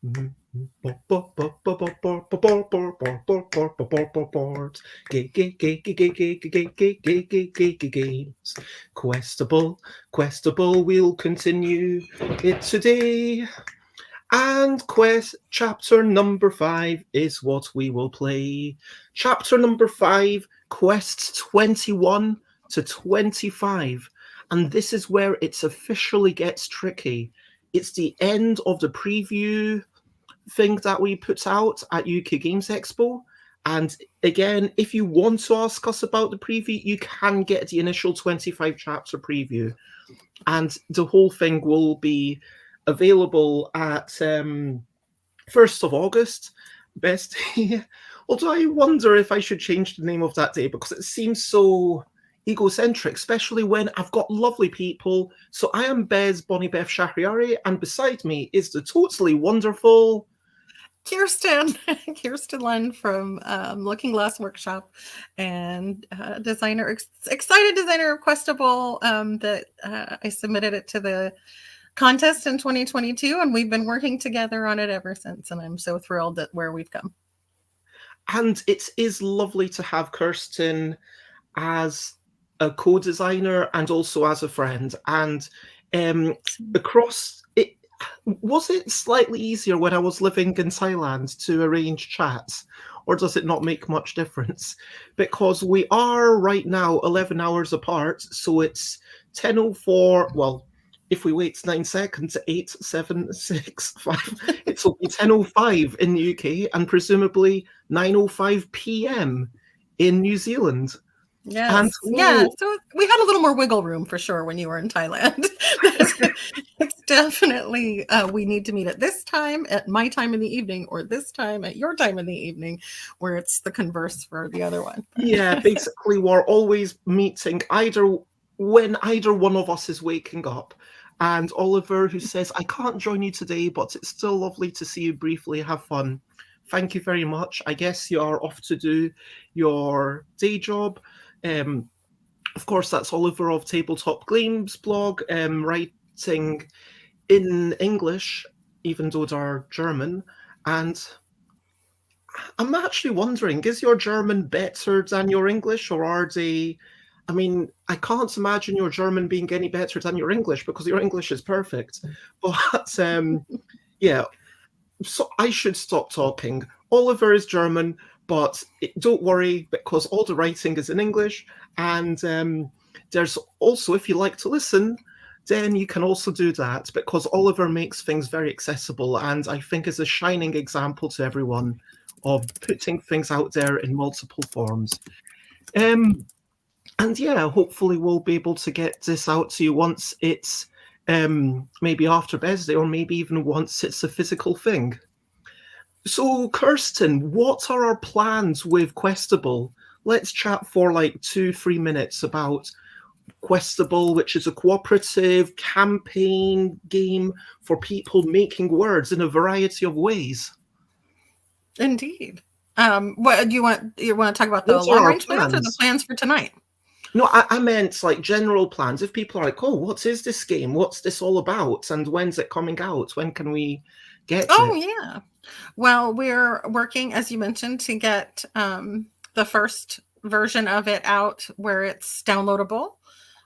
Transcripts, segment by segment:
Games. Questabell will continue it today. And quest chapter number 5 is what we will play. Chapter number 5, quests 21 to 25. And this is where it officially gets tricky. It's the end of the preview thing that we put out at UK Games Expo. And again, if you want to ask us about the preview, you can get the initial 25 chapter preview. And the whole thing will be available at 1st of August, best day. Although I wonder if I should change the name of that day because it seems so egocentric, especially when I've got lovely people. So I am Bez Bonnie Beth Shahriari, and beside me is the totally wonderful Kirsten Lunde from Looking Glass Workshop and excited designer of Questabell that I submitted it to the contest in 2022, and we've been working together on it ever since, and I'm so thrilled at where we've come. And it is lovely to have Kirsten as a co-designer and also as a friend. And across it, was it slightly easier when I was living in Thailand to arrange chats, or does it not make much difference? Because we are right now 11 hours apart, so it's 10:04. Well, if we wait 9 seconds, 8, 7, 6, 5, it'll be 10:05 in the UK and presumably 9:05 p.m. in New Zealand. Yes. So we had a little more wiggle room for sure when you were in Thailand. It's definitely we need to meet at this time at my time in the evening, or this time at your time in the evening, where it's the converse for the other one. Yeah, basically we're always meeting when either one of us is waking up. And Oliver, who says, I can't join you today, but it's still lovely to see you briefly. Have fun. Thank you very much. I guess you are off to do your day job. Of course, that's Oliver of Tabletop Games blog, writing in English, even though they're German. And I'm actually wondering, is your German better than your English, or are they... I mean, I can't imagine your German being any better than your English because your English is perfect. But yeah, so I should stop talking. Oliver is German, but don't worry because all the writing is in English. And there's also, if you like to listen, then you can also do that because Oliver makes things very accessible and I think is a shining example to everyone of putting things out there in multiple forms. And yeah, hopefully we'll be able to get this out to you once it's maybe after Bez Day, or maybe even once it's a physical thing. So, Kirsten, what are our plans with Questabell? Let's chat for like 2-3 minutes about Questabell, which is a cooperative campaign game for people making words in a variety of ways. Indeed. What do you want? You want to talk about the long-range plans or the plans for tonight? No, I meant like general plans. If people are like, oh, what is this game? What's this all about? And when's it coming out? When can we get it? Oh, yeah. Well, we're working, as you mentioned, to get the first version of it out where it's downloadable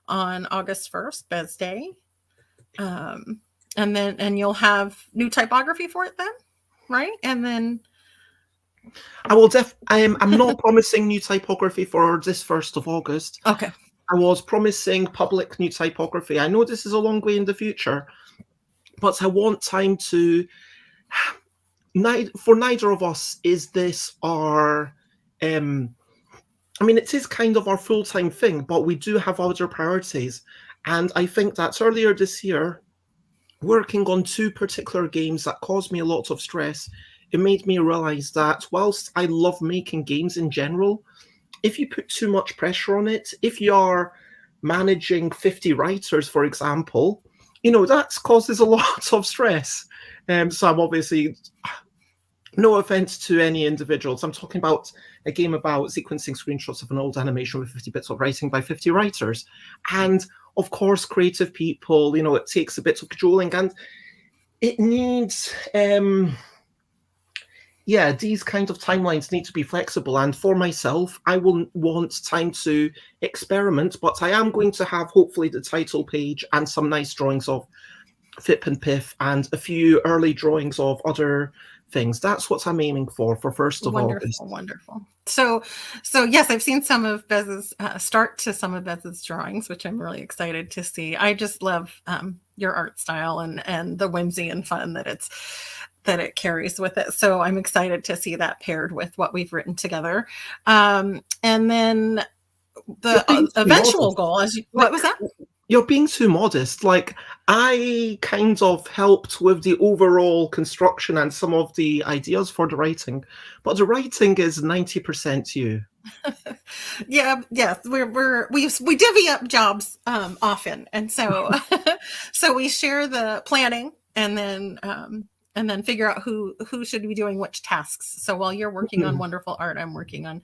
on August 1st, Bez Day. And you'll have new typography for it then, right? And then... I will I'm not promising new typography for this 1st of August. Okay. I was promising public new typography. I know this is a long way in the future, but I want time to... For neither of us is this our... I mean, it is kind of our full-time thing, but we do have other priorities. And I think that earlier this year, working on 2 particular games that caused me a lot of stress, it made me realize that whilst I love making games in general, if you put too much pressure on it, if you're managing 50 writers, for example, that causes a lot of stress. So I'm obviously, no offense to any individuals, I'm talking about a game about sequencing screenshots of an old animation with 50 bits of writing by 50 writers. And of course, creative people, it takes a bit of cajoling. And it needs these kind of timelines need to be flexible. And for myself, I will want time to experiment, but I am going to have hopefully the title page and some nice drawings of Fip and Piff and a few early drawings of other things. That's what I'm aiming for 1st of August. Wonderful. So yes, I've seen some of Bez's start to some of Bez's drawings, which I'm really excited to see. I just love your art style and the whimsy and fun that it carries with it. So I'm excited to see that paired with what we've written together. And then the eventual goal is, what was that? You're being too modest. Like, I kind of helped with the overall construction and some of the ideas for the writing, but the writing is 90% you. Yes, we divvy up jobs often, and so so we share the planning, and then figure out who should be doing which tasks. So while you're working on wonderful art, I'm working on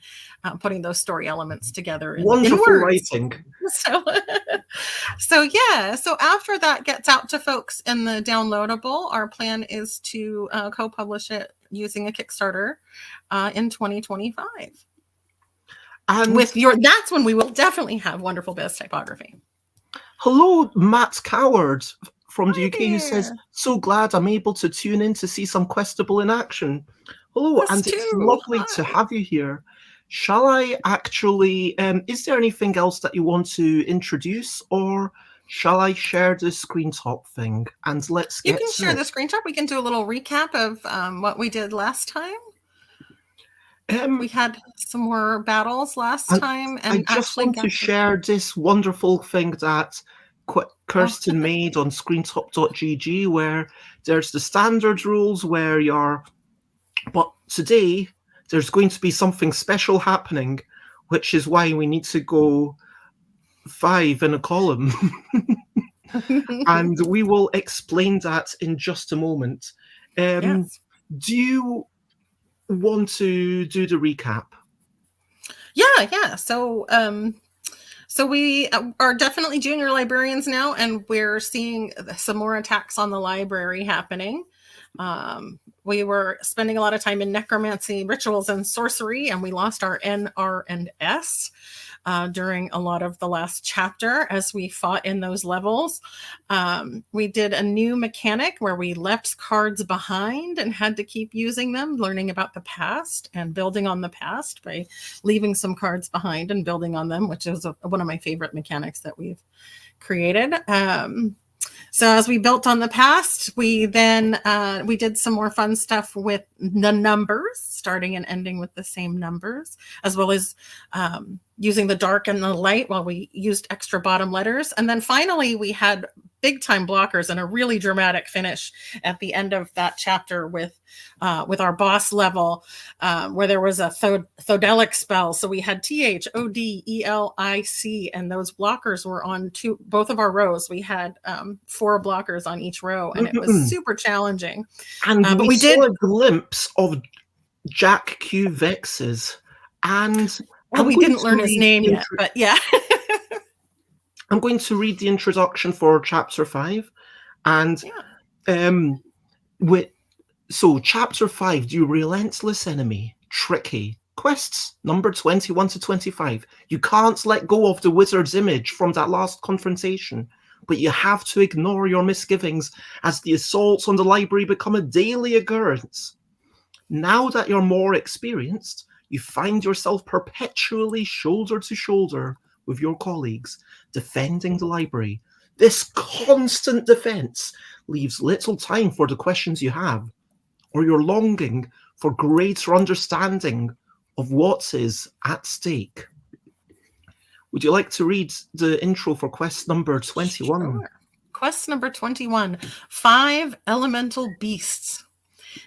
putting those story elements together in wonderful words. Writing. So after that gets out to folks in the downloadable, our plan is to co-publish it using a Kickstarter in 2025. And that's when we will definitely have Wonderful Bez typography. Hello, Matt Coward from the UK, who says, so glad I'm able to tune in to see some Questabell in action. Hello, and it's lovely to have you here. Shall I actually, is there anything else that you want to introduce, or shall I share the screen top thing? And let's get You can share the screen top. We can do a little recap of what we did last time. We had some more battles last time. And I just want to share this wonderful thing that Kirsten made on screentop.gg, where there's the standard rules where but today there's going to be something special happening, which is why we need to go 5 in a column. And we will explain that in just a moment. Yes. Do you want to do the recap? Yeah. So we are definitely junior librarians now, and we're seeing some more attacks on the library happening. We were spending a lot of time in necromancy, rituals, and sorcery, and we lost our N, R, and S during a lot of the last chapter as we fought in those levels. We did a new mechanic where we left cards behind and had to keep using them, learning about the past and building on the past by leaving some cards behind and building on them, which is one of my favorite mechanics that we've created. So as we built on the past, we then we did some more fun stuff with the numbers, starting and ending with the same numbers, as well as using the dark and the light while we used extra bottom letters. And then finally, we had big time blockers and a really dramatic finish at the end of that chapter with our boss level, where there was a Thodelic spell. So we had THODELIC, and those blockers were on both of our rows. We had 4 blockers on each row, and it was super challenging. And but we saw a glimpse of Jack Q. Vex's, and we didn't learn his name yet, but yeah. I'm going to read the introduction for chapter 5, and so chapter 5, the relentless enemy, tricky. Quests number 21 to 25. You can't let go of the wizard's image from that last confrontation, but you have to ignore your misgivings as the assaults on the library become a daily occurrence. Now that you're more experienced, you find yourself perpetually shoulder to shoulder with your colleagues, defending the library. This constant defense leaves little time for the questions you have, or your longing for greater understanding of what is at stake. Would you like to read the intro for quest number 21? Sure. Quest number 21, 5 elemental beasts.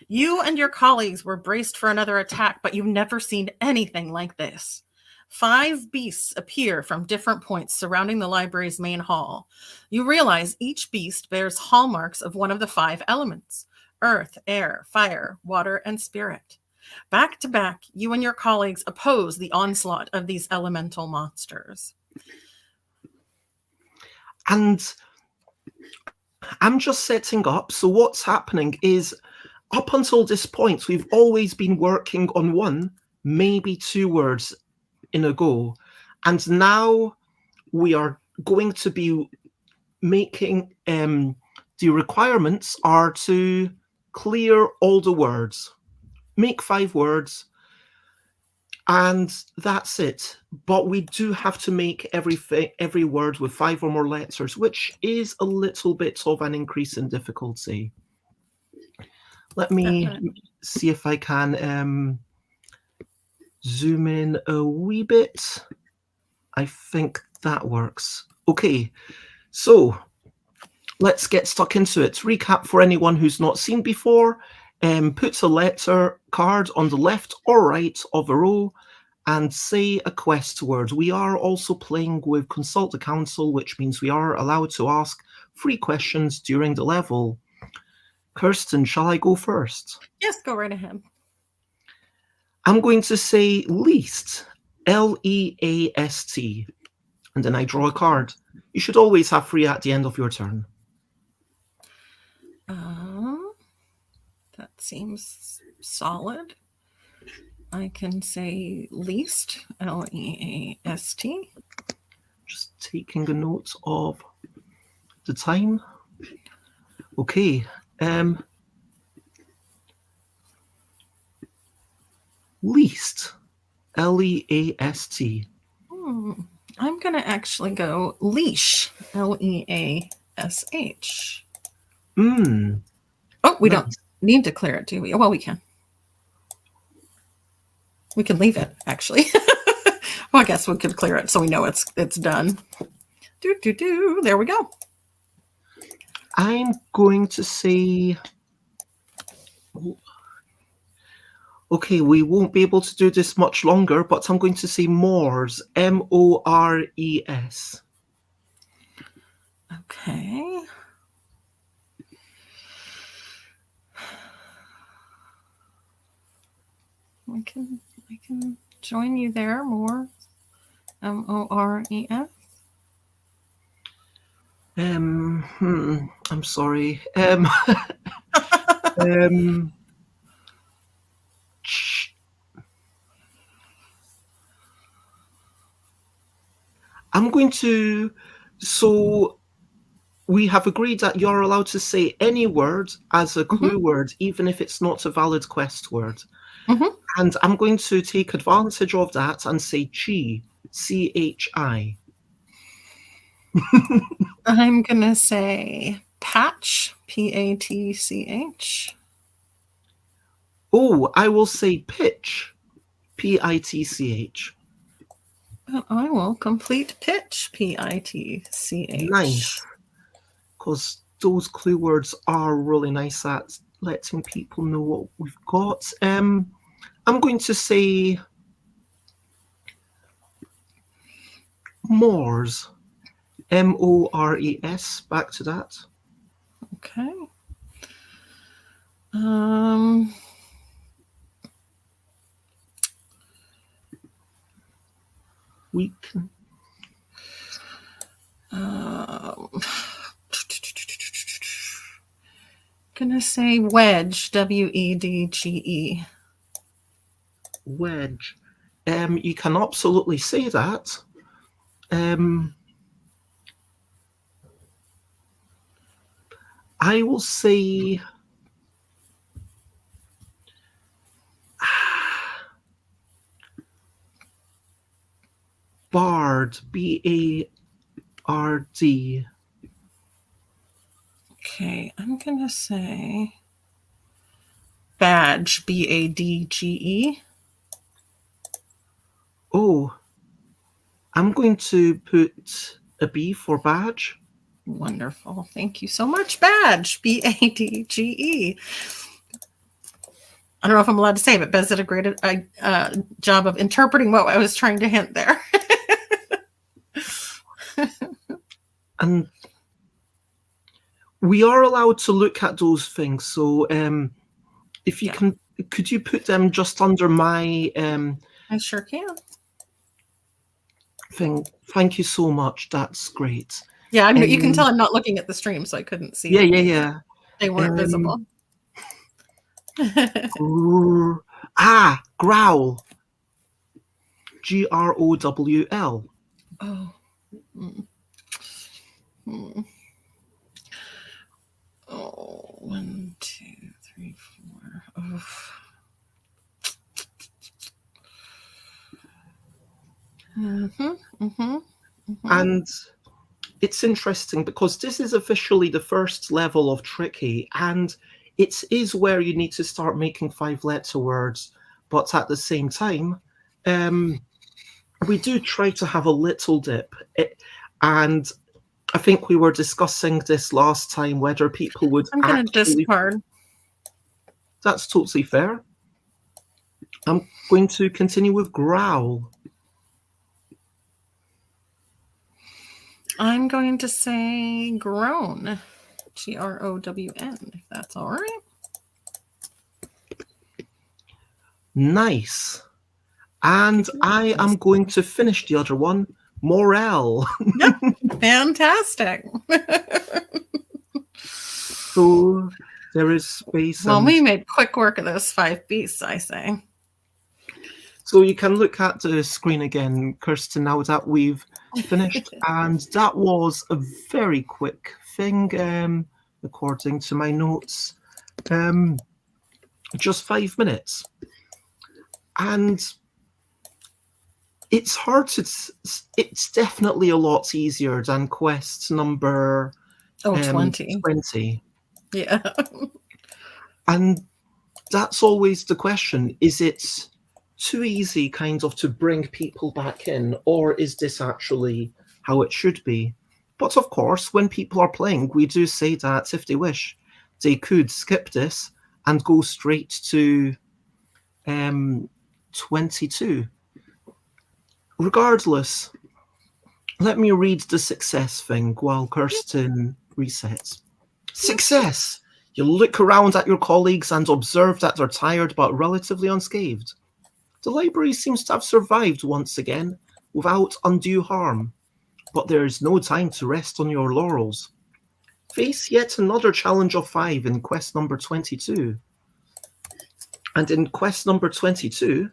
You and your colleagues were braced for another attack, but you've never seen anything like this. 5 beasts appear from different points surrounding the library's main hall. You realize each beast bears hallmarks of one of the 5 elements: earth, air, fire, water, and spirit. Back to back, you and your colleagues oppose the onslaught of these elemental monsters. And I'm just setting up. So what's happening is, up until this point, we've always been working on one, maybe two words in a go. And now we are going to be making, the requirements are to clear all the words, make 5 words, and that's it. But we do have to make every word with 5 or more letters, which is a little bit of an increase in difficulty. Let me see if I can zoom in a wee bit. I think that works. Okay, so let's get stuck into it. Recap for anyone who's not seen before. Put a letter card on the left or right of a row and say a quest word. We are also playing with Consult the Council, which means we are allowed to ask 3 questions during the level. Kirsten, shall I go first? Yes, go right ahead. I'm going to say least, Least, and then I draw a card. You should always have 3 at the end of your turn. That seems solid. I can say least, Least. Just taking a note of the time. Okay. Least, Least. I'm going to actually go leash, Leash. Oh, we don't need to clear it, do we? Well, we can. We can leave it, actually. Well, I guess we could clear it so we know it's done. There we go. I'm going to say... Okay, we won't be able to do this much longer, but I'm going to say Mores, Mores. Okay. I can join you there more. Mores. I'm sorry. I'm going to... So we have agreed that you're allowed to say any word as a clue word, even if it's not a valid quest word. And I'm going to take advantage of that and say chi, C-H-I. I'm going to say patch, P-A-T-C-H. Oh, I will say pitch, P-I-T-C-H. And I will complete pitch, P-I-T-C-H. Nice. Because those clue words are really nice at letting people know what we've got. I'm going to say Mores, M-O-R-E-S. Back to that. Okay. We can... Gonna say wedge, W-E-D-G-E. Wedge. You can absolutely say that. I will say Bard, B-A-R-D. Okay, I'm gonna say badge, B-A-D-G-E. Oh, I'm going to put a B for badge. Wonderful. Thank you so much, badge, B-A-D-G-E. I don't know if I'm allowed to say it, but Bez did a great job of interpreting what I was trying to hint there. And we are allowed to look at those things. So if you can, could you put them just under my... I sure can. thing? Thank you so much. That's great. Yeah, I mean, you can tell I'm not looking at the stream, so I couldn't see. Yeah. They weren't visible. Growl. GROWL. Oh. Oh, 1, 2, 3, 4. Oof. And it's interesting because this is officially the first level of tricky, and it is where you need to start making 5-letter words. But at the same time, we do try to have a little dip. And I think we were discussing this last time, whether people would I'm going to discard. That's totally fair. I'm going to continue with growl. I'm going to say groan. GROWN, if that's all right. Nice. And I am going to finish the other one. Morale. Yep. Fantastic. So there is space. Well, we made quick work of those 5 beasts, I say. So you can look at the screen again, Kirsten, now that we've finished. And that was a very quick thing, according to my notes. Just 5 minutes. And it's hard to... It's definitely a lot easier than quest number 20. Yeah. And that's always the question. Is it too easy kind of to bring people back in, or is this actually how it should be? But of course, when people are playing, we do say that if they wish, they could skip this and go straight to 22. Regardless, let me read the success thing while Kirsten resets. Success! You look around at your colleagues and observe that they're tired but relatively unscathed. The library seems to have survived once again without undue harm, but there is no time to rest on your laurels. Face yet another challenge of 5 in quest number 22. And in quest number 22,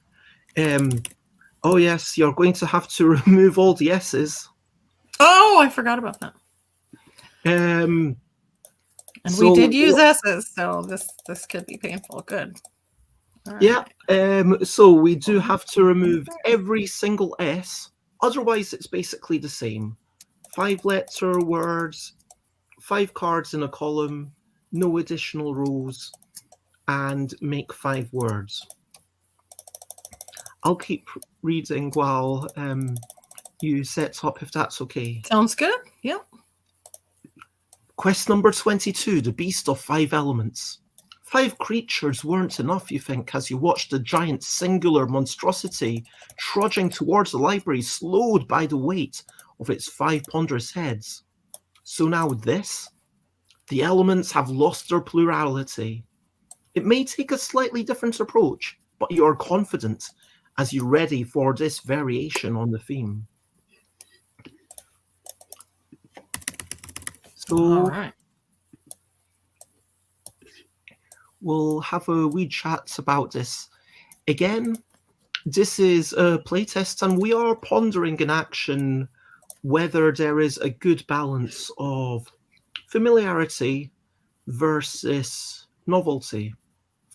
oh yes, you're going to have to remove all the S's. Oh, I forgot about that. And we did use S's, so this could be painful. Good. Right. Yeah, so we do have to remove every single S. Otherwise, it's basically the same. 5-letter words, 5 cards in a column, no additional rows, and make 5 words. I'll keep reading while you set up, if that's okay. Sounds good. Yep. Quest number 22, the Beast of 5 Elements. 5 creatures weren't enough, you think, as you watched the giant singular monstrosity trudging towards the library, slowed by the weight of its 5 ponderous heads. So now this? The elements have lost their plurality. It may take a slightly different approach, but you are confident as you're ready for this variation on the theme. So, all right. We'll have a wee chat about this. Again, this is a playtest, and we are pondering in action whether there is a good balance of familiarity versus novelty.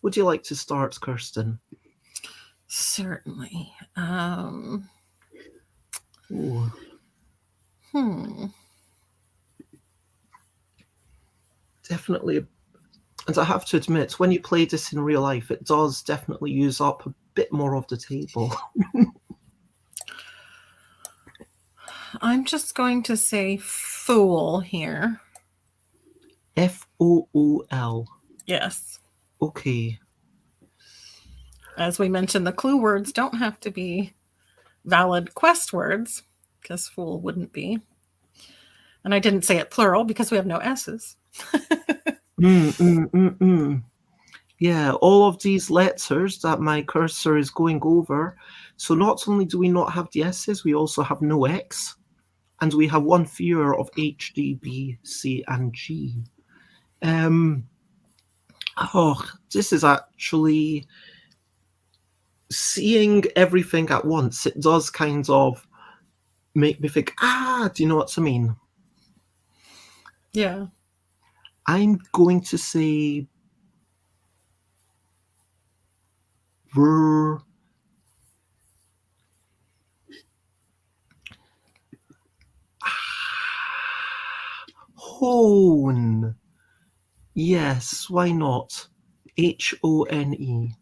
Would you like to start, Kirsten? Certainly. Definitely. And I have to admit, when you play this in real life, it does definitely use up a bit more of the table. I'm just going to say fool here. FOOL. Yes. Okay. As we mentioned, the clue words don't have to be valid quest words, because fool wouldn't be. And I didn't say it plural because we have no S's. Yeah, all of these letters that my cursor is going over. So not only do we not have the S's, we also have no X. and we have one fewer of H, D, B, C, and G. This is actually seeing everything at once. It does kind of make me think, do you know what I mean? Yeah. I'm going to say ver. Hone. Yes, why not? Hone.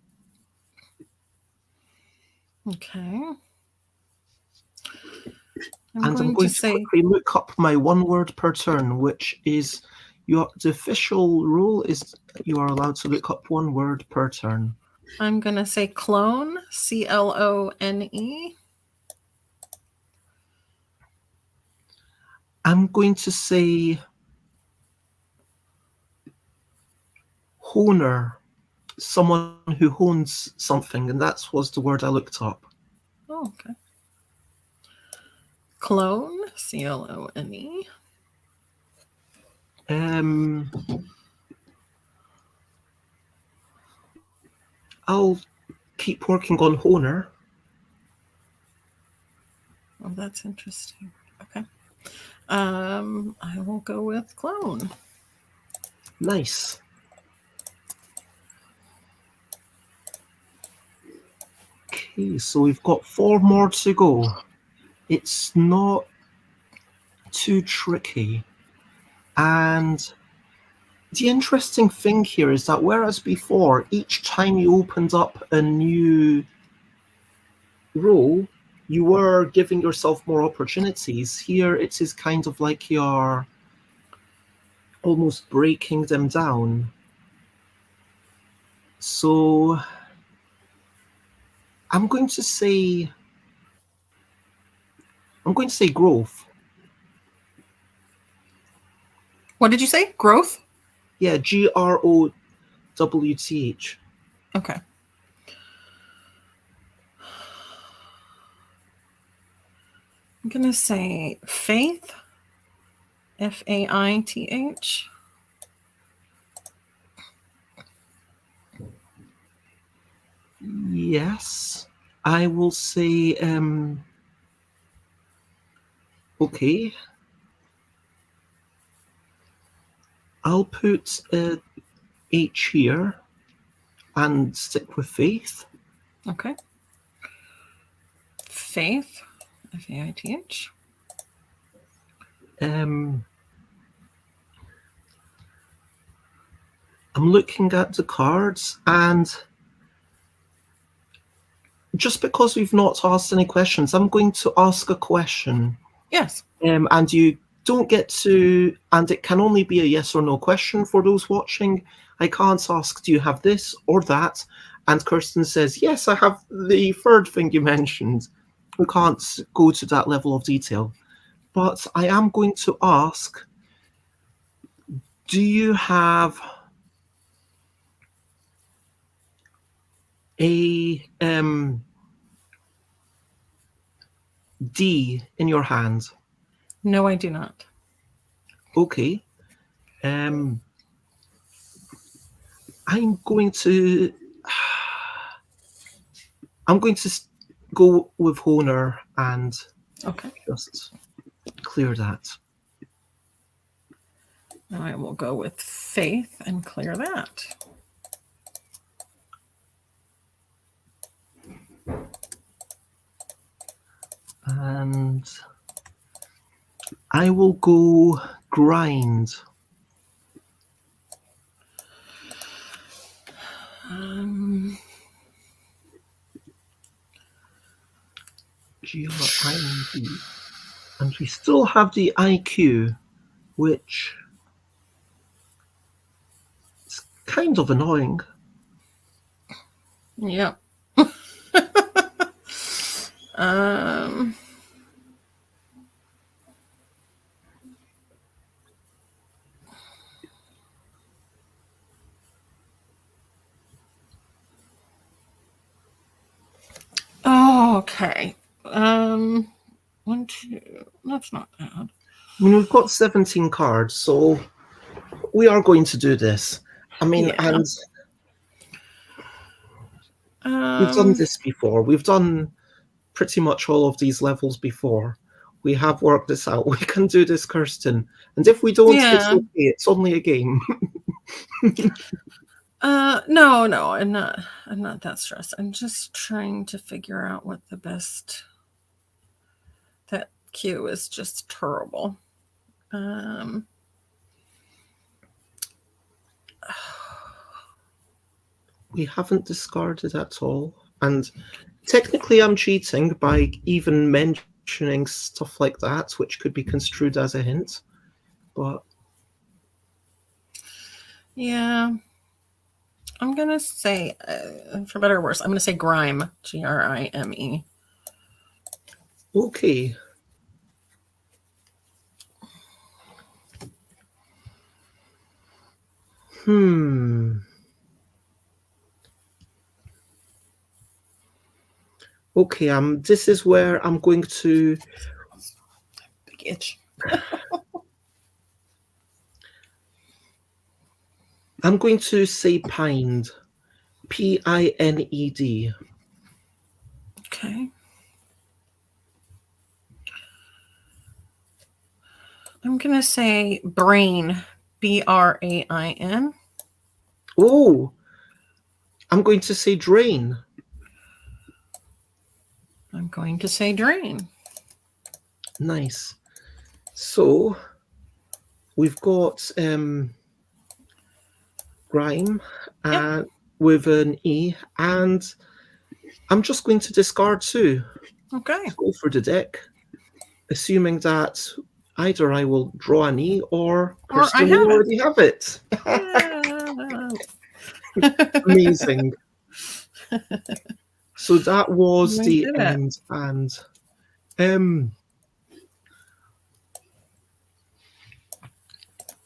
Okay. And I'm going going to to say quickly look up my one word per turn, which is the official rule is you are allowed to look up one word per turn. I'm going to say clone, Clone. I'm going to say honer, someone who hones something, and that was the word I looked up. Oh, okay. Clone, Clone. I'll keep working on honer. Oh, that's interesting. Okay. I will go with clone. Nice. Okay, so we've got 4 more to go. It's not too tricky. And the interesting thing here is that whereas before, each time you opened up a new role, you were giving yourself more opportunities. Here it is kind of like you're almost breaking them down. So I'm going to say growth. What did you say? Growth? Yeah, GROWTH. Okay. I'm going to say faith, FAITH. Yes, I will say okay. I'll put H here and stick with faith. Okay. Faith, FAITH. I'm looking at the cards, and just because we've not asked any questions, I'm going to ask a question. Yes. And you don't get to, and it can only be a yes or no question for those watching. I can't ask, do you have this or that? And Kirsten says, yes, I have the third thing you mentioned. We can't go to that level of detail. But I am going to ask, do you have a D in your hand? No, I do not. Okay. I'm going to go with Honer and just clear that. Now I will go with faith and clear that. And I will go grind. Grind. And we still have the IQ, which is kind of annoying. Yep. Okay. 1, 2. That's not bad. I mean, we've got 17 cards, so we are going to do this. I mean, Yeah. and we've done this before. We've done pretty much all of these levels before. We have worked this out. We can do this, Kirsten. And if we don't, it's Yeah. okay. It's only a game. No, I'm not that stressed. I'm just trying to figure out what the best. That cue is just terrible. We haven't discarded at all. And technically, I'm cheating by even mentioning stuff like that, which could be construed as a hint. But yeah, I'm gonna say, for better or worse, I'm gonna say grime. Grime. okay. Okay, this is where I'm going to Big itch. I'm going to say pined. Pined. Okay. I'm gonna say brain. Brain. Oh, I'm going to say drain. I'm going to say drain. Nice. So we've got grime with an E, and I'm just going to discard 2. Okay. To go for the deck, assuming that either I will draw an E or Kirsten will already have it. Amazing. So that was the end, and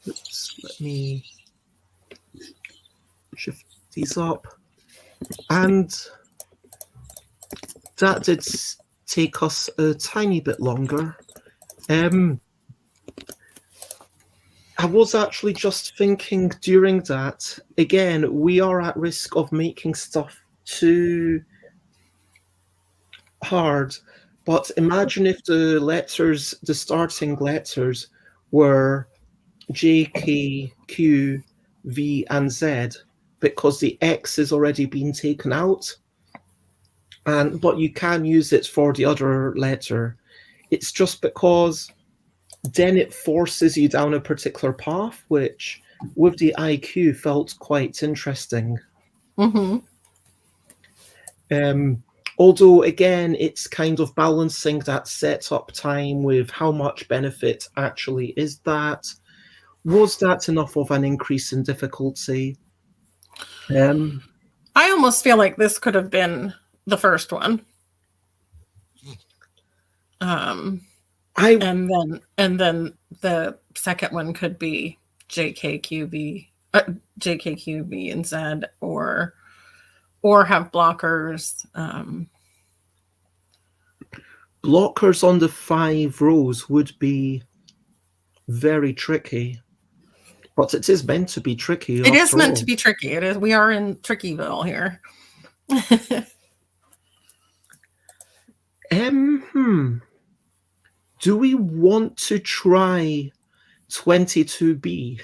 oops, let me shift these up, and that did take us a tiny bit longer. I was actually just thinking during that, again, we are at risk of making stuff too hard. But imagine if the starting letters were J, K, Q, V, and Z, because the X is already been taken out. But you can use it for the other letter. It's just because then it forces you down a particular path, which with the IQ felt quite interesting. Mm-hmm. Although, again, it's kind of balancing that setup time with how much benefit actually is that. Was that enough of an increase in difficulty? I almost feel like this could have been the first one. And then the second one could be JKQV and Z, or have blockers. Blockers on the 5 rows would be very tricky, but it is meant to be tricky. It is meant to be tricky. It is. We are in Trickyville here. Do we want to try 22B?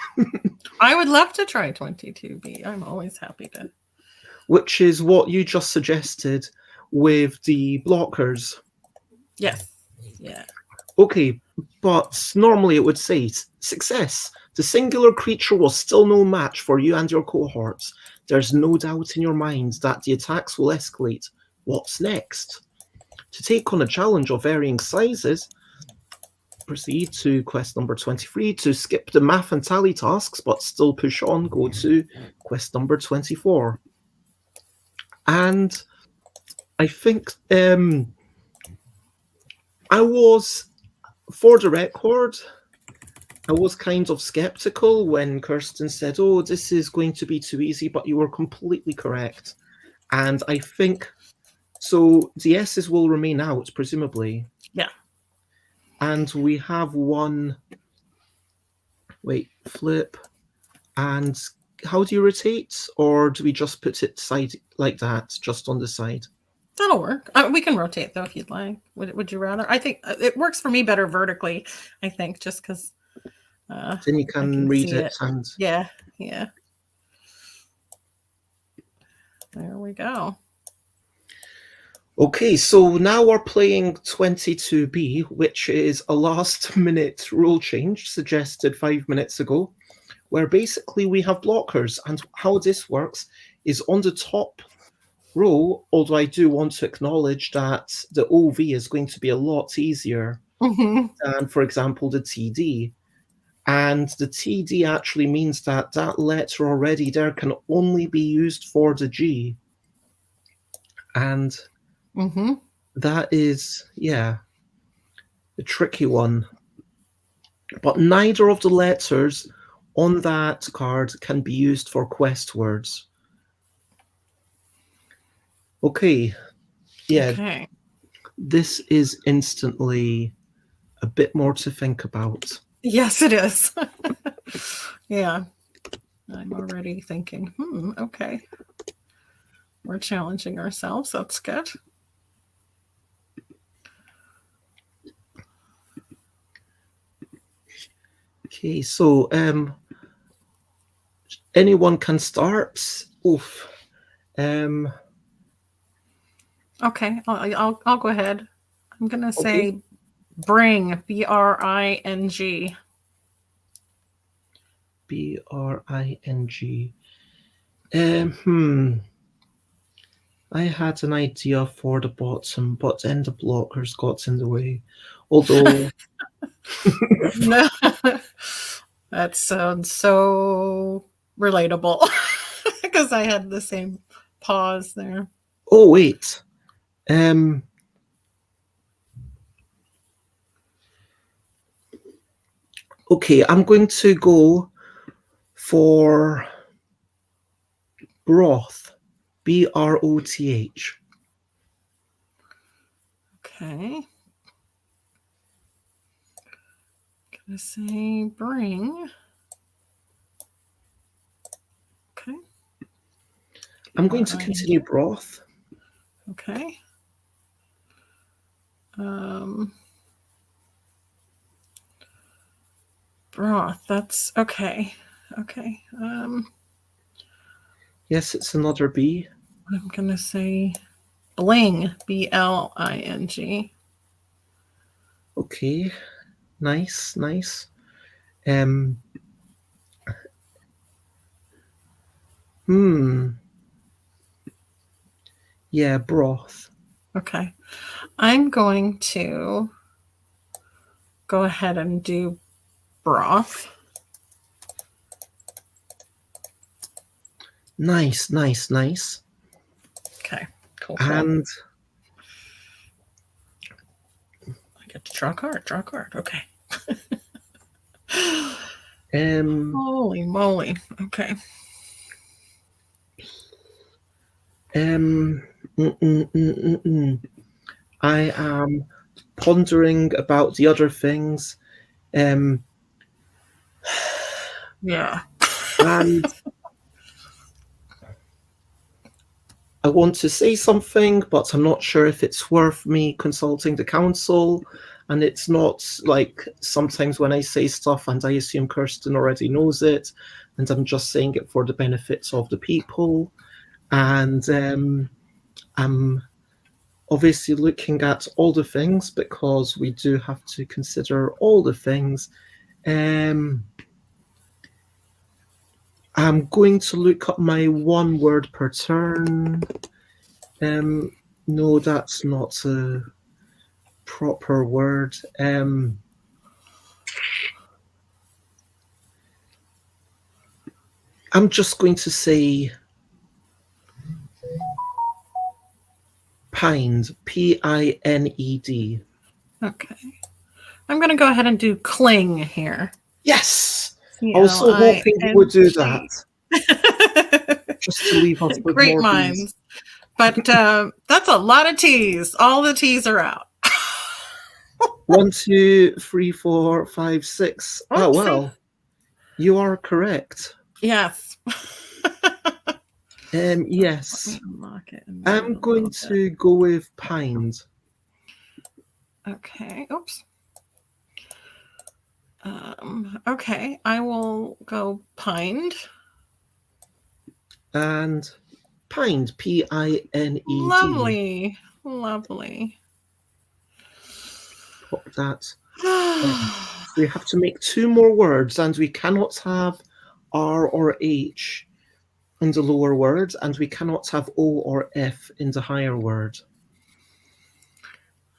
I would love to try 22B. I'm always happy to. Which is what you just suggested with the blockers. Yes. Yeah. Okay, but normally it would say success. The singular creature was still no match for you and your cohorts. There's no doubt in your mind that the attacks will escalate. What's next? To take on a challenge of varying sizes, proceed to quest number 23. To skip the math and tally tasks but still push on, go to quest number 24. And I think I was, for the record, I was kind of skeptical when Kirsten said, oh, this is going to be too easy, but you were completely correct. And I think, so the S's will remain out, presumably. Yeah. and we have one. Wait, flip. And how do you rotate? Or do we just put it side like that, just on the side? That'll work. We can rotate though if you'd like. Would you rather? I think it works for me better vertically. I think just because then you I can read see it. And yeah. There we go. okay, so now we're playing 22B, which is a last-minute rule change suggested 5 minutes ago, where basically we have blockers. And how this works is on the top row, although I do want to acknowledge that the OV is going to be a lot easier than, for example, the TD. And the TD actually means that that letter already there can only be used for the G. And that is, yeah, a tricky one. But neither of the letters on that card can be used for quest words. Okay, yeah, Okay. this is instantly a bit more to think about. Yes, it is. Yeah, I'm already thinking, okay. We're challenging ourselves. That's good. Okay, so anyone can start. Oof. Okay, I'll go ahead. I'm gonna say bring, BRING. BRING. I had an idea for the bottom, but then the blockers got in the way. Although No, that sounds so relatable because I had the same pause there. oh wait. Okay, I'm going to go for broth. BROTH. Okay. Gonna say bring. Okay. I'm going to continue broth. Okay. Broth. That's okay. Okay. Yes, it's another B. I'm gonna say bling. BLING. Okay. Nice. Yeah, broth. Okay. I'm going to go ahead and do broth. Nice. Okay. Cool. And I get to draw a card. Okay. Holy moly. Okay. I am pondering about the other things. Yeah. And I want to say something, but I'm not sure if it's worth me consulting the council. And it's not like sometimes when I say stuff and I assume Kirsten already knows it, and I'm just saying it for the benefits of the people. And I'm obviously looking at all the things because we do have to consider all the things. I'm going to look up my one word per turn. No, that's not a proper word. I'm just going to say pined, PINED. Okay. I'm going to go ahead and do cling here. Yes! I was so hoping you would do that. Just to leave us with great more minds. bees. But that's a lot of T's. All the T's are out. 1, 2, 3, 4, 5, 6. Oh, Oopsie. well, you are correct. Yes. Let Yes. me unlock it and move I'm it a going little bit. to go with pined. Okay. Oops. Okay. I will go pined. And pined, Pined. Lovely. Lovely. Pop that. So we have to make 2 more words, and we cannot have R or H in the lower word, and we cannot have O or F in the higher word.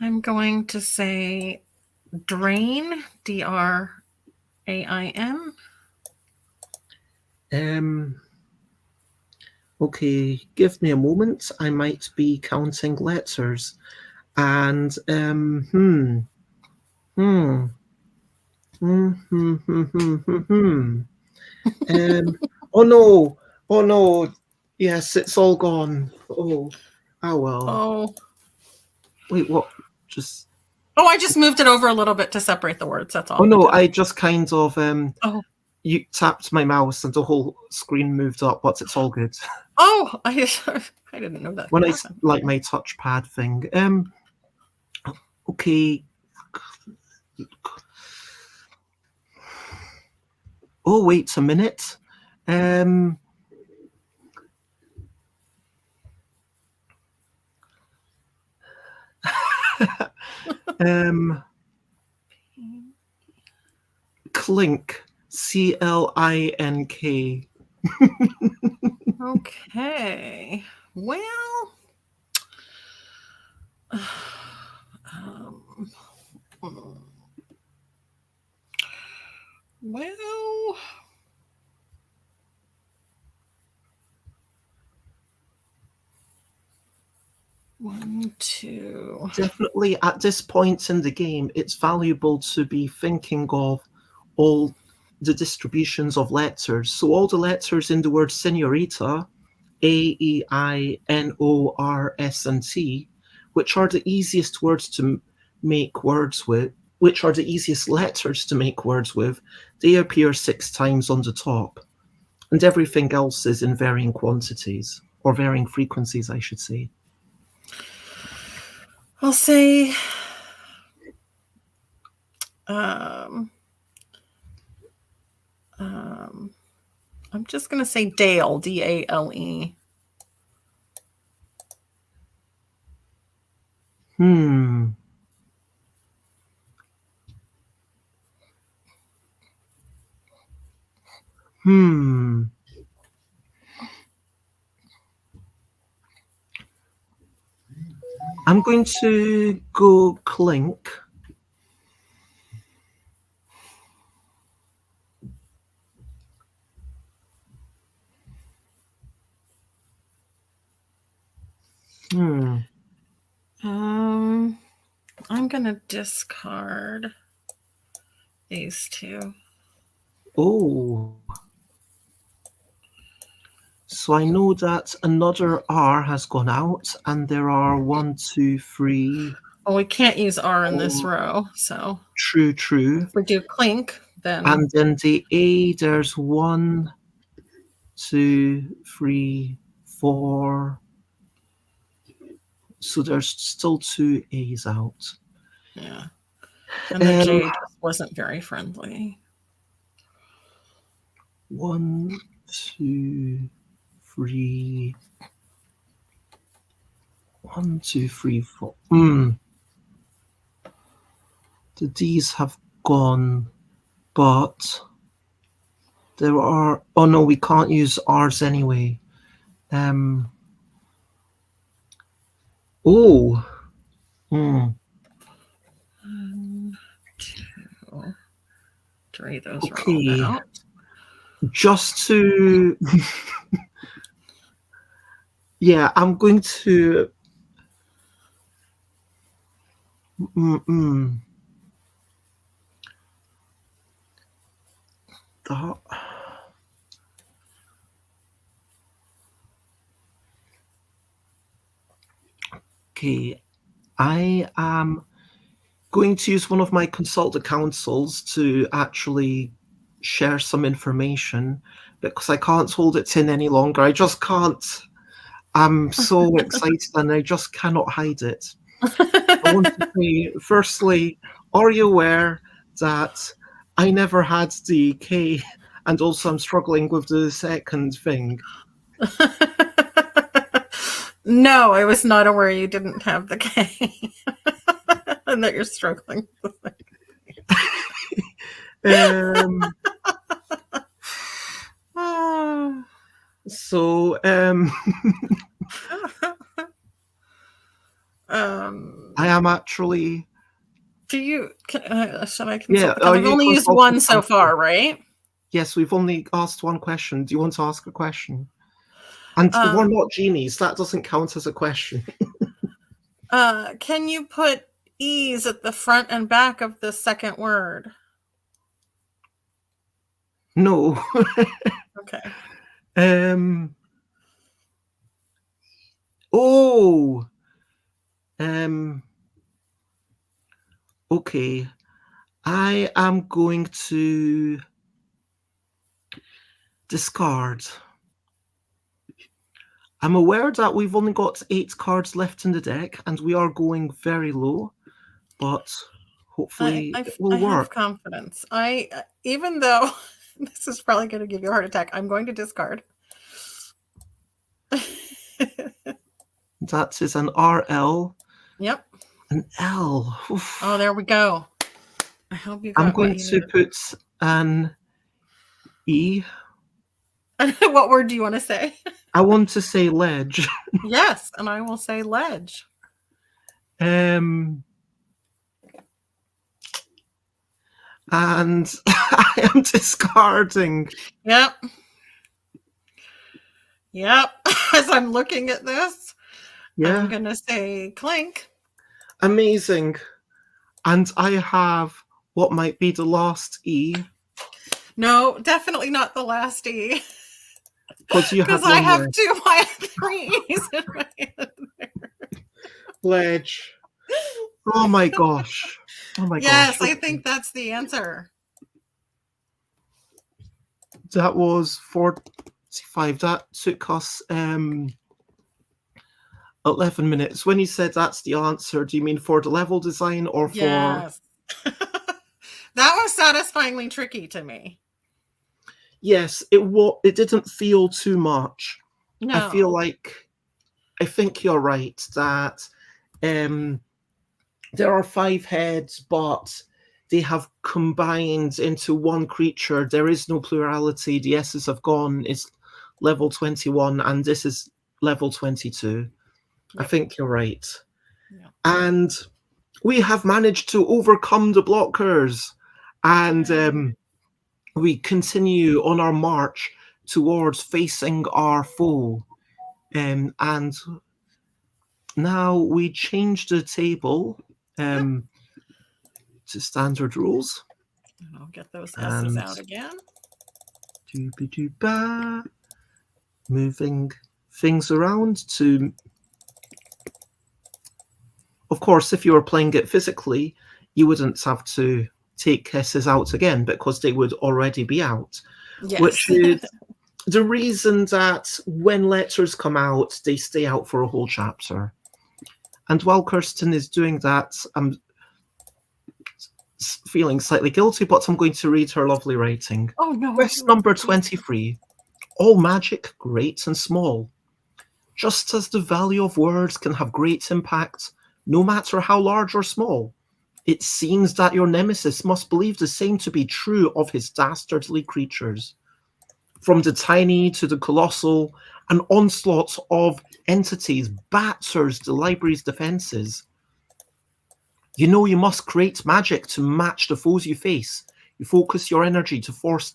I'm going to say drain, Drain. Okay, give me a moment. I might be counting letters. And oh no, oh no, yes, it's all gone. Oh, well. Oh. Wait, what? Just Oh, I just moved it over a little bit to separate the words. That's all. oh no, I just kind of Oh. you tapped my mouse and the whole screen moved up, but it's all good. Oh, I didn't know that When could I happen. like my touchpad thing. Okay. Oh, wait a minute. Clink. Clink. Okay. Well, well, 1, 2. Definitely at this point in the game, it's valuable to be thinking of all the distributions of letters. So all the letters in the word senorita, A, E, I, N, O, R, S, and T, which are the easiest words to make words with, which are the easiest letters to make words with, they appear 6 times on the top. And everything else is in varying quantities, or varying frequencies, I should say. I'll say um, I'm just going to say Dale, Dale. Hmm. I'm going to go clink. I'm going to discard these 2. Oh. So I know that another R has gone out, and there are 1, 2, 3. Well, we can't use R in this row, so True. if we do clink, then And then the A, there's 1, 2, 3, 4. So there's still 2 A's out. yeah. And the J just wasn't very friendly. 1, 2, 3. 1, 2, 3, 4. The D's have gone, but there are. Oh no, we can't use R's anyway. Oh. 1, 2, 3. Those are all Okay. out. Just to. Yeah, I'm going to. That. Okay, I am going to use one of my consultant counsels to actually share some information because I can't hold it in any longer. I just can't. I'm so excited and I just cannot hide it. I want to say, firstly, are you aware that I never had the K and also I'm struggling with the second thing? No, I was not aware you didn't have the K and that you're struggling with Um, it. so, I am actually. Do you? Should I consult? Yeah, Because I've only used one so far, right? Yes, we've only asked one question. Do you want to ask a question? And we're not genies. That doesn't count as a question. Can you put E's at the front and back of the second word? No. Okay. Oh. Okay. I am going to discard. I'm aware that we've only got 8 cards left in the deck, and we are going very low, but hopefully it will work. I have confidence. Even though this is probably going to give you a heart attack, I'm going to discard. That is an RL. Yep. An L. Oof. Oh, there we go. I hope you got I'm going to put an E. What word do you want to say? I want to say ledge. Yes, and I will say ledge. And I am discarding. Yep. As I'm looking at this, yeah, I'm going to say clink. Amazing. And I have what might be the last E. No, definitely not the last E. Because I have three E's in my hand there. Ledge. Oh my gosh. Yes, I think that's the answer. That was 45. That took us 11 minutes. When you said that's the answer, do you mean for the level design or for... Yes. That was satisfyingly tricky to me. Yes, it didn't feel too much. No. I think you're right that there are 5 heads, but they have combined into one creature. There is no plurality. The S's have gone. It's level 21, and this is level 22. Yep. I think you're right. Yep. And we have managed to overcome the blockers, and we continue on our march towards facing our foe. And now we change the table to standard rules. And I'll get those S's out again. Moving things around to... Of course, if you were playing it physically, you wouldn't have to take S's out again because they would already be out. Yes. Which is the reason that when letters come out, they stay out for a whole chapter. And while Kirsten is doing that, I'm feeling slightly guilty, but I'm going to read her lovely writing. Oh, no. Quest number 23. All magic, great and small. Just as the value of words can have great impact, no matter how large or small, it seems that your nemesis must believe the same to be true of his dastardly creatures. From the tiny to the colossal, an onslaught of entities batters the library's defenses. You know you must create magic to match the foes you face. You focus your energy to forge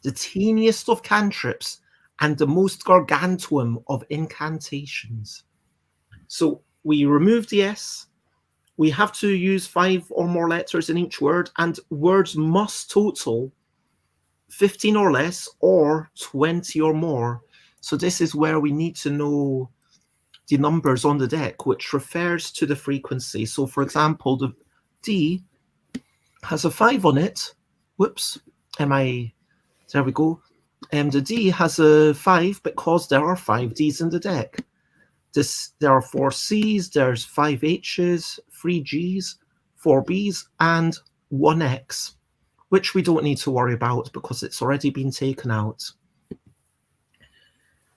the teeniest of cantrips and the most gargantuan of incantations. So we remove the S. We have to use 5 or more letters in each word, and words must total 15 or less or 20 or more. So this is where we need to know the numbers on the deck, which refers to the frequency. So, for example, the D has a 5 on it. Whoops. There we go. The D has a 5 because there are 5 Ds in the deck. There are 4 Cs, there's 5 Hs, 3 Gs, 4 Bs, and 1 X, which we don't need to worry about because it's already been taken out.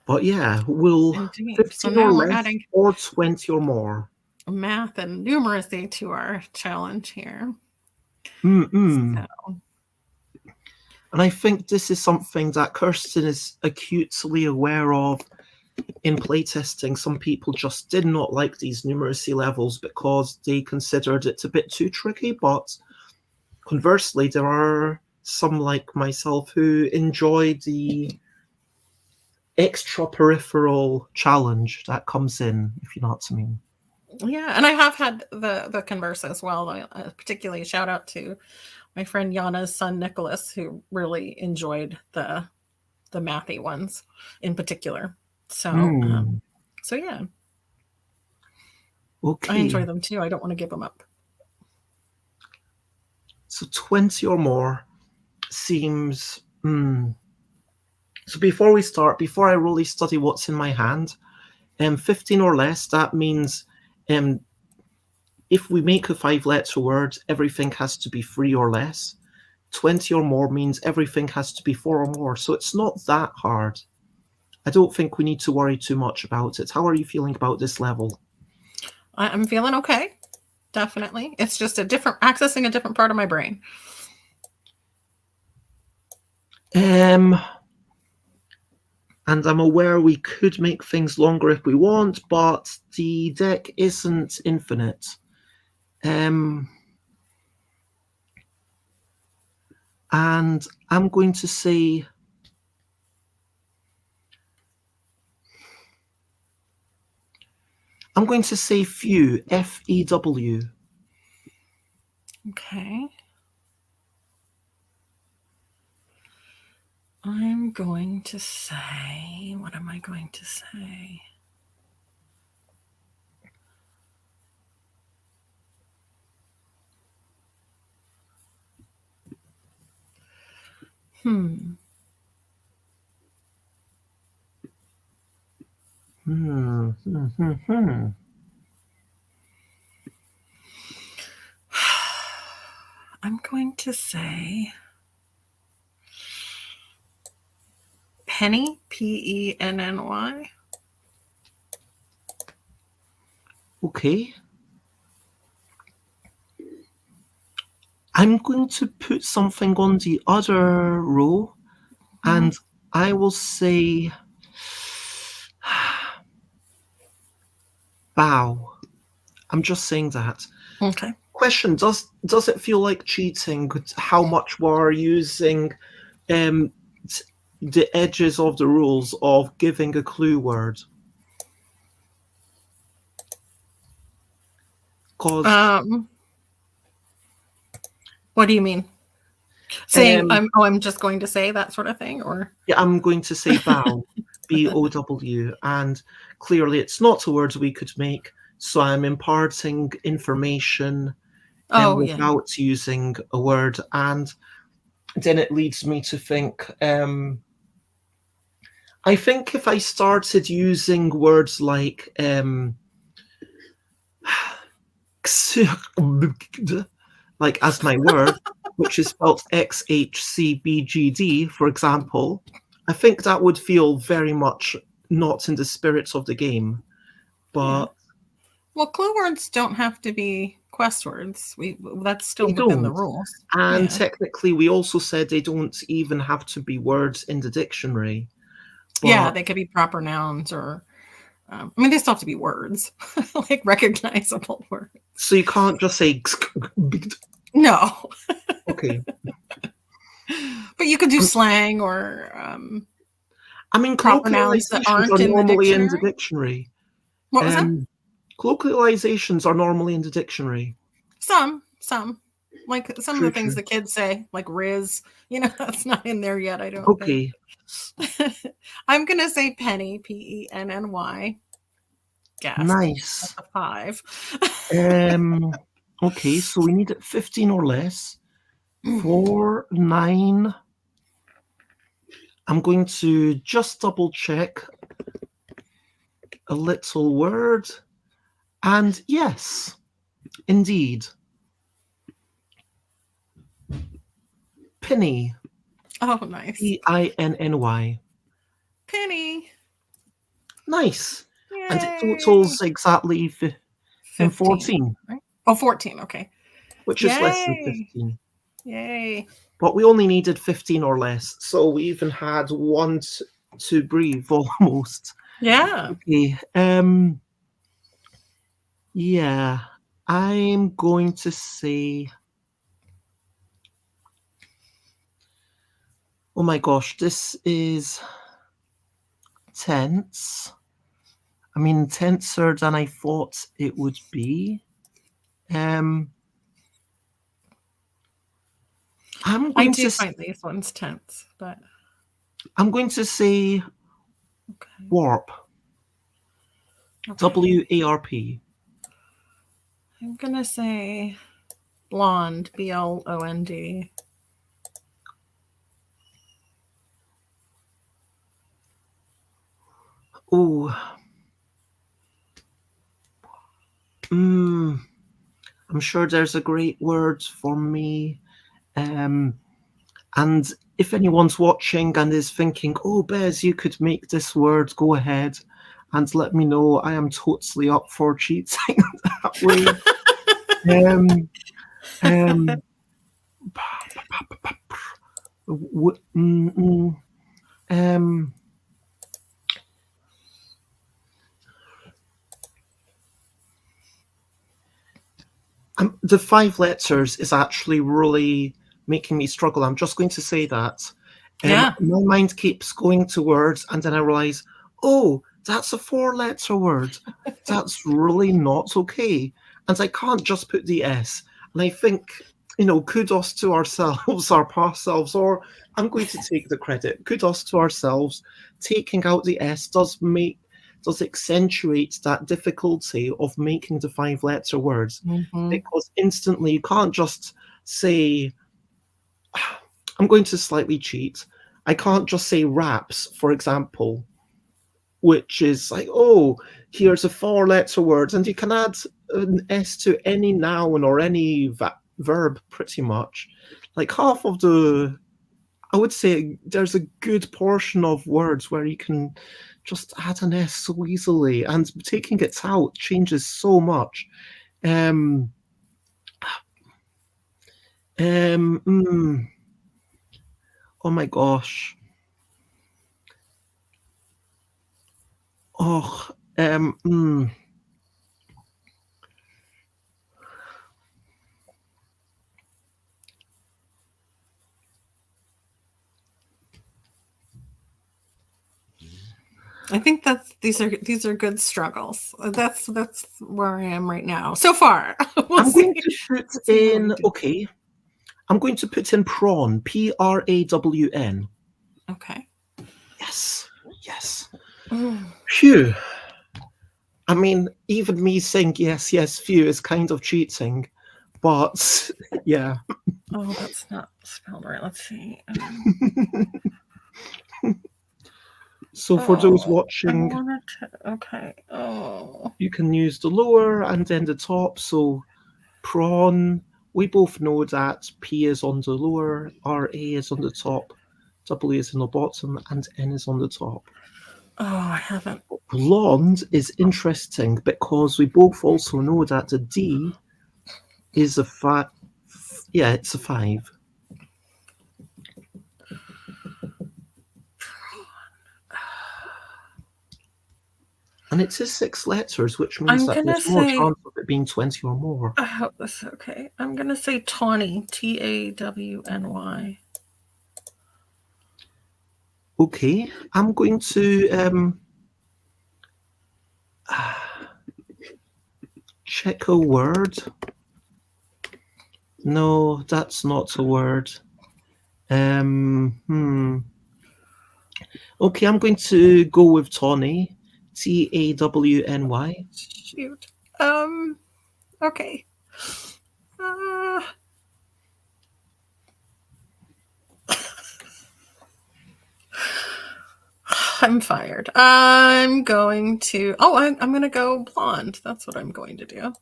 But yeah, will 15 so now or we're less adding or 20 or more? Math and numeracy to our challenge here. Mm-mm. So. And I think this is something that Kirsten is acutely aware of in playtesting. Some people just did not like these numeracy levels because they considered it a bit too tricky, but conversely, there are some like myself who enjoy the extra peripheral challenge that comes in, if you know what I mean. Yeah, and I have had the converse as well. Particularly shout out to my friend Yana's son Nicholas, who really enjoyed the mathy ones in particular. So so yeah. Okay. I enjoy them too. I don't want to give them up. So 20 or more seems So before we start, before I really study what's in my hand, 15 or less, that means if we make a 5-letter word, everything has to be 3 or less. 20 or more means everything has to be 4 or more. So it's not that hard. I don't think we need to worry too much about it. How are you feeling about this level? I'm feeling okay. Definitely. It's just accessing a different part of my brain. And I'm aware we could make things longer if we want, but the deck isn't infinite. And I'm going to say few, F-E-W. Okay. I'm going to say, what am I going to say? I'm going to say penny, P-E-N-N-Y. Okay. I'm going to put something on the other row, and I will say bow. I'm just saying that. Okay. Question, does it feel like cheating how much we're using the edges of the rules of giving a clue word? Because what do you mean? Saying I'm just going to say that sort of thing, or yeah, I'm going to say bow, B-O-W, and clearly it's not a word we could make, so I'm imparting information without using a word, and then it leads me to think. I think if I started using words like like as my word, which is spelled X-H-C-B-G-D, for example, I think that would feel very much not in the spirit of the game. But well, clue words don't have to be quest words. That's still within the rules. And technically, we also said they don't even have to be words in the dictionary. But they could be proper nouns or I mean, they still have to be words, like recognizable words. So you can't just say no. Okay. But you could do slang or I mean, proper nouns that aren't normally in the dictionary. What was that? Colloquializations are normally in the dictionary. Some. Like some of the things the kids say, like Riz, that's not in there yet, I don't think. I'm going to say penny, P-E-N-N-Y. guessed. Nice. That's a 5. Okay, so we need 15 or less. 4, 9. I'm going to just double check a little word. And yes, indeed. Penny. Oh, nice. Pinny. Penny. Nice. Yay. And it totals exactly 14. Right? Oh, 14. Okay. Which is less than 15. Yay. But we only needed 15 or less. So we even had one to breathe almost. Yeah. Okay. Yeah. I'm going to say... Oh my gosh, this is tense. I mean, tenser than I thought it would be. I do find these ones tense, but I'm going to say warp. Okay. W-A-R-P. I'm gonna say blonde. B-L-O-N-D. Oh. I'm sure there's a great word for me. And if anyone's watching and is thinking, oh, Bez, you could make this word, go ahead and let me know. I am totally up for cheating that way. The 5 letters is actually really making me struggle. I'm just going to say that. Yeah. My mind keeps going to words, and then I realize, oh, that's a 4-letter word. That's really not okay. And I can't just put the S. And I think, kudos to ourselves, our past selves, or I'm going to take the credit. Kudos to ourselves. Taking out the S does accentuate that difficulty of making the 5-letter words, because instantly you can't just say, I'm going to slightly cheat. I can't just say raps, for example, which is like, oh, here's a 4-letter word, and you can add an S to any noun or any verb pretty much. Like half of I would say there's a good portion of words where you can just add an S so easily, and taking it out changes so much. Oh my gosh. Oh, I think these are good struggles. That's where I am right now. So far. I'm going to put in I'm going to put in prawn. P-R-A-W-N. Okay. Yes. Phew. I mean, even me saying yes, phew is kind of cheating, but yeah. Oh, that's not spelled right. Let's see. So for those watching, you can use the lower and then the top. So prawn, we both know that P is on the lower, R-A is on the top, W is on the bottom, and N is on the top. Oh, I haven't. Blonde is interesting because we both also know that the D is a 5. Yeah, it's a 5. And it is 6 letters, which means that there's more chance of it being 20 or more. I hope this is okay. I'm going to say tawny. T-A-W-N-Y. Okay, I'm going to check a word. No, that's not a word. Okay, I'm going to go with tawny. Tawny. Shoot. Okay. I'm fired. I'm going to. Oh, I'm going to go blonde. That's what I'm going to do.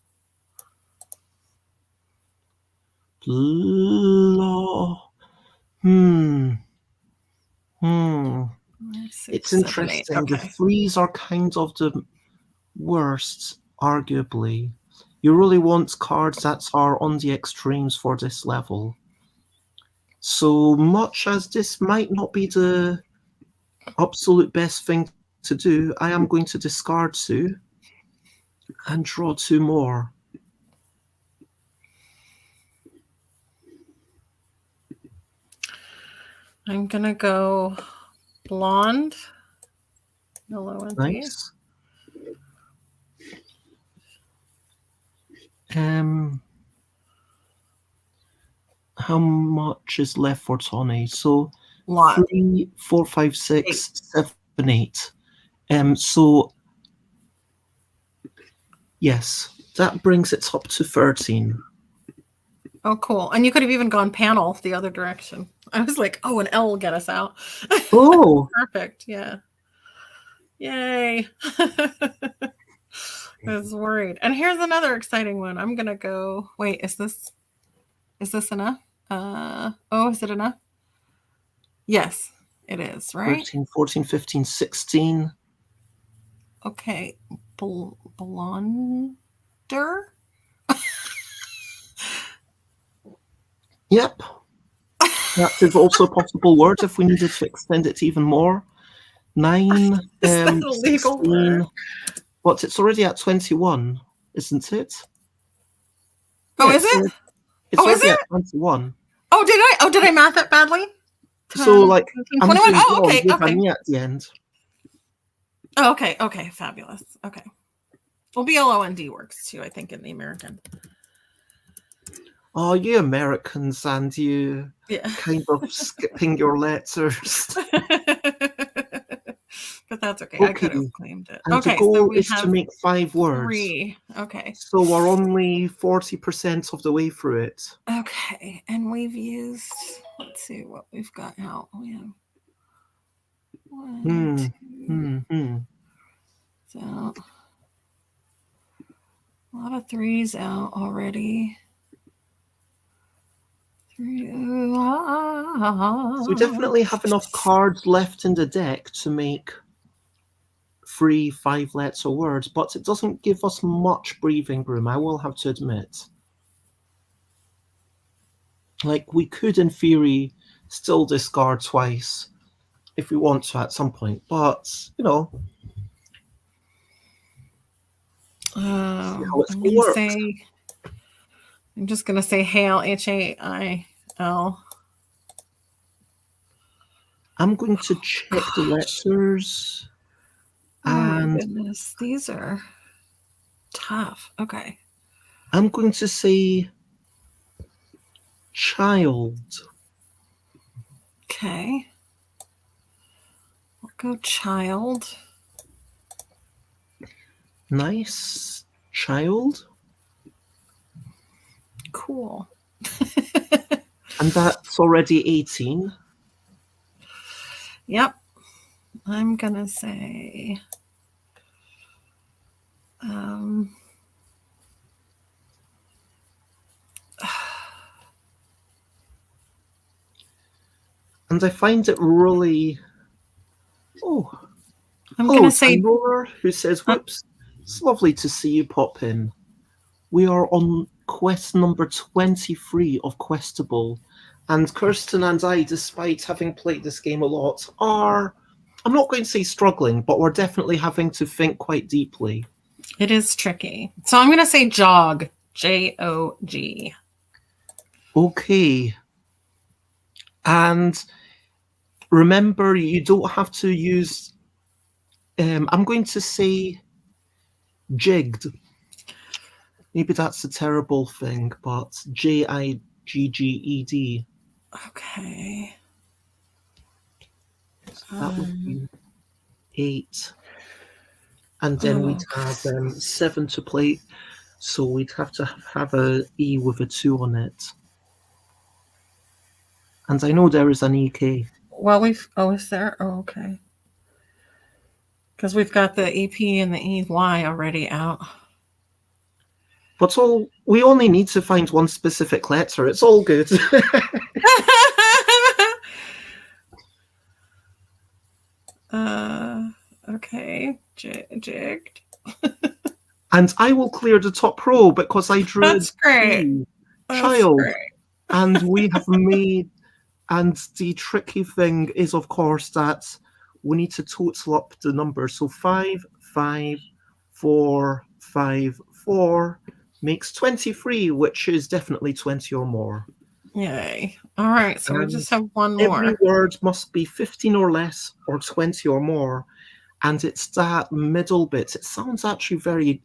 It's interesting. Okay. The threes are kind of the worst, arguably. You really want cards that are on the extremes for this level. So much as this might not be the absolute best thing to do, I am going to discard 2 and draw 2 more. I'm going to go blonde, yellow and Nice. How much is left for Tawny? So 3, 4, 5, 6, 7, 8. So yes, that brings it up to 13. Oh, cool. And you could have even gone panel the other direction. I was like, oh, an L will get us out. Oh, perfect. Yeah. Yay. I was worried. And here's another exciting one. I'm going to go. Wait, is this enough? Is it enough? Yes, it is, right? 13, 14, 15, 16. Okay. Blonder? Yep. That is also a possible word if we needed to extend it even more. 9, Is that a legal 16. word? But it's already at 21, isn't it? Oh, is it? It's already at 21. Oh, did I? Oh, did I math it badly? So, like, 21. Oh, okay. With an E at the end. Oh, okay. Okay. Fabulous. Okay. Well, BLOND works too, I think, in the American. Oh, you Americans and you kind of skipping your letters. But that's okay. I could have claimed it. And okay, the goal so we is have to make 5 words. 3. Okay. So we're only 40% of the way through it. Okay. And we've used, let's see what we've got out. We have 1, 2. So a lot of 3s out already. 3. So we definitely have enough cards left in the deck to make 3 5-letter words, but it doesn't give us much breathing room, I will have to admit. Like, we could, in theory, still discard twice if we want to at some point, but, you know. See how it's going to work. I'm just going to say Hail, Hail. I'm going to check the letters. Oh my goodness, these are tough. Okay. I'm going to say child. Okay. We'll go child. Nice. Child. Cool. And that's already 18. Yep. I'm going to say and I find it really... I'm going to say... Roller, who says, whoops, it's lovely to see you pop in. We are on quest number 23 of Questabell, and Kirsten and I, despite having played this game a lot, are, I'm not going to say struggling, but we're definitely having to think quite deeply. It is tricky. So I'm going to say jog, Jog. Okay. And remember, you don't have to use... I'm going to say jigged. Maybe that's a terrible thing, but Jigged. Okay. So that would be 8. And then we'd have 7 to play. So we'd have to have a E with a 2 on it. And I know there is an EK. Well, is there? Oh, okay. Because we've got the EP and the EY already out. But we only need to find one specific letter. It's all good. Okay. Jigged. And I will clear the top row because I drew That's great. Child. Great. And we have made, and the tricky thing is, of course, that we need to total up the numbers. So 5, 5, 4, 5, 4 makes 23, which is definitely 20 or more. Yay. All right, so we just have one more. Every word must be 15 or less or 20 or more. And it's that middle bit. It sounds actually very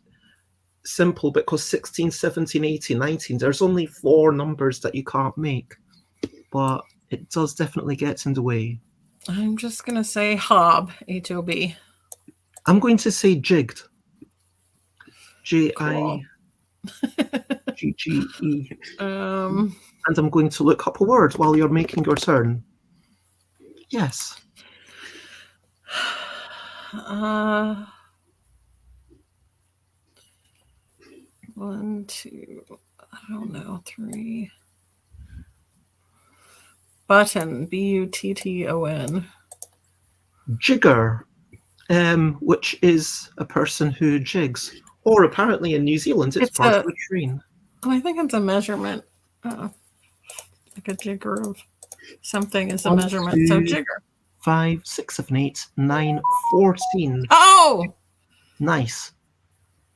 simple because 16, 17, 18, 19, there's only 4 numbers that you can't make. But it does definitely get in the way. I'm just going to say hob, H-O-B. I'm going to say jigged. J-I-G-G-E. And I'm going to look up a word while you're making your turn. Yes. 1, 2, I don't know, 3. Button, B-U-T-T-O-N. Jigger, which is a person who jigs. Or apparently in New Zealand, it's part of a train. I think it's a measurement. Like a jigger of something is a measurement. So jigger. 5, 6, 7, 8, 9, 14. Oh! Nice.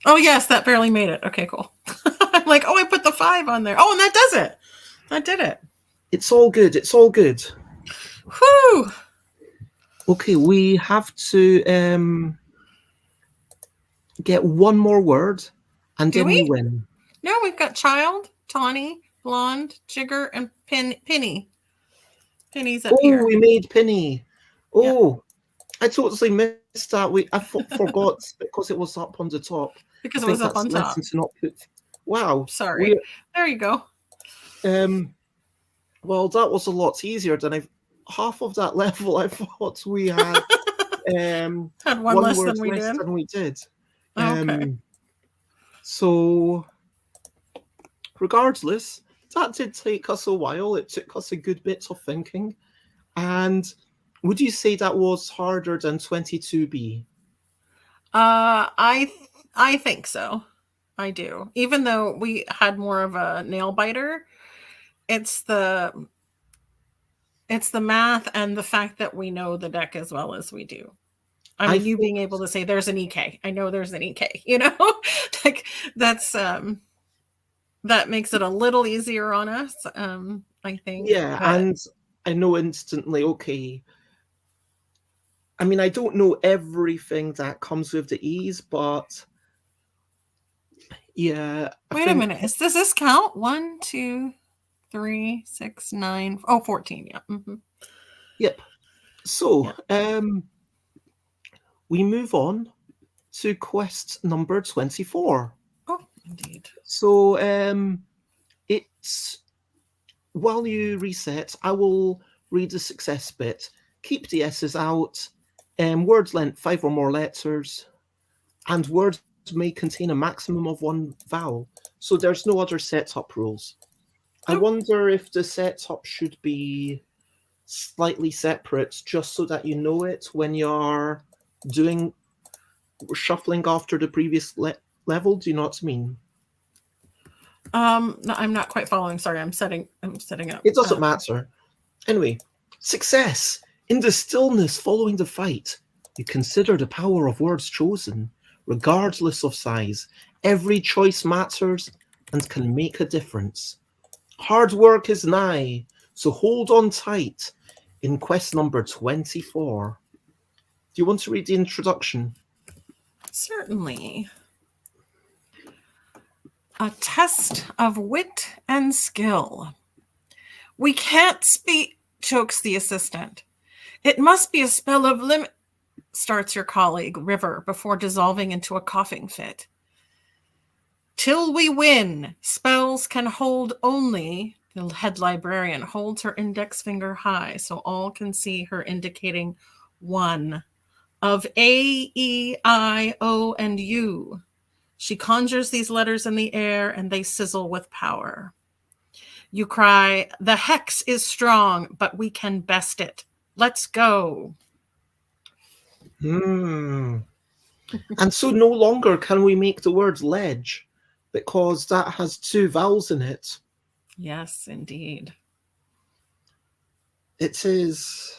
Oh, yes, that barely made it. Okay, cool. I'm like, I put the 5 on there. Oh, and that does it. That did it. It's all good. It's all good. Whew! Okay, we have to get one more word, and then we win. No, we've got child, tawny, blonde, jigger, and penny. Penny's up here. Oh, we made penny. Oh, yeah. I totally missed that. I forgot because it was up on the top. Because it was up on top. To not put. Wow. Sorry. There you go. Well, that was a lot easier than half of that level. I thought we had had one less than we did. Okay. So, regardless, that did take us a while. It took us a good bit of thinking. And would you say that was harder than 22B? I think so. I do. Even though we had more of a nail biter, it's the math and the fact that we know the deck as well as we do. I mean, you being able to say there's an EK. I know there's an EK, like that's that makes it a little easier on us. I think. Yeah, and I know instantly, okay. I mean, I don't know everything that comes with the E's, but yeah. Wait a minute. Does this count? 1, 2, 3, 6, 9. Oh, 14. Yeah. Mm-hmm. Yep. So, we move on to quest number 24. Oh, indeed. So, it's while you reset, I will read the success bit. Keep the S's out. Word length 5 or more letters, and words may contain a maximum of 1 vowel. So there's no other setup rules. I wonder if the setup should be slightly separate, just so that you know it when you're doing shuffling after the previous level. Do you know what I mean? No, I'm not quite following. Sorry, I'm setting up. It doesn't matter. Anyway, success. In the stillness following the fight, you consider the power of words chosen, regardless of size. Every choice matters and can make a difference. Hard work is nigh, so hold on tight in quest number 24. Do you want to read the introduction? Certainly. A test of wit and skill. We can't speak, chokes the assistant. It must be a spell of starts your colleague, River, before dissolving into a coughing fit. Till we win, spells can hold only, the head librarian holds her index finger high so all can see her indicating one, of A, E, I, O, and U. She conjures these letters in the air and they sizzle with power. You cry, the hex is strong, but we can best it. Let's go. And so no longer can we make the word ledge because that has two vowels in it. Yes, indeed. It is.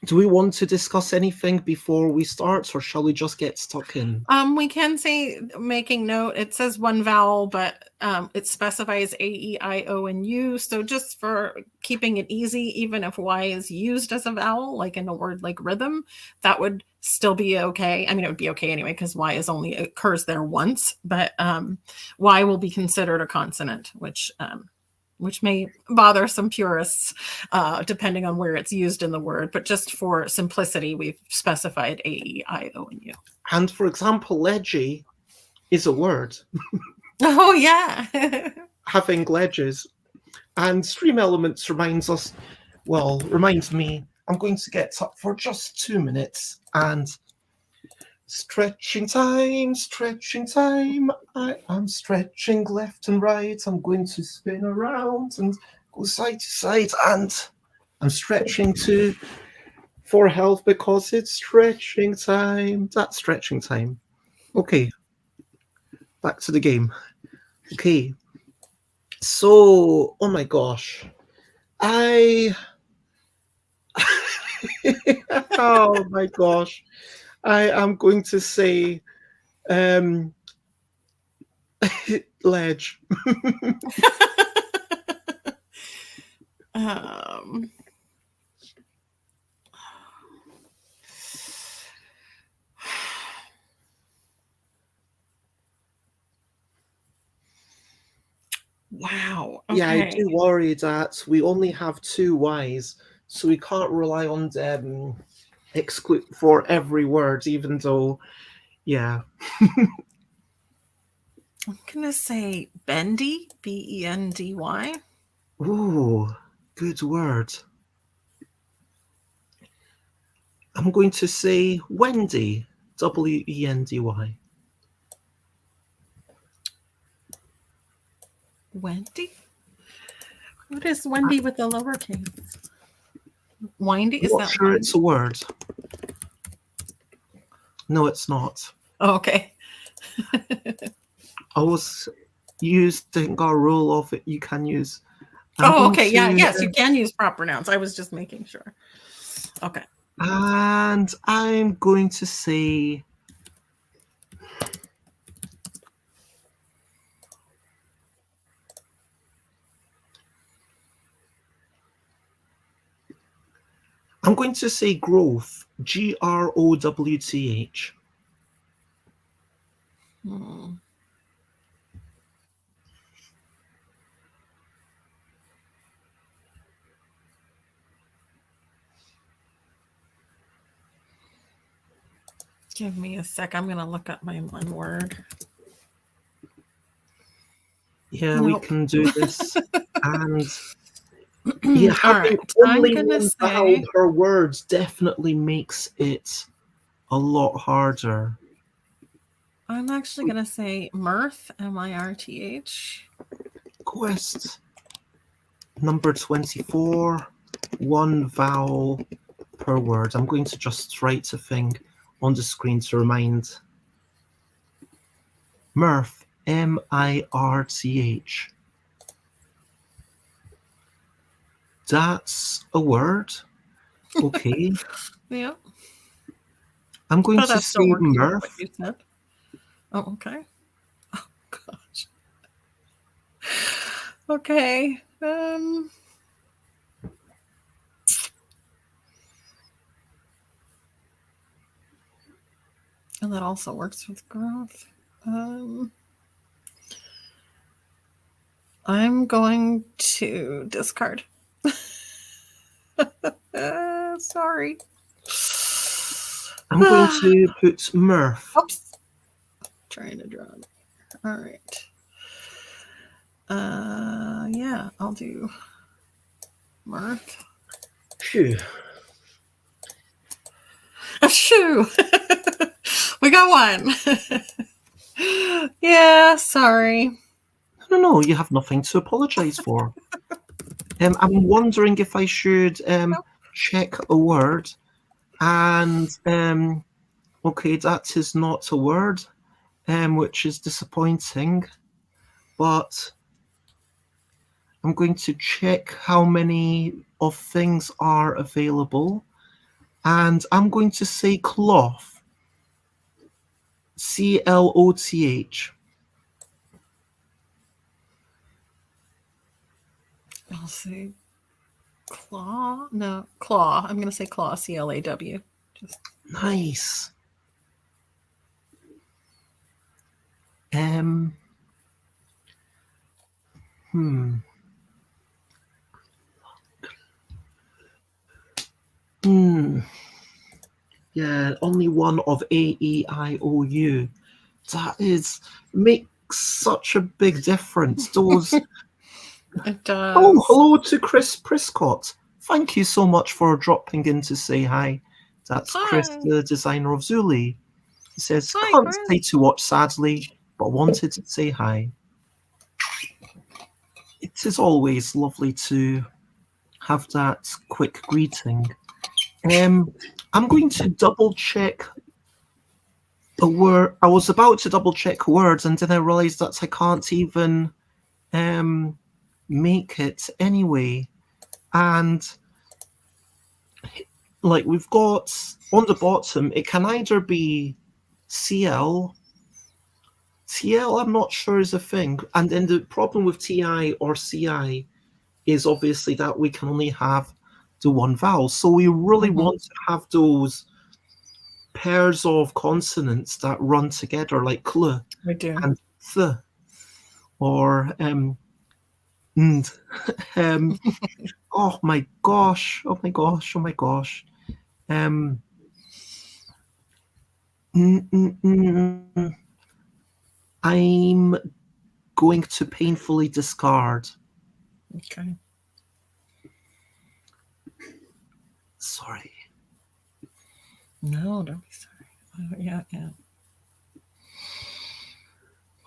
Do we want to discuss anything before we start, or shall we just get stuck in? We can say, making note, it says one vowel, but it specifies A, E, I, O, and U. So just for keeping it easy, even if Y is used as a vowel, like in a word like rhythm, that would still be okay. I mean, it would be okay anyway, because Y is only occurs there once, but Y will be considered a consonant, which may bother some purists, depending on where it's used in the word. But just for simplicity, we've specified A, E, I, O, and U. And for example, ledgy is a word. Oh, yeah. Having ledges. And Stream Elements reminds me, I'm going to get up for just 2 minutes and stretching time, I am stretching left and right. I'm going to spin around and go side to side, and I'm stretching for health because it's stretching time. That's stretching time. Okay, back to the game. Okay, so, oh my gosh, oh my gosh, I am going to say ledge. Wow. Okay. Yeah, I do worry that we only have 2 Ys, so we can't rely on them exclude for every word, even though, yeah. I'm going to say bendy, Bendy. Ooh, good word. I'm going to say Wendy, Wendy. Wendy? What is Wendy with the lowercase? Windy? Is Not that sure windy? it's a word. No, it's not. Oh, okay. I was using our rule of it. You can use. Okay. Yes, you can use proper nouns. I was just making sure. Okay. And I'm going to say growth. Growth. Give me a sec. I'm going to look up my one word. Yeah, nope. We can do this. And yeah, having only one vowel per word definitely makes it a lot harder. I'm actually going to say mirth, Mirth. Quest number 24, one vowel per word. I'm going to just write a thing on the screen to remind. Mirth, Mirth. That's a word. Okay. Yeah. I'm going to say mirth. What you said. Oh, okay. Oh, gosh. Okay. And that also works with growth. I'm going to discard. Sorry. I'm going to put mirth. Oops. Trying to draw it. All right. Yeah, I'll do mirth. Phew. Shoo! We got one. Yeah, sorry. No, you have nothing to apologise for. I'm wondering if I should check a word, and okay, that is not a word, which is disappointing, but I'm going to check how many of things are available, and I'm going to say cloth. CLOTH. I'll say claw. No, claw. I'm going to say claw. CLAW. Just Nice. Yeah, only one of AEIOU. That makes such a big difference. Those. it does. Oh, hello to Chris Prescott. Thank you so much for dropping in to say hi. That's Chris, Hi. the designer of Zuli. He says, Hi, can't Chris. stay to watch, sadly, but wanted to say hi. It is always lovely to have that quick greeting. I'm going to double check a word. I was about to double check words, and then I realized that I can't even make it anyway. And like we've got on the bottom, it can either be CL. TL, I'm not sure is a thing. And then the problem with TI or CI is obviously that we can only have the one vowel. So we really want to have those pairs of consonants that run together, like cl We do. and th, or and. Oh my gosh! Oh my gosh! Oh my gosh! I'm going to painfully discard. Okay. Sorry. No, don't be sorry. Yeah.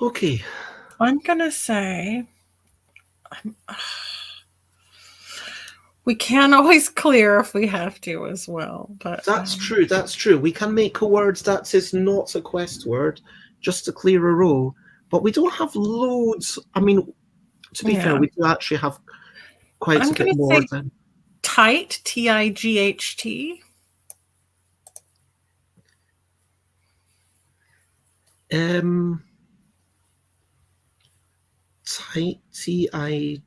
Okay. I'm gonna say we can always clear if we have to as well. But That's true. That's true. We can make a word that is not a quest word just to clear a row, but we don't have loads. I mean, to be fair, we do actually have quite a bit more than tight. TIGHT. Tight, TIGHT.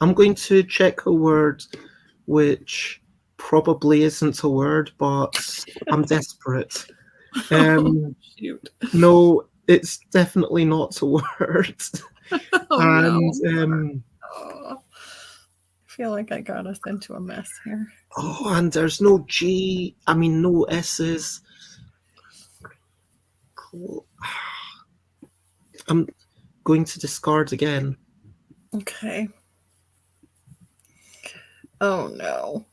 I'm going to check a word which probably isn't a word, but I'm desperate. Shoot. No, it's definitely not a word. Oh, and I feel like I got us into a mess here. oh, and there's no G. I mean, no S's. I'm going to discard again. Okay. Oh no.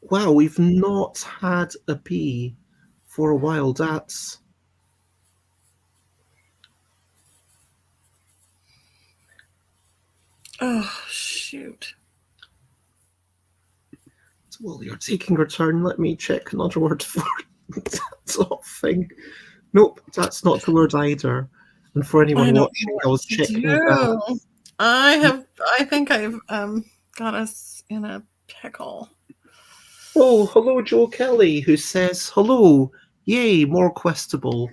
Wow, we've not had a P for a while. That's oh shoot. well, you're taking your turn. Let me check another word for that sort of thing. Nope, that's not the word either. And for anyone watching, I was checking that. I think I've got us in a pickle. Oh, hello, Joe Kelly, who says, hello, yay, more Questabell.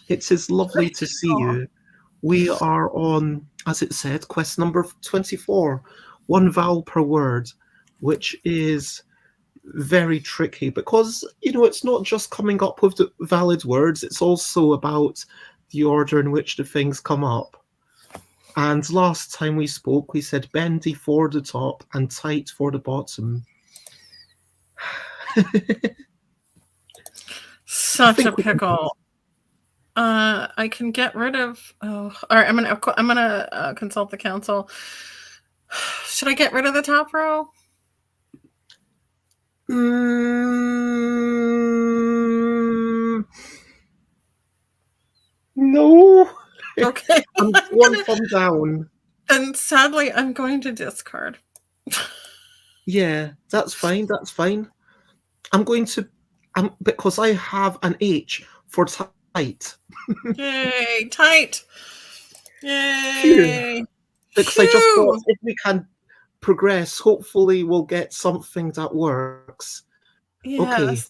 It is lovely to see you. We are on, as it said, quest number 24, one vowel per word, which is very tricky because, it's not just coming up with the valid words, it's also about the order in which the things come up. And last time we spoke, we said bendy for the top and tight for the bottom. Such a pickle. I can get rid of. Oh, all right. I'm gonna consult the council. Should I get rid of the top row? No. Okay. I'm one thumb down. And sadly, I'm going to discard. Yeah, that's fine. That's fine. I'm going to, because I have an H for tight. Yay, tight. Yay. Phew. Because I just thought if we can progress, hopefully we'll get something that works. Yes. Okay.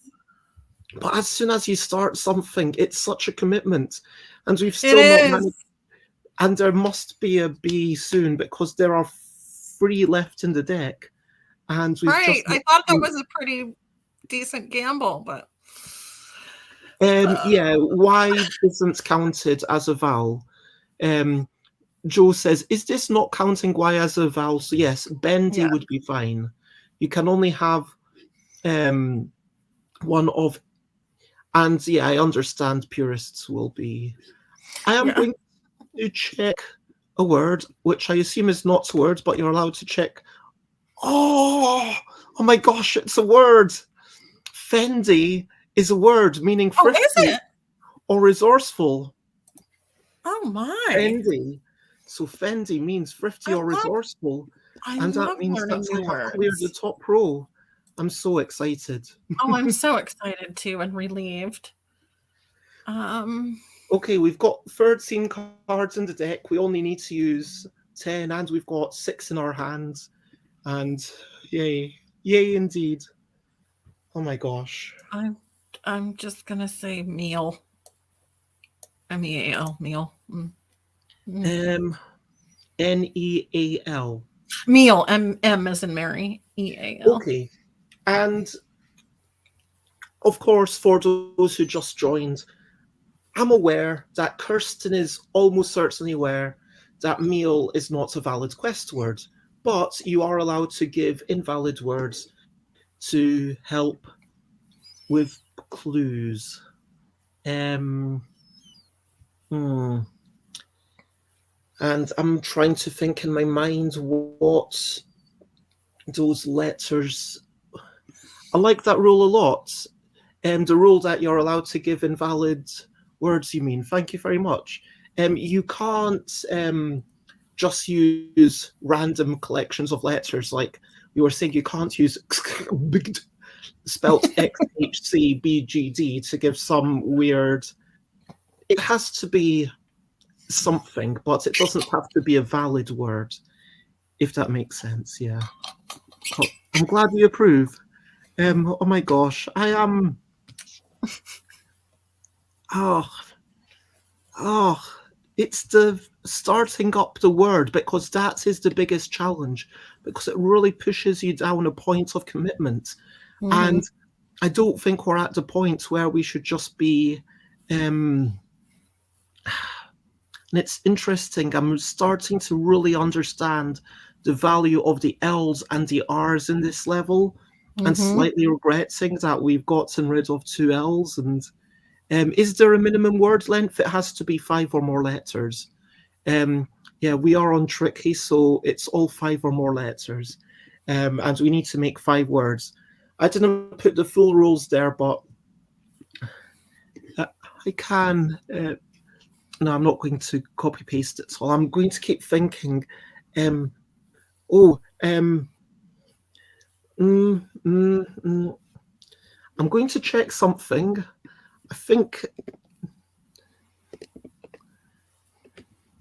But as soon as you start something, it's such a commitment. And we've still not managed. And there must be a B soon because there are 3 left in the deck. And we've right. I thought that was a pretty decent gamble, but yeah, Y isn't counted as a vowel. Joe says, is this not counting Y as a vowel? So yes, bendy would be fine. You can only have one of, and yeah, I understand purists will be. I am going to check a word, which I assume is not a word, but you're allowed to check. Oh my gosh, it's a word. Fendi is a word meaning thrifty or resourceful. Oh my. Fendi. So Fendi means thrifty or resourceful. And that means that's I have cleared the top row. I'm so excited. Oh, I'm so excited too and relieved. Okay, we've got 13 cards in the deck. We only need to use 10, and we've got 6 in our hands. And yay indeed. Oh my gosh. I'm just gonna say meal. MEAL, meal. NEAL. Meal. M as in Mary. EAL. Okay. And of course, for those who just joined, I'm aware that Kirsten is almost certainly aware that meal is not a valid quest word, but you are allowed to give invalid words to help with clues. And I'm trying to think in my mind what those letters. I like that rule a lot. The rule that you're allowed to give invalid words, you mean. Thank you very much. You can't just use random collections of letters. Like we were saying, you can't use spelt XHCBGD to give some weird. It has to be something, but it doesn't have to be a valid word, if that makes sense. Yeah. Oh, I'm glad you approve. Oh my gosh, I am. It's the starting up the word, because that is the biggest challenge, because it really pushes you down a point of commitment. And I don't think we're at the point where we should just be and it's interesting, I'm starting to really understand the value of the L's and the R's in this level, and slightly regretting that we've gotten rid of 2 L's. And is there a minimum word length? It has to be 5 or more letters. Yeah, we are on tricky, so it's all 5 or more letters. And we need to make 5 words. I didn't put the full rules there, but I can. No, I'm not going to copy paste it all. I'm going to keep thinking. I'm going to check something. I think.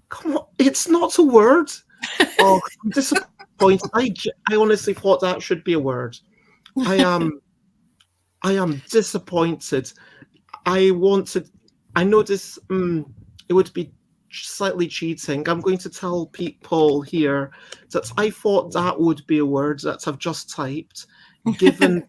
Come on, it's not a word. Oh, I'm disappointed. I honestly thought that should be a word. I am disappointed. I know this. It would be slightly cheating. I'm going to tell people here that I thought that would be a word that I've just typed. given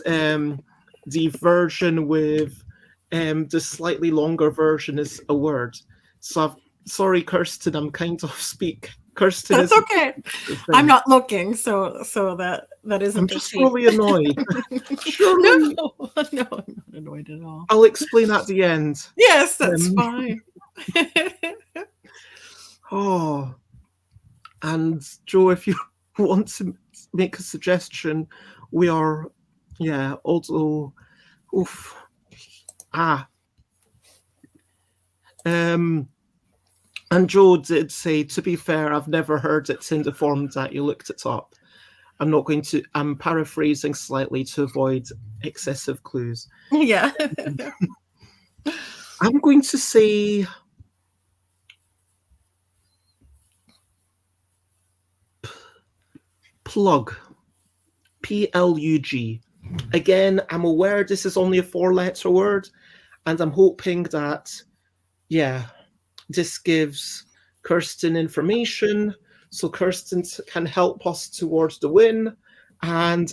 that the version with the slightly longer version is a word. So sorry, Kirsten, I'm kind of speak. Kirsten That's is okay. the I'm thing. not looking, so that isn't I'm the just cheat. really annoyed. Surely No, I'm not annoyed at all. I'll explain at the end. Yes, that's Um, fine. oh, and Joe, if you want to make a suggestion, we are, yeah, although, oof, ah, um, and Joe did say, to be fair, I've never heard it in the form that you looked it up. I'm paraphrasing slightly to avoid excessive clues. Yeah. I'm going to say plug. Plug. Again, I'm aware this is only a 4-letter word, and I'm hoping that, yeah, this gives Kirsten information so Kirsten can help us towards the win, and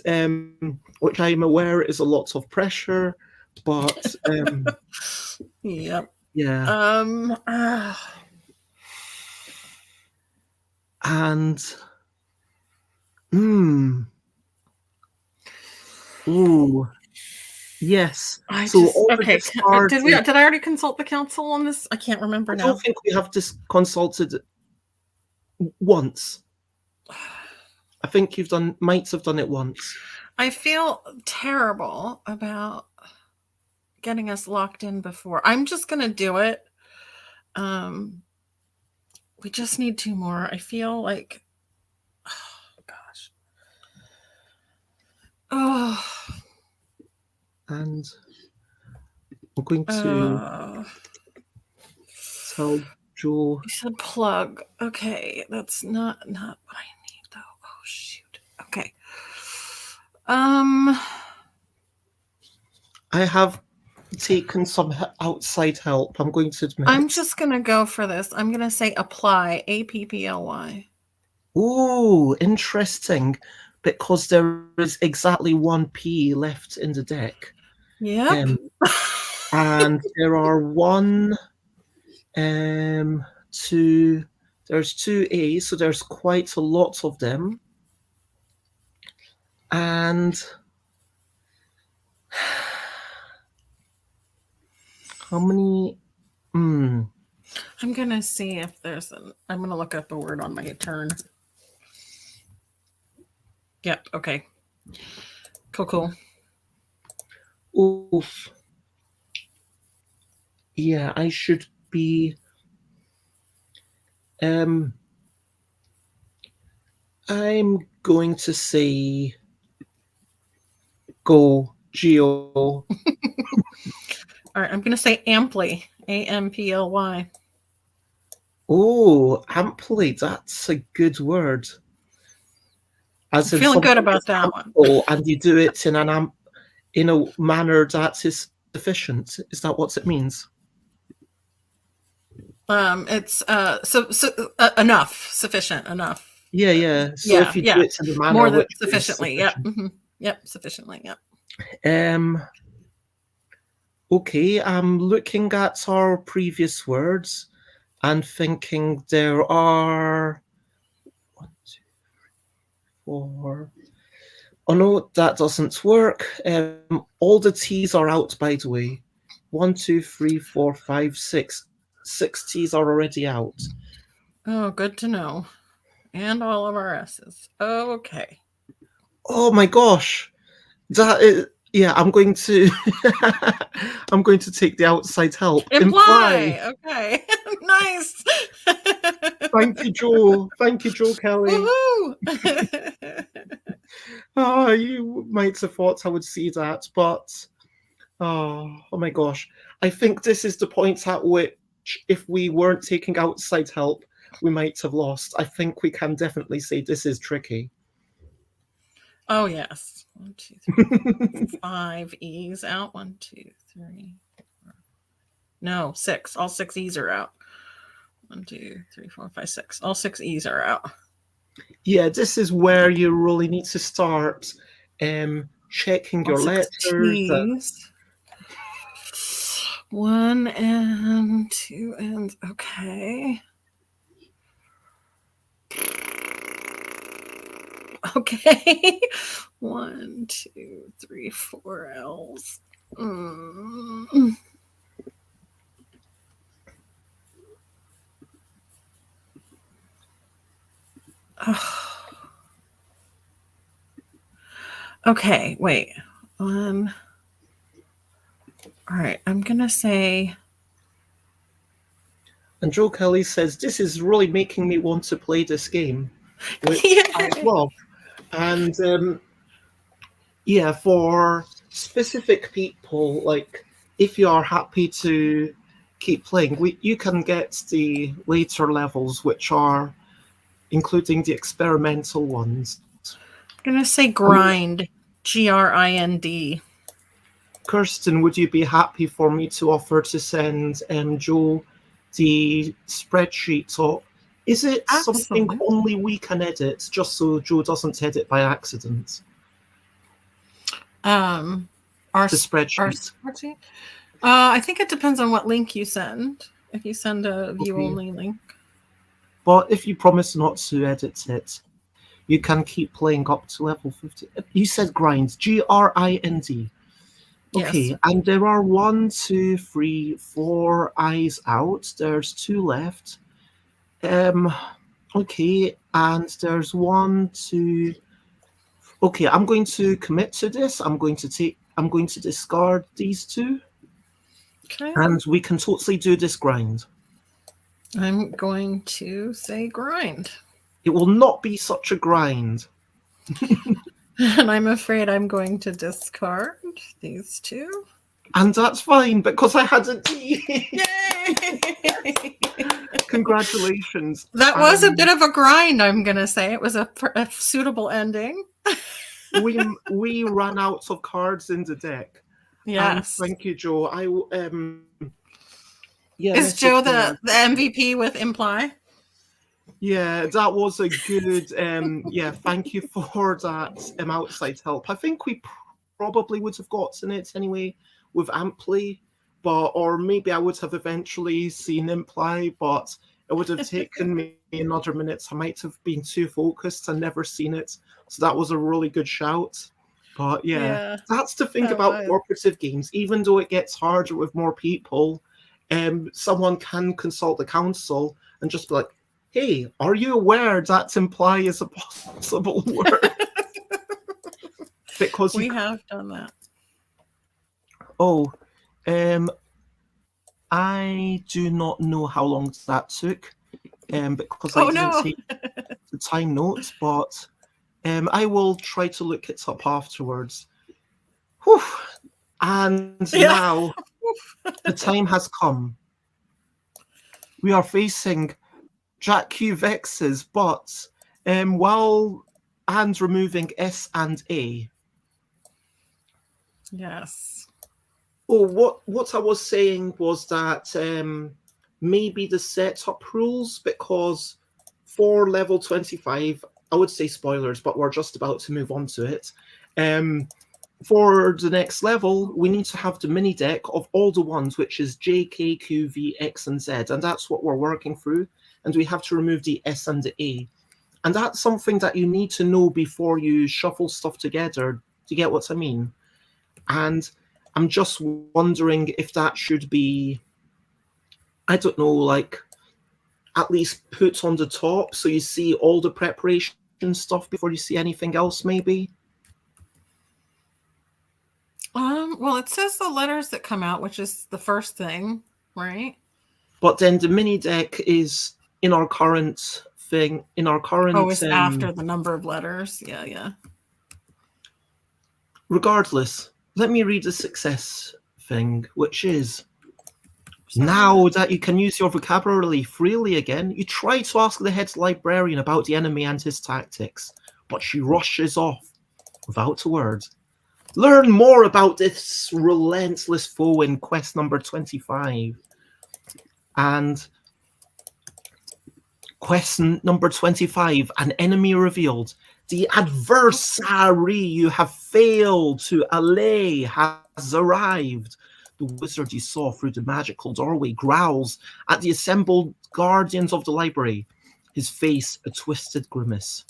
which I'm aware is a lot of pressure, but Yep. yeah, and ooh, yes. I So just all the okay. discarded. Did I already consult the council on this? I can't remember I now. don't think we have consulted once. I think might have done it once. I feel terrible about getting us locked in before. I'm just gonna do it. We just need 2 more. I feel like, oh gosh. Oh. And I'm going to tell Joe. You said plug. Okay, that's not what I need though. Oh shoot. Okay. I have taken some outside help. I'm going to admit. I'm just gonna go for this. I'm gonna say apply. APPLY. Oh, interesting. Because there is exactly 1 P left in the deck. Yep. And there are 1, 2. There's 2 A's, so there's quite a lot of them. And how many? I'm gonna see if there's I'm gonna look up a word on my turn. Yep. Okay. Cool. Oof. Yeah, I should be. I'm going to say go Geo. All right. I'm gonna say amply. AMPLY. Oh, amply. That's a good word. As I'm feeling good about that one. And you do it in in a manner that is sufficient. Is that what it means? It's enough, sufficient, enough. Yeah. So if you do it in the manner more than which sufficiently, yep, yep, sufficiently, yep. Okay, I'm looking at our previous words and thinking there are 1, 2, 3, 4. Oh no, that doesn't work. All the T's are out, by the way. 1, 2, 3, 4, 5, 6. 6 T's are already out. Oh, good to know. And all of our S's. Okay. Oh my gosh. That is, yeah, I'm going to I'm going to take the outside help. Imply. Okay. Nice. Thank you, Joe. Thank you, Joe Kelly. Woohoo! You might have thought I would see that, but oh my gosh. I think this is the point at which if we weren't taking outside help, we might have lost. I think we can definitely say this is tricky. Oh yes. 1, 2, 3, 5 E's out. 1, 2, 3, 4. No, 6. All 6 E's are out. 1, 2, 3, 4, 5, 6. All 6 E's are out. Yeah, this is where you really need to start checking your Lots of letters. T's. 1 and 2 ends. Okay. Okay. 1, 2, 3, 4 L's. Okay, wait. All right, I'm gonna say. And Joe Kelly says, this is really making me want to play this game, which Yeah. I love. And yeah, for specific people, like if you are happy to keep playing, you can get the later levels, which are including the experimental ones. I'm gonna say grind. Grind. Kirsten, would you be happy for me to offer to send Joe the spreadsheet? Or is it something Absolutely. only we can edit, just so Joe doesn't edit by accident? Our The spreadsheet. spreadsheet. I think it depends on what link you send. If you send a view-only link. But if you promise not to edit it, you can keep playing up to level 50. You said grind. Grind. Okay, Yes. and there are 1, 2, 3, 4 eyes out. There's 2 left. Okay, and there's 1, 2. Okay, I'm going to commit to this. I'm going to discard these 2. Okay. And we can totally do this grind. I'm going to say grind. It will not be such a grind. And I'm afraid I'm going to discard these 2. And that's fine, because I had a D. Yay! Congratulations. That was a bit of a grind, I'm going to say. It was a suitable ending. we ran out of cards in the deck. Yes. Thank you, Joe. Is Joe the MVP with Imply? Yeah, that was a good. Thank you for that outside help. I think we probably would have gotten it anyway with Amply, or maybe I would have eventually seen Imply, but it would have taken me another minute. I might have been too focused and never seen it. So that was a really good shout. But yeah. That's the thing about cooperative games. Even though it gets harder with more people, someone can consult the council and just be like, hey, are you aware that imply is a possible word? Because we have done that. Oh, I do not know how long that took, because I didn't take the time notes, but I will try to look it up afterwards. Whew. And now the time has come. We are facing Jack Q Vexes, but while and removing S and A. Yes. Oh, what I was saying was that maybe the setup rules, because for level 25, I would say spoilers, but we're just about to move on to it. For the next level, we need to have the mini deck of all the ones, which is J, K, Q, V, X, and Z, and that's what we're working through. And we have to remove the S and the A. And that's something that you need to know before you shuffle stuff together. Do you get what I mean? And I'm just wondering if that should be, I don't know, like at least put on the top so you see all the preparation stuff before you see anything else, maybe. Well, it says the letters that come out, which is the first thing, right? But then the mini deck is in our current thing, in our current... Oh, it's after the number of letters. Yeah. Regardless, let me read the success thing, which is... Now that you can use your vocabulary freely again, you try to ask the head librarian about the enemy and his tactics, but she rushes off without a word. Learn more about this relentless foe in quest number 25. And quest number 25, an enemy revealed. The adversary you have failed to allay has arrived. The wizard you saw through the magical doorway growls at the assembled guardians of the library, his face a twisted grimace.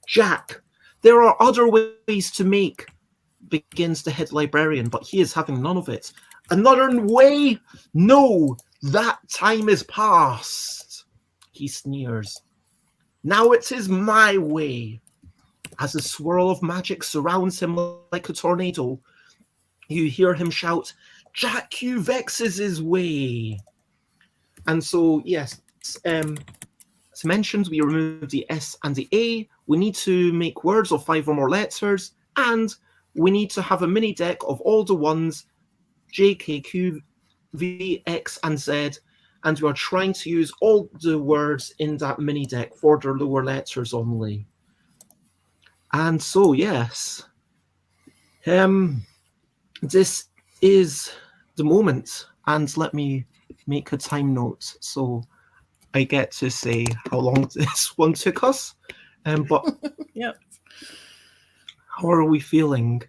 Jack, there are other ways to make, begins the head librarian, but he is having none of it. Another way? No, that time is past. He sneers. Now it is my way. As a swirl of magic surrounds him like a tornado, you hear him shout, Jack Q vexes his way. And so, yes, as mentioned, we removed the S and the A. We need to make words of 5 or more letters, and we need to have a mini deck of all the ones J, K, Q, V, X, and Z, and we are trying to use all the words in that mini deck for their lower letters only. And so, yes, this is the moment, and let me make a time note so I get to say how long this one took us. But Yep. How are we feeling?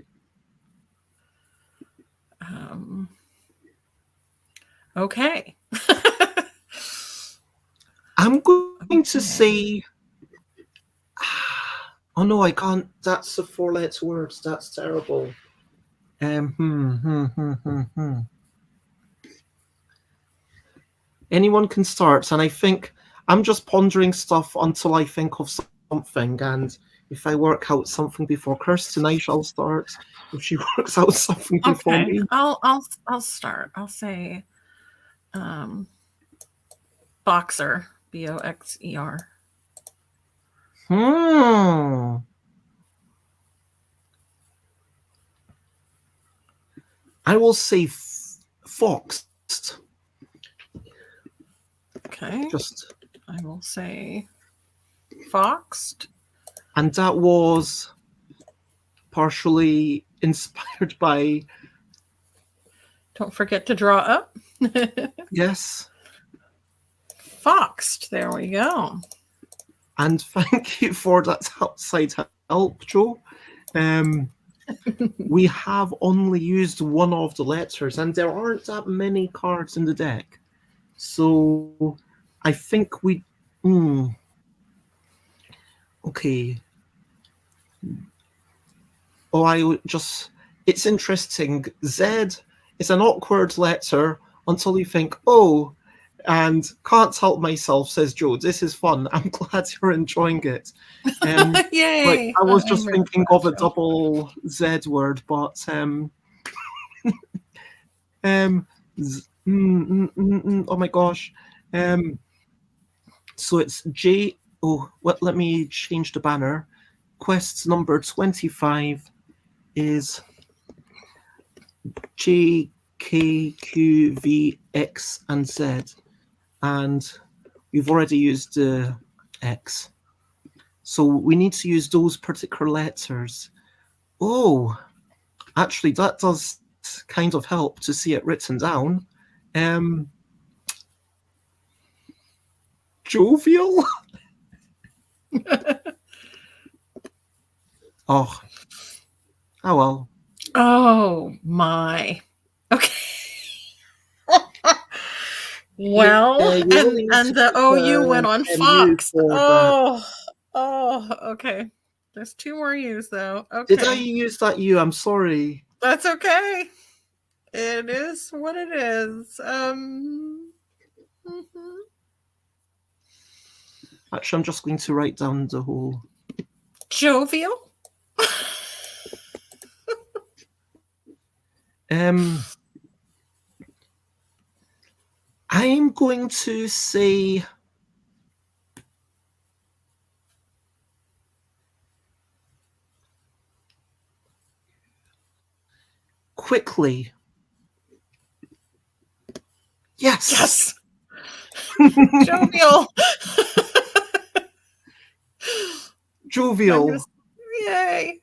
Okay. I'm going to say. Oh no, I can't. That's a 4-letter word. That's terrible. Anyone can start, and I think I'm just pondering stuff until I think of something. And if I work out something before Kirsten, I shall start. If she works out something before me, I'll start. I'll say, boxer. BOXER. I will say foxed. Okay. Just. I will say foxed. And that was partially inspired by. Don't forget to draw up. Yes. Foxed. There we go. And thank you for that outside help, Joe. We have only used one of the letters, and there aren't that many cards in the deck. So I think we. Okay. Oh, it's interesting. Z is an awkward letter until you think, oh, and can't help myself, says Joe. This is fun. I'm glad you're enjoying it. Yay! I was just thinking of a double Z word, but oh my gosh. So it's J. Oh, let me change the banner. Quest number 25 is J, K, Q, V, X, and Z. And we've already used the X. So we need to use those particular letters. Oh, actually, that does kind of help to see it written down. Jovial? Oh well. Oh my. Okay. Well, and the OU went on Fox. Okay. There's 2 more U's though. Okay. Did I use that U? I'm sorry. That's okay. It is what it is. Actually, I'm just going to write down the whole. Jovial. I'm going to say quickly. Yes. Jovial. Jovial. Yay.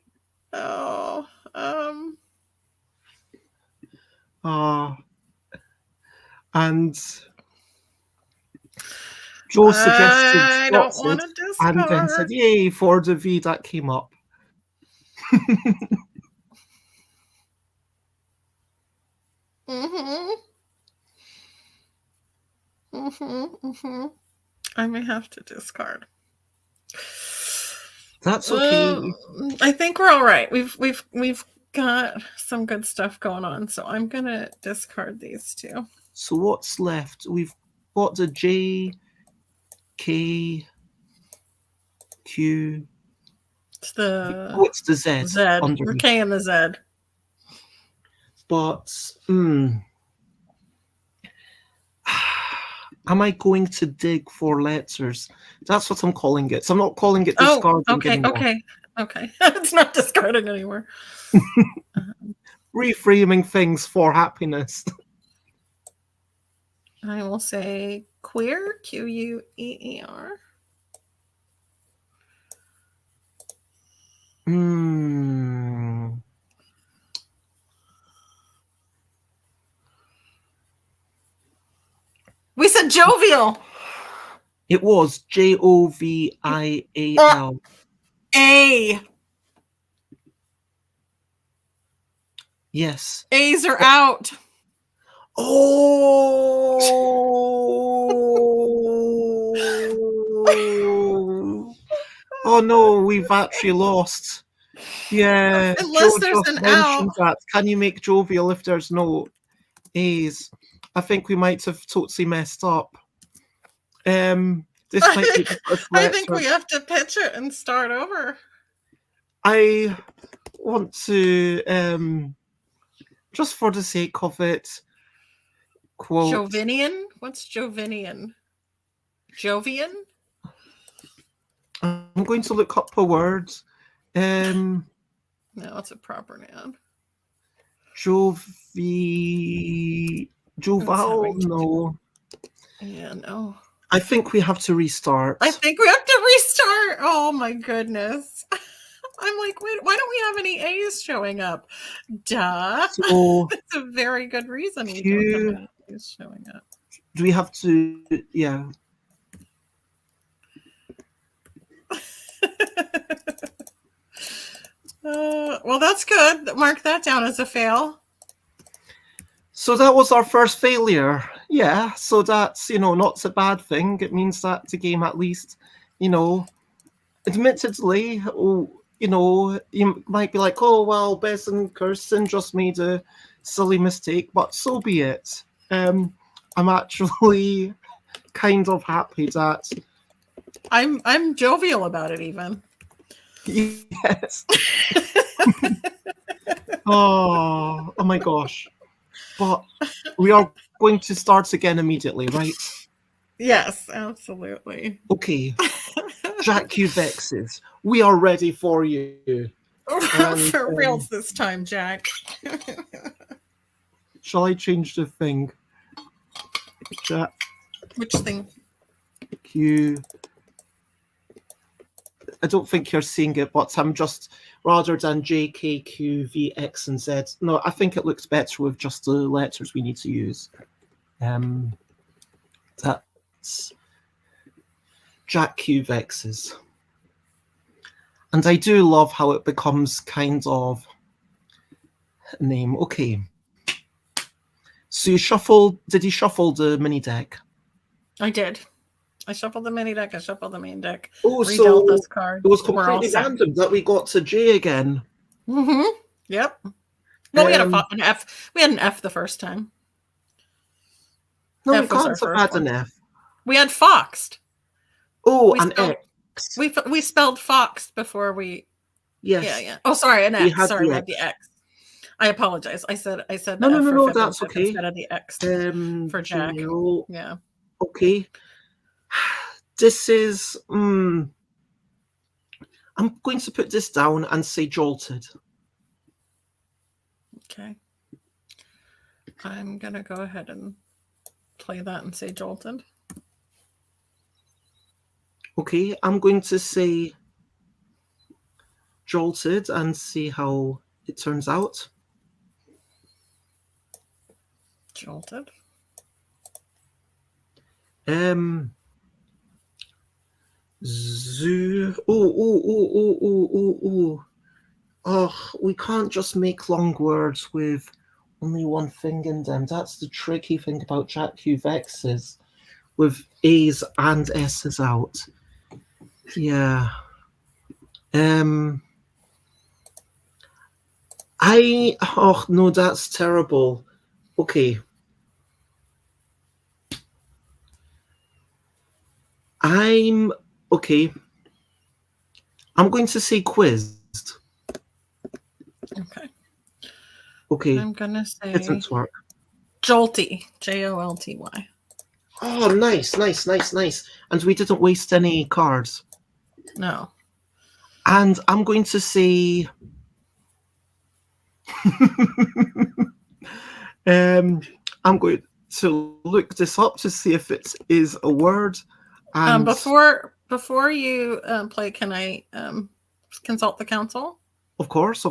And Joe suggested I don't want Scots's to and then said, discard. yay, for the V that came up. I may have to discard. That's okay. I think we're all right. We've got some good stuff going on, so I'm gonna discard these two. So what's left? We've got the J, K, Q. It's the It's the Z. Z. Underneath. We're K and the Z. But am I going to dig for letters? That's what I'm calling it. So I'm not calling it discarding anymore. Okay. It's not discarding anymore. Reframing things for happiness. I will say queer, Queer. We said jovial. It was Jovial. A. Yes. A's are out. Oh no, we've actually lost. Yeah, Unless Joe there's just an mentioned out. that. Can you make jovial if there's no A's? I think we might have totally messed up. This might be the first I think we have to pitch it and start over. I want to, just for the sake of it, quote. Jovinian? What's Jovinian? Jovian? I'm going to look up a word. No, it's a proper noun. Joval? No. Yeah, no. I think we have to restart. Oh my goodness. I'm like, wait, why don't we have any A's showing up? Duh. So that's a very good reason we don't have any A's showing up. Do we have to? Yeah. Well, that's good. Mark that down as a fail. So that was our first failure. Yeah. So that's, not a bad thing. It means that the game at least, admittedly, you might be like, oh, well, Bez and Kirsten just made a silly mistake, but so be it. I'm actually kind of happy that I'm jovial about it even. Yes. Oh my gosh. But we are going to start again immediately, right? Yes, absolutely. Okay. Jack Q Vexes. We are ready for you. For reals this time, Jack. Shall I change the thing? Jack. Which thing? Q. I don't think you're seeing it, but I'm just, rather than J, K, Q, V, X, and Z. No, I think it looks better with just the letters we need to use. That's Jack Q Vexes. And I do love how it becomes kind of a name. Okay. So did you shuffle the mini deck? I did. I shuffled the mini deck, I shuffled the main deck. Oh, redealt so this card. It was completely random that we got to J again. Mm-hmm. Yep. Well, we had an F. We had an F the first time. No, we can't have had an F. We had foxed. Oh, an X. We spelled foxed before we. Yes. Yeah. Oh, sorry, an X. Sorry, we had the X. I apologize. I said no, that's okay. Instead of the X for Jack. Yeah. Okay. This is. I'm going to put this down and say jolted. Okay. I'm gonna go ahead and play that and say jolted. Okay, I'm going to say jolted and see how it turns out. Jolted. Zoo. Oh. Oh, we can't just make long words with only one thing in them. That's the tricky thing about Jack Hugh Vexes, with A's and S's out. Yeah. Oh no, that's terrible. Okay. Okay. I'm going to say quizzed. Okay. Okay. I'm gonna say Didn't work. jolty. Jolty. Oh, nice. And we didn't waste any cards. No. And I'm going to say I'm going to look this up to see if it is a word. And before you play, can I consult the council? Of course.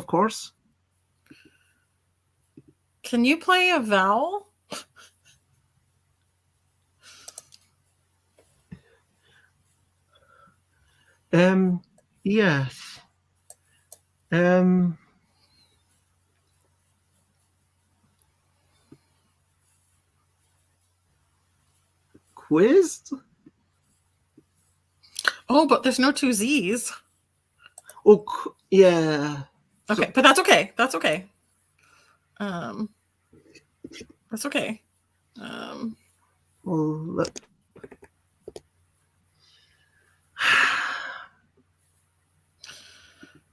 Can you play a vowel? Yes. Quizzed? Oh, but there's no two Z's. Oh, yeah. Okay, but that's okay. That's okay. Well,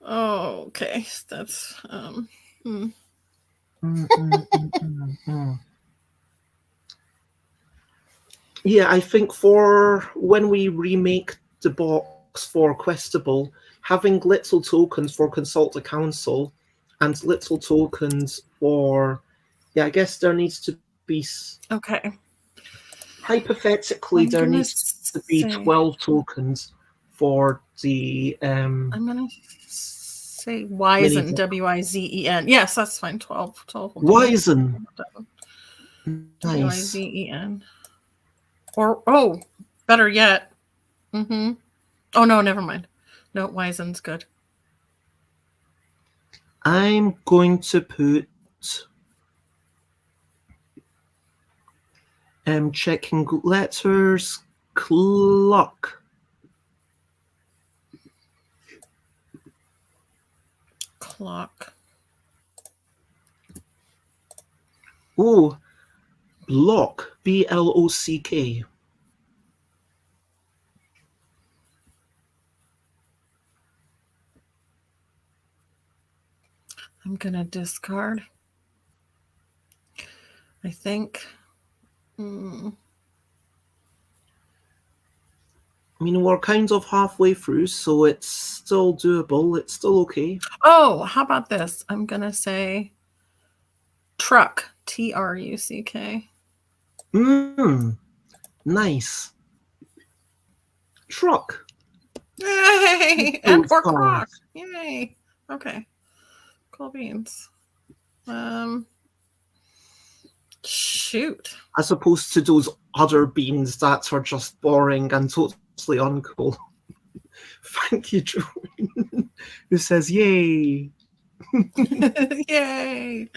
Oh, okay. That's Yeah, I think for when we remake the box for Questabell, having little tokens for Consult the Council and little tokens for, I guess there needs to be, okay. Hypothetically, there needs to be 12 tokens for the I'm gonna say Wizen, Wizen. Yes, that's fine. 12. Wizen. Nice. Wizen. Or better yet. Oh no, never mind. No, Wizen's good. I'm going to put checking letters, clock. Oh, block, BLOCK. I'm gonna discard. I think. I mean, we're kind of halfway through, so it's still doable. It's still okay. Oh, how about this? I'm gonna say truck. TRUCK. Nice. Truck. Yay! And or crock. Yay. Okay. Cool beans. Shoot. As opposed to those other beans that are just boring and totally uncool. Thank you, Joe. Who says yay? Yay.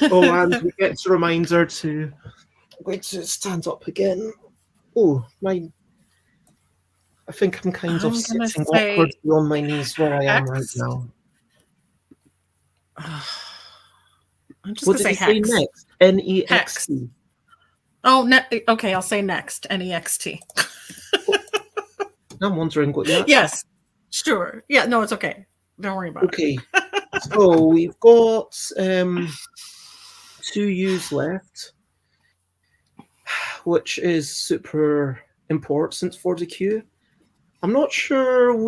Oh, and we get a reminder to I'm going to stand up again. Oh, I think I'm kind of sitting awkwardly on my knees where I am right now. I'm just going to say hex. Next? N-E-X-T. Oh, okay, I'll say next. N-E-X-T. I'm wondering what you Yes, sure. Yeah, no, it's okay. Don't worry about it. Okay. So we've got 2 U's left, which is super important for the queue. I'm not sure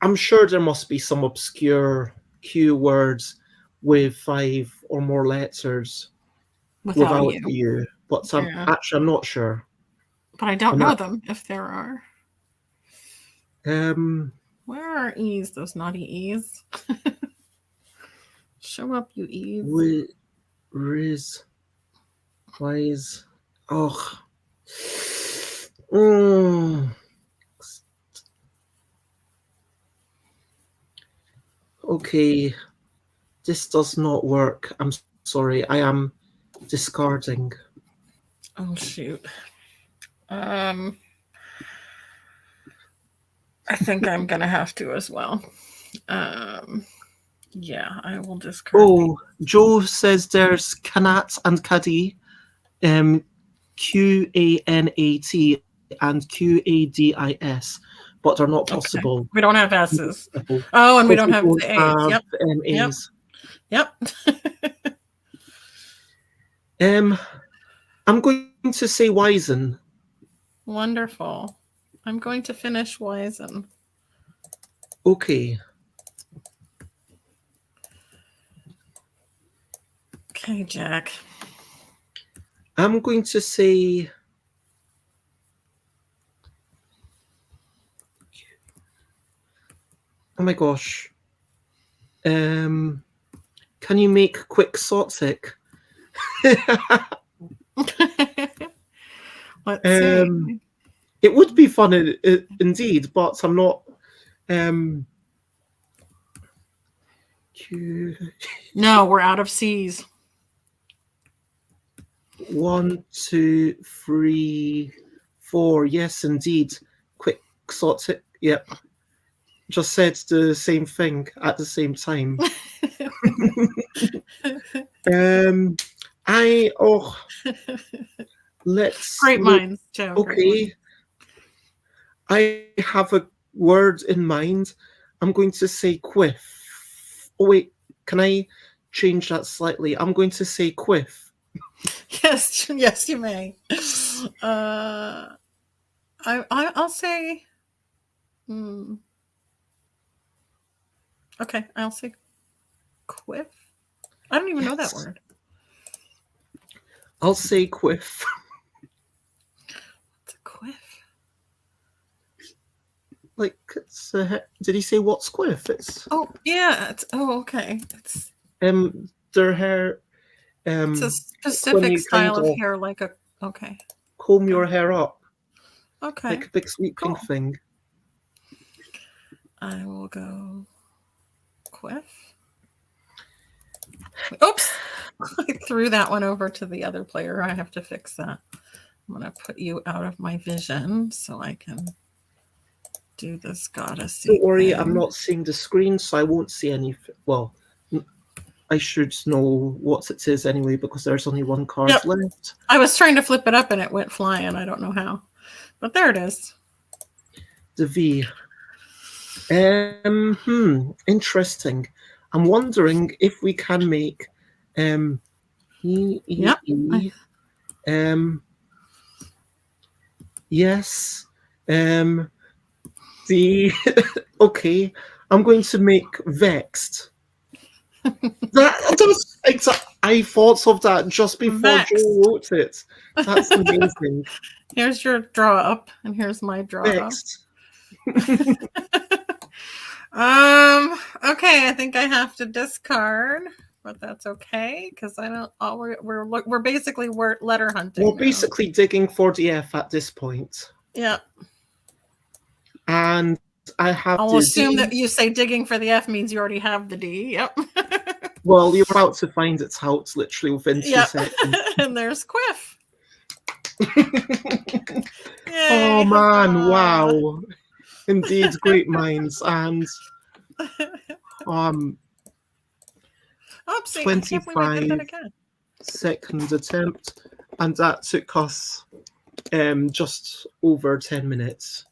I'm sure there must be some obscure Q words with 5 or more letters without U. But I'm not sure. But I don't know them if there are. Where are E's? Those naughty E's. Show up, you E's. Riz. Wise. Oh. Okay, this does not work. I'm sorry. I am discarding. Oh shoot. Um, I think I'm gonna have to as well. Um, yeah, I will discard the. Oh, Joe says there's Kanat and Kadi, Qanat and Qadis, but they're not Okay, possible. we don't have S's. Because Oh, and we don't we have don't the A's. have Yep, yep, A's. yep. Um, I'm going to say Wizen. Wonderful. I'm going to finish Wizen. Okay. Okay, Jack. I'm going to say. Oh my gosh. Can you make Quixotic? Let's see. It would be fun indeed, but I'm not. No, we're out of C's. 1, 2, 3, 4. Yes, indeed. Quixotic. Yep. Just said the same thing at the same time. Let's Great minds, Joe. Okay. I have a word in mind. I'm going to say quiff. Oh wait, can I change that slightly? I'm going to say quiff. Yes, yes, you may. I'll say. Okay, I'll say quiff. I don't even know that word. I'll say quiff. What's a quiff? Like, it's did he say what's quiff? It's yeah. Okay. It's their hair. It's a specific style of hair, like a. Okay. Comb your hair up. Okay. Like a big sweeping thing. I will go quiff. Oops. I threw that one over to the other player. I have to fix that. I'm going to put you out of my vision so I can do this goddess. Don't worry, I'm not seeing the screen, so I won't see anything. Well, I should know what it is anyway, because there's only one card left. I was trying to flip it up and it went flying. I don't know how. But there it is. The V. Interesting. I'm wondering if we can make yes. The okay. I'm going to make vexed. That's exact. I thought of that just before Joe wrote it. That's amazing. Here's your draw up, and here's my draw Vexed. Okay, I think I have to discard, but that's okay because I don't. We're basically letter hunting. We're basically digging for the F at this point. Yeah. And I have. I'll assume that you say digging for the F means you already have the D. Yep. Well, you're about to find its out literally within 2 seconds. And there's quiff. Oh man! Wow. Indeed, great minds. And 25-second attempt, and that took us just over 10 minutes.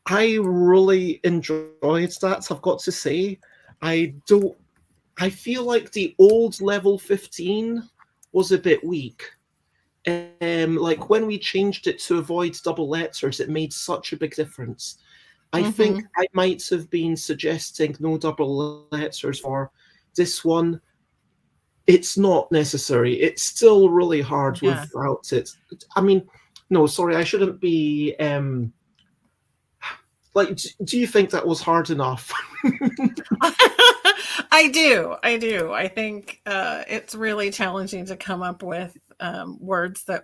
I really enjoyed that, I've got to say. I feel like the old level 15 was a bit weak. Like when we changed it to avoid double letters, it made such a big difference. I think I might have been suggesting no double letters for this one. It's not necessary. It's still really hard without it. I mean, no, sorry, I shouldn't be like, do you think that was hard enough? I do. I think it's really challenging to come up with words that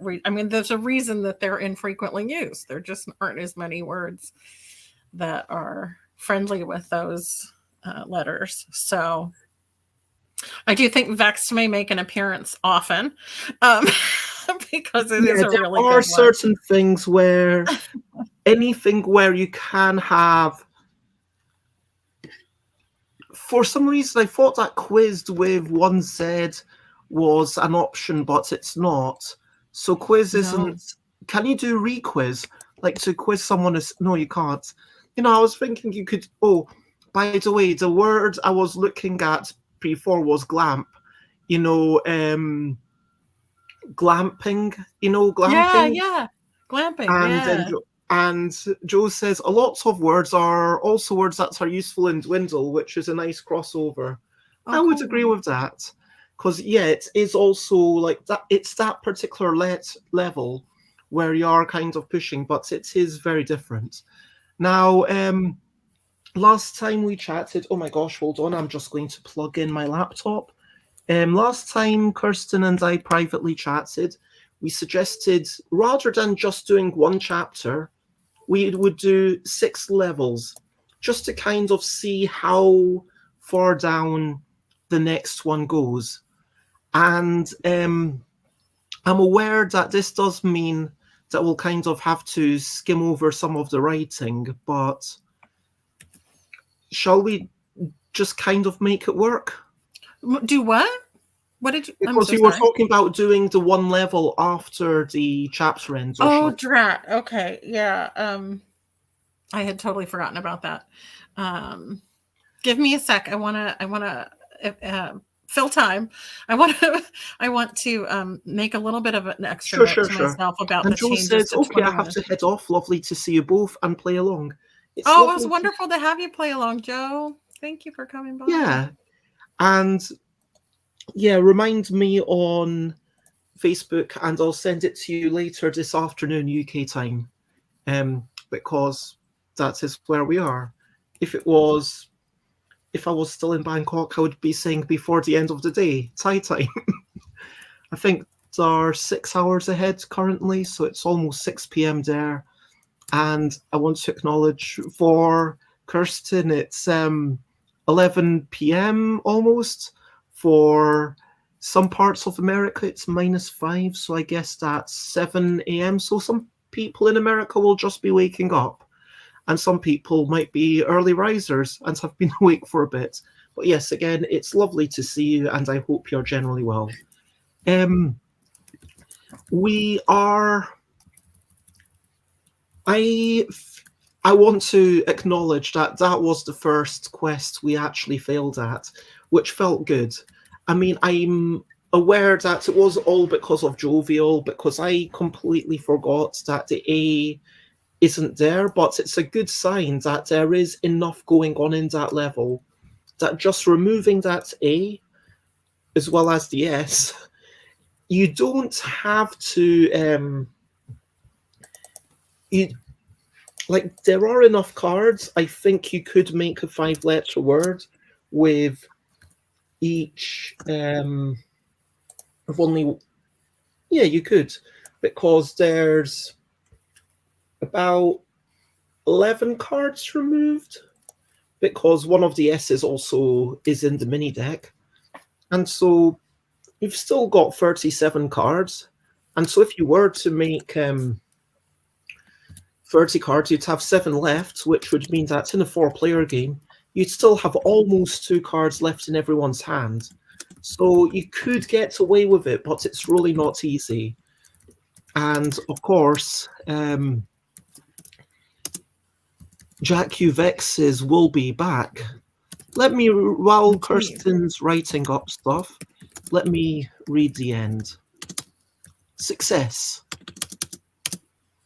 there's a reason that they're infrequently used. There just aren't as many words that are friendly with those letters. So I do think Vext may make an appearance often, um, because it is Yeah, a really there are good one. certain things where anything where you can have. For some reason, I thought that quizzed with 1Z was an option, but it's not. So quiz No. isn't. Can you do requiz? Like to quiz someone is. No, you can't. I was thinking you could. Oh, by the way, the word I was looking at before was glamp. Glamping. Yeah, Glamping. yeah. Glamping, And then yeah. Joe says a lot of words are also words that are useful in Dwindle, which is a nice crossover. Oh, I would agree cool. with that. Because yeah, it is also like that. It's that particular level where you are kind of pushing, but it is very different. Now, last time we chatted, oh my gosh, hold on, I'm just going to plug in my laptop. Last time Kirsten and I privately chatted, we suggested rather than just doing one chapter, we would do 6 levels just to kind of see how far down the next one goes. And I'm aware that this does mean that we'll kind of have to skim over some of the writing, but shall we just kind of make it work? Do what? What did you? I'm Because so you were sorry. talking about doing the one level after the chapter ends, or Oh, shall drat. Okay, yeah. I had totally forgotten about that. Give me a sec. I wanna fill time. I want to. I want to make a little bit of an extra Sure, note sure, to sure. myself about And the Joe changes says, to okay, I have 21. to head off. Lovely to see you both and play along. It's Oh, it was lovely to, wonderful to have you play along, Joe. Thank you for coming by. yeah. And yeah, remind me on Facebook and I'll send it to you later this afternoon, UK time, because that is where we are. If I was still in Bangkok, I would be saying before the end of the day, Thai time. I think there are 6 hours ahead currently, so it's almost 6 p.m. there. And I want to acknowledge for Kirsten, it's 11 p.m. almost. For some parts of America, it's -5, so I guess that's 7 a.m. So some people in America will just be waking up, and some people might be early risers and have been awake for a bit. But yes, again, it's lovely to see you, and I hope you're generally well. Um, we are. I want to acknowledge that that was the first quest we actually failed at, which felt good. I mean, I'm aware that it was all because of Jovial, because I completely forgot that the A isn't there, but it's a good sign that there is enough going on in that level that just removing that A as well as the S, you don't have to you like there are enough cards. I think you could make a 5-letter word with each of only, yeah, you could, because there's about 11 cards removed, because one of the S's also is in the mini deck, and so you've still got 37 cards. And so if you were to make 30 cards, you'd have 7 left, which would mean that in a 4-player game, you'd still have almost 2 cards left in everyone's hand. So you could get away with it, but it's really not easy. And of course, Jack Uvexes will be back. Let me, while Indeed. Kirsten's writing up stuff, let me read the end. Success.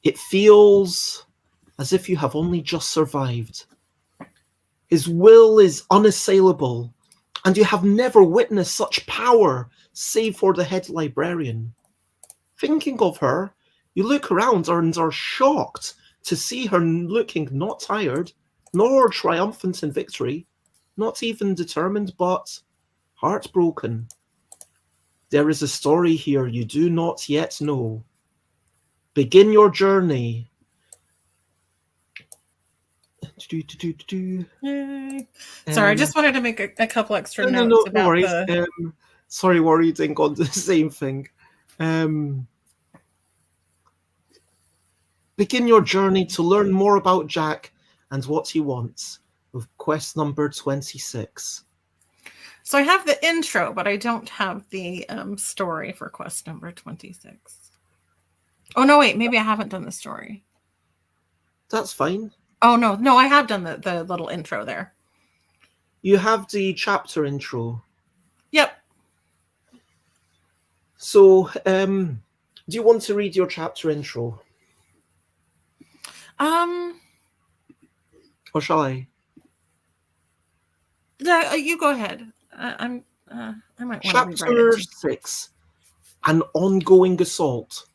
It feels as if you have only just survived. His will is unassailable, and you have never witnessed such power save for the head librarian. Thinking of her, you look around and are shocked to see her looking not tired, nor triumphant in victory, not even determined, but heartbroken. There is a story here you do not yet know. Begin your journey. Yay. Sorry, I just wanted to make a couple extra No notes no about worries. the. Sorry, we're reading on the same thing. Begin your journey to learn more about Jack and what he wants with quest number 26. So I have the intro, but I don't have the story for quest number 26. Oh, no, wait, maybe I haven't done the story. That's fine. Oh, no, I have done the little intro there. You have the chapter intro. Yep. So, do you want to read your chapter intro? Or shall I? Yeah, you go ahead. I might want to rewrite it. Chapter 6, An Ongoing Assault.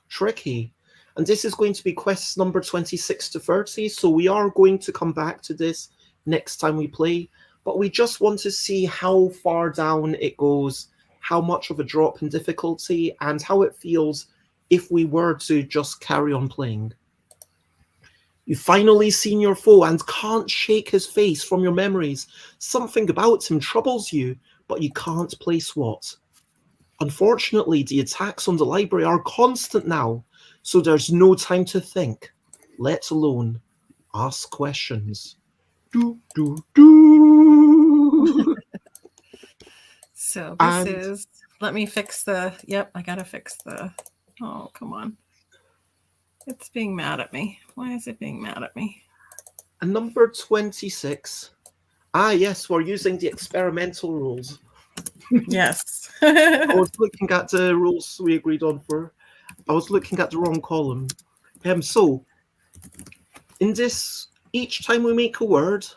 Tricky. And this is going to be quests number 26 to 30, so we are going to come back to this next time we play, but we just want to see how far down it goes, how much of a drop in difficulty, and how it feels if we were to just carry on playing. You've finally seen your foe and can't shake his face from your memories. Something about him troubles you, but you can't place what. Unfortunately, the attacks on the library are constant now, so there's no time to think, let alone ask questions. Do. So this is, let me fix the, yep, I gotta fix the, oh, come on. It's being mad at me. Why is it being mad at me? And number 26. Ah, yes, we're using the experimental rules. Yes. I was looking at the rules we agreed on for. I was looking at the wrong column. So, in this, each time we make a word,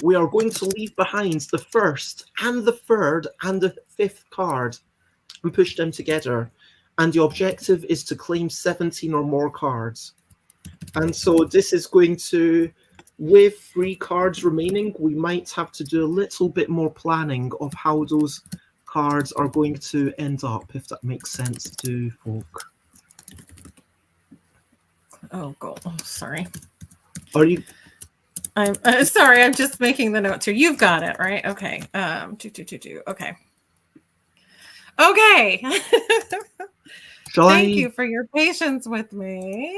we are going to leave behind the first and the third and the fifth card and push them together. And the objective is to claim 17 or more cards. And so this is going to, with 3 cards remaining, we might have to do a little bit more planning of how those cards are going to end up, if that makes sense to folk. Oh, sorry. Are you? I'm sorry. I'm just making the notes here. You've got it, right? Okay. 2. Okay. Okay. Thank you for your patience with me.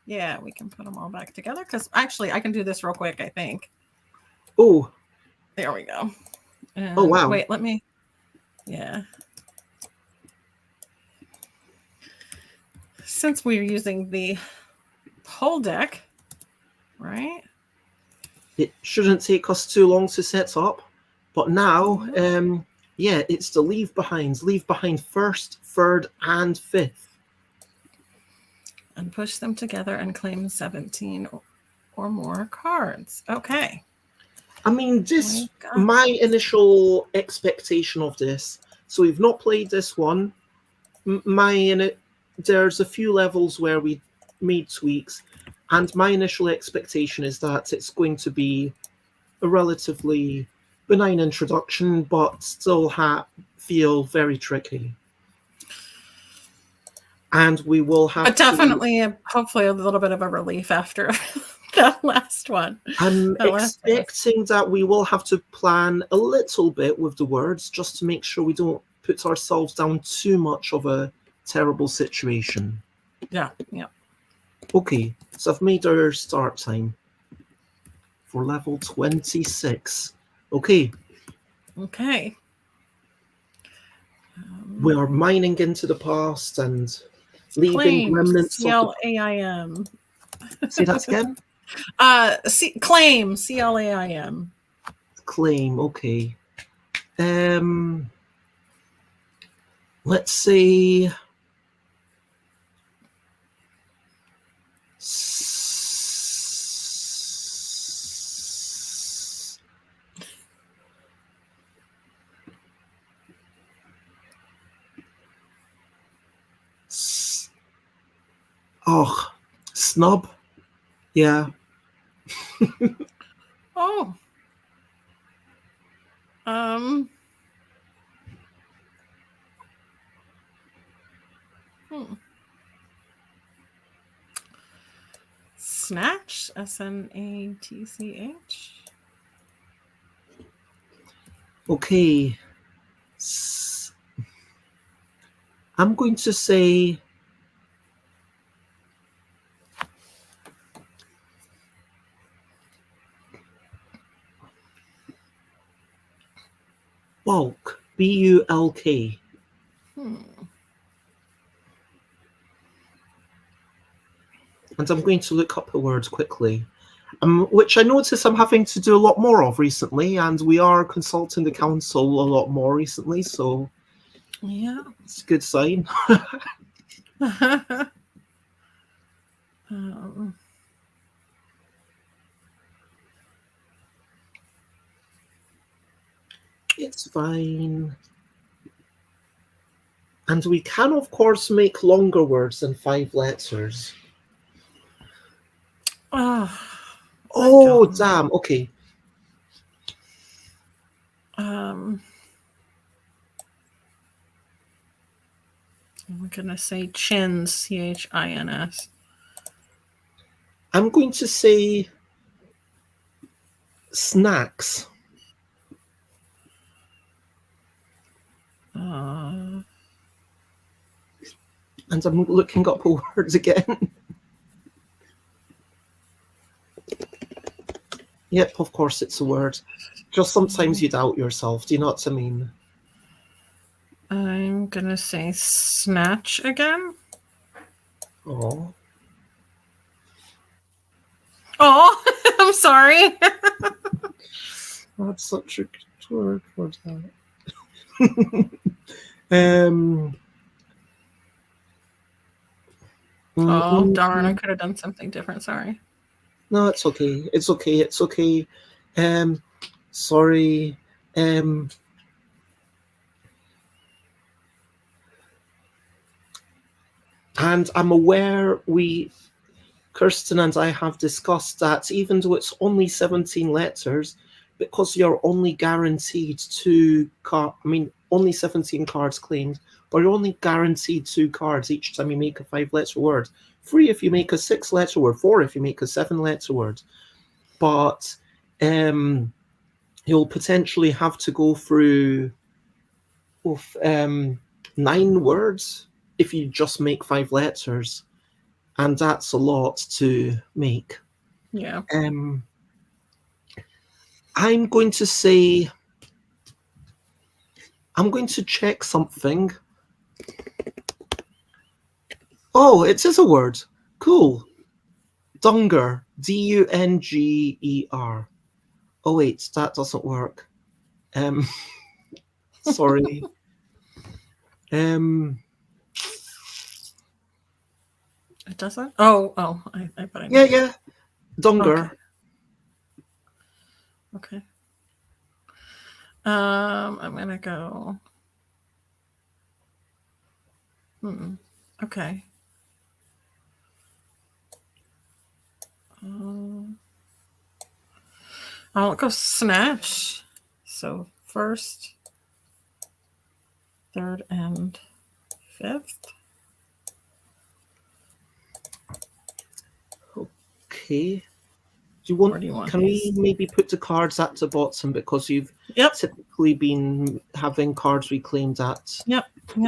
Yeah, we can put them all back together because actually I can do this real quick, I think. Oh. There we go. And oh, wow. Wait, let me. Yeah. Since we're using the whole deck, right? It shouldn't take us too long to set up. But now, yeah, it's the leave behinds. Leave behind first, third, and fifth. And push them together and claim 17 or more cards. Okay. I mean, this, my initial expectation of this, so we've not played this one. There's a few levels where we made tweaks, and my initial expectation is that it's going to be a relatively benign introduction, but still feel very tricky. And we will have but definitely, hopefully, a little bit of a relief after that last one. I'm expecting that we will have to plan a little bit with the words just to make sure we don't put ourselves down too much of a terrible situation. Yeah. Okay, so I've made our start time for level 26. Okay. We are mining into the past and leaving remnants of CLAIM. Say that again? Claim, CLAIM. Claim, okay. Let's say snub. Yeah. snatch, SNATCH. Okay. I'm going to say bulk. BULK. And I'm going to look up a word quickly, which I notice I'm having to do a lot more of recently, and we are consulting the council a lot more recently, so yeah, it's a good sign. It's fine. And we can, of course, make longer words than 5 letters. Oh, damn. Okay. I'm gonna say chins, CHINS. I'm going to say snacks. And I'm looking up words again. Yep, of course it's a word. Just sometimes you doubt yourself. Do you know what I mean? I'm gonna say snatch again. Oh. Oh, I'm sorry. That's such a good word for that. Oh, darn, I could have done something different. Sorry. No, it's okay. It's okay. It's okay. Sorry. And I'm aware Kirsten and I have discussed that even though it's only 17 letters, because you're only guaranteed only 17 cards claimed, but you're only guaranteed 2 cards each time you make a 5-letter word. 3 if you make a 6-letter word, 4 if you make a 7-letter word. But you'll potentially have to go through 9 words if you just make 5 letters. And that's a lot to make. Yeah. I'm going to check something. Oh, it is a word. Cool. Dunger. DUNGER. Oh wait, that doesn't work. Sorry. It doesn't? Oh, I bet I know. Yeah. Dunger. Okay. I'm gonna go. Okay. I'll go snatch. So 1st, 3rd, and 5th. Okay. Can we maybe put the cards at the bottom because you've typically been having cards reclaimed at the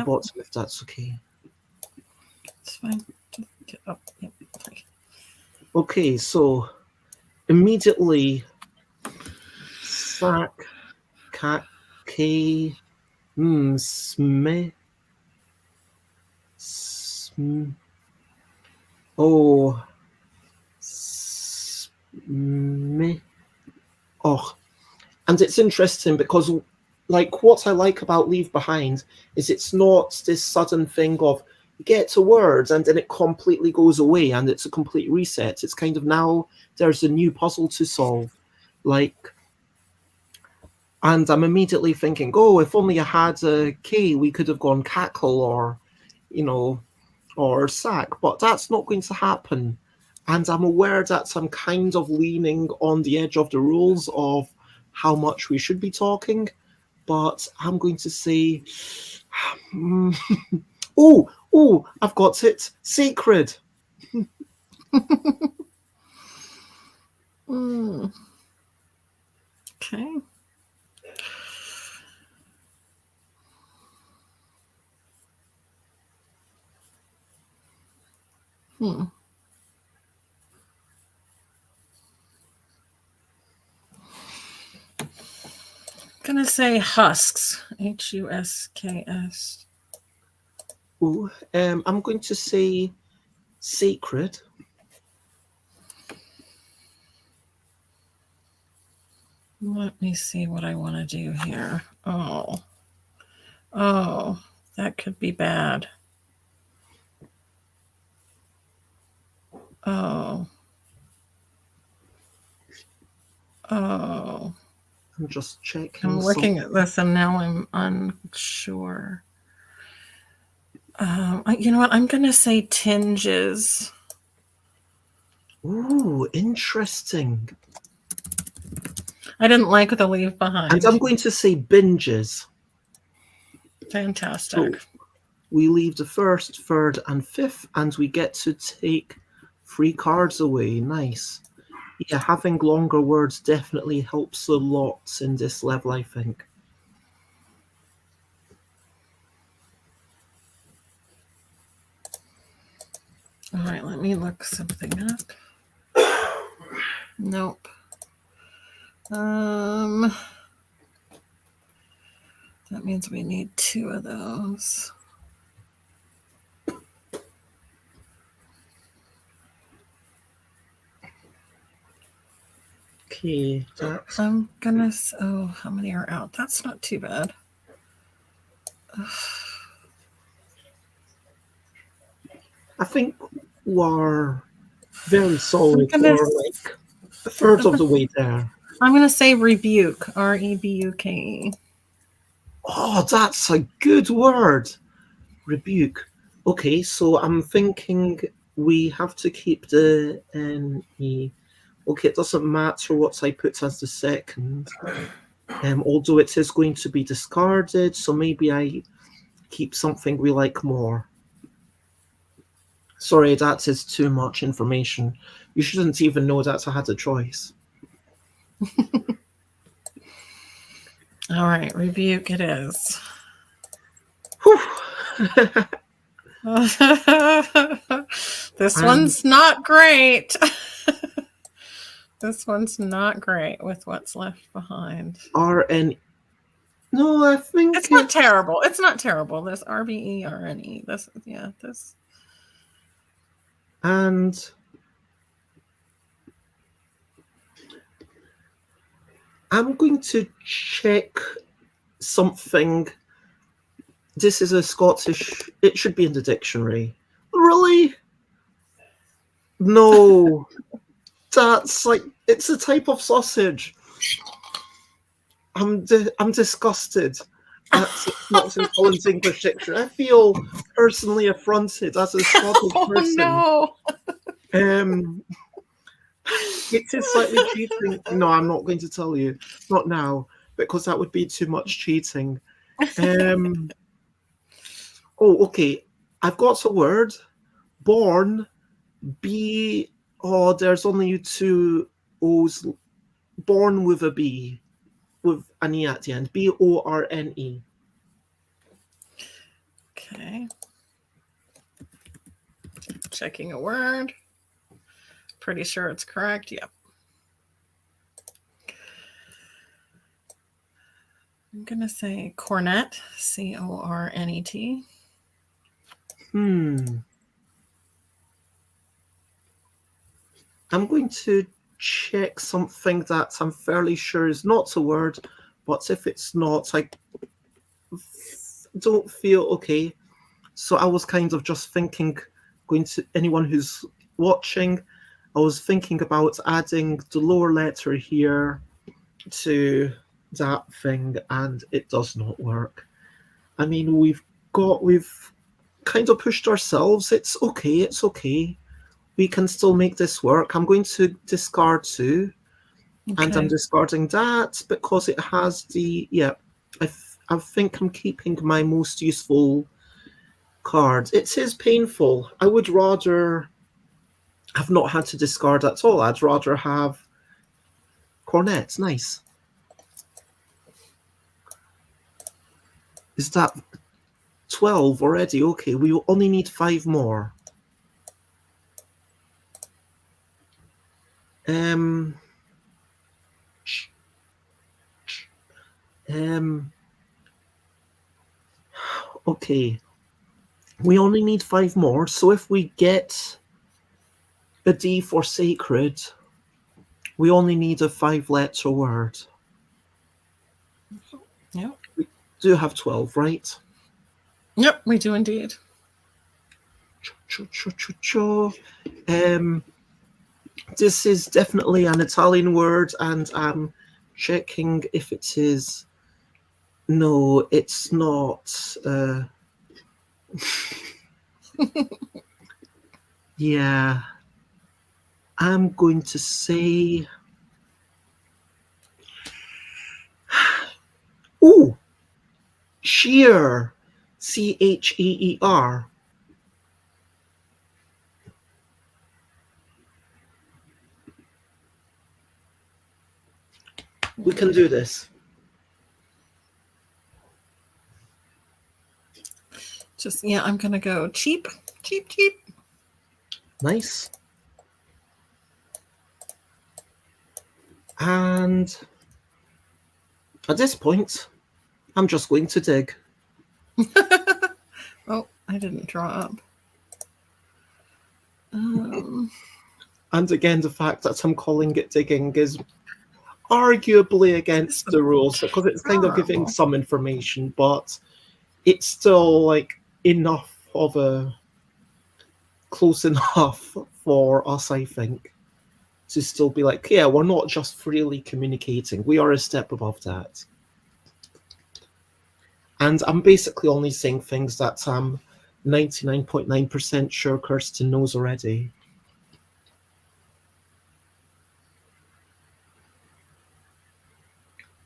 bottom, if that's okay. It's fine. Just get up. Yep. Okay, so immediately sack, cat, k, sme, oh, sme. Oh, and it's interesting because, like, what I like about Leave Behind is it's not this sudden thing of you get to words and then it completely goes away and it's a complete reset. It's kind of now there's a new puzzle to solve, and I'm immediately thinking, oh, if only I had a K, we could have gone cackle or sack, but that's not going to happen. And I'm aware that I'm kind of leaning on the edge of the rules of how much we should be talking, but I'm going to say, oh, I've got it. Sacred. Mm. Okay. Hmm. Gonna say husks. Husks. Ooh, I'm going to say sacred. Let me see what I want to do here. Oh, that could be bad. Oh, oh. I'm just checking. I'm looking at this and now I'm unsure. You know what? I'm gonna say tinges. Ooh, interesting. I didn't like the leave behind. And I'm going to say binges. Fantastic. So we leave the first, third, and fifth, and we get to take 3 cards away. Nice. Yeah, having longer words definitely helps a lot in this level, I think. All right, let me look something up. Nope. That means we need 2 of those. Okay, I'm gonna. Oh, how many are out? That's not too bad. I think we're very solid for like a third of the way there. I'm gonna say rebuke. REBUKE. Oh, that's a good word. Rebuke. Okay, so I'm thinking we have to keep the NE. Okay, it doesn't matter what I put as the second. Although it is going to be discarded, so maybe I keep something we like more. Sorry, that is too much information. You shouldn't even know that I had a choice. All right, rebuke it is. This one's not great. This one's not great with what's left behind. RN. No, I think it's not terrible. It's not terrible. This RBE, RNE. This. And I'm going to check something. This is a Scottish. It should be in the dictionary. Really? No. That's like, it's a type of sausage. I'm disgusted. That's not in Collins English Dictionary. I feel personally affronted as a Scottish person. Oh no. It is slightly cheating. No, I'm not going to tell you. Not now, because that would be too much cheating. Oh, okay. I've got a word. Born. B. Oh, there's only 2 O's. Born with a B. With an E at the end. BORNE. Okay. Checking a word. Pretty sure it's correct. Yep. I'm going to say cornet. CORNET. I'm going to check something that I'm fairly sure is not a word, but if it's not, I don't feel okay. So I was kind of just thinking, going to anyone who's watching, I was thinking about adding the lower letter here to that thing, and it does not work. I mean, we've kind of pushed ourselves. It's okay. We can still make this work. I'm going to discard 2, and I'm discarding that because it has the, I think I'm keeping my most useful card. It is painful. I would rather have not had to discard at all. I'd rather have Cornets, nice. Is that 12 already? Okay, we only need 5 more. Okay. We only need 5 more, so if we get a D for sacred, we only need a 5-letter word. Yep. We do have 12, right? Yep, we do indeed. This is definitely an Italian word, and I'm checking if it is. No, it's not. Yeah. I'm going to say. Ooh! Sheer. Cheer. We can do this. Just, yeah, I'm going to go cheap. Nice. And at this point, I'm just going to dig. Oh, I didn't draw up. And again, the fact that I'm calling it digging is arguably against the rules because it's kind of giving some information, but it's still like enough of a close enough for us, I think, to still be like, yeah, we're not just freely communicating. We are a step above that. And I'm basically only saying things that I'm 99.9% sure Kirsten knows already.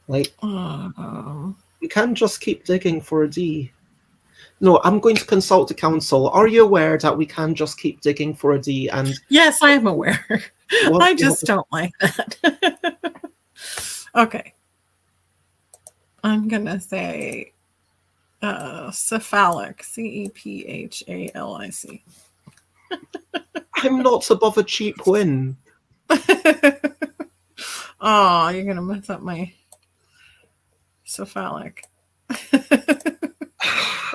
Like, we can't just keep digging for a D. No, I'm going to consult the council. Are you aware that we can just keep digging for a D? And yes, I am aware. I just don't like that. Okay. I'm going to say cephalic, CEPHALIC. I'm not above a cheap win. Oh, you're going to mess up my cephalic.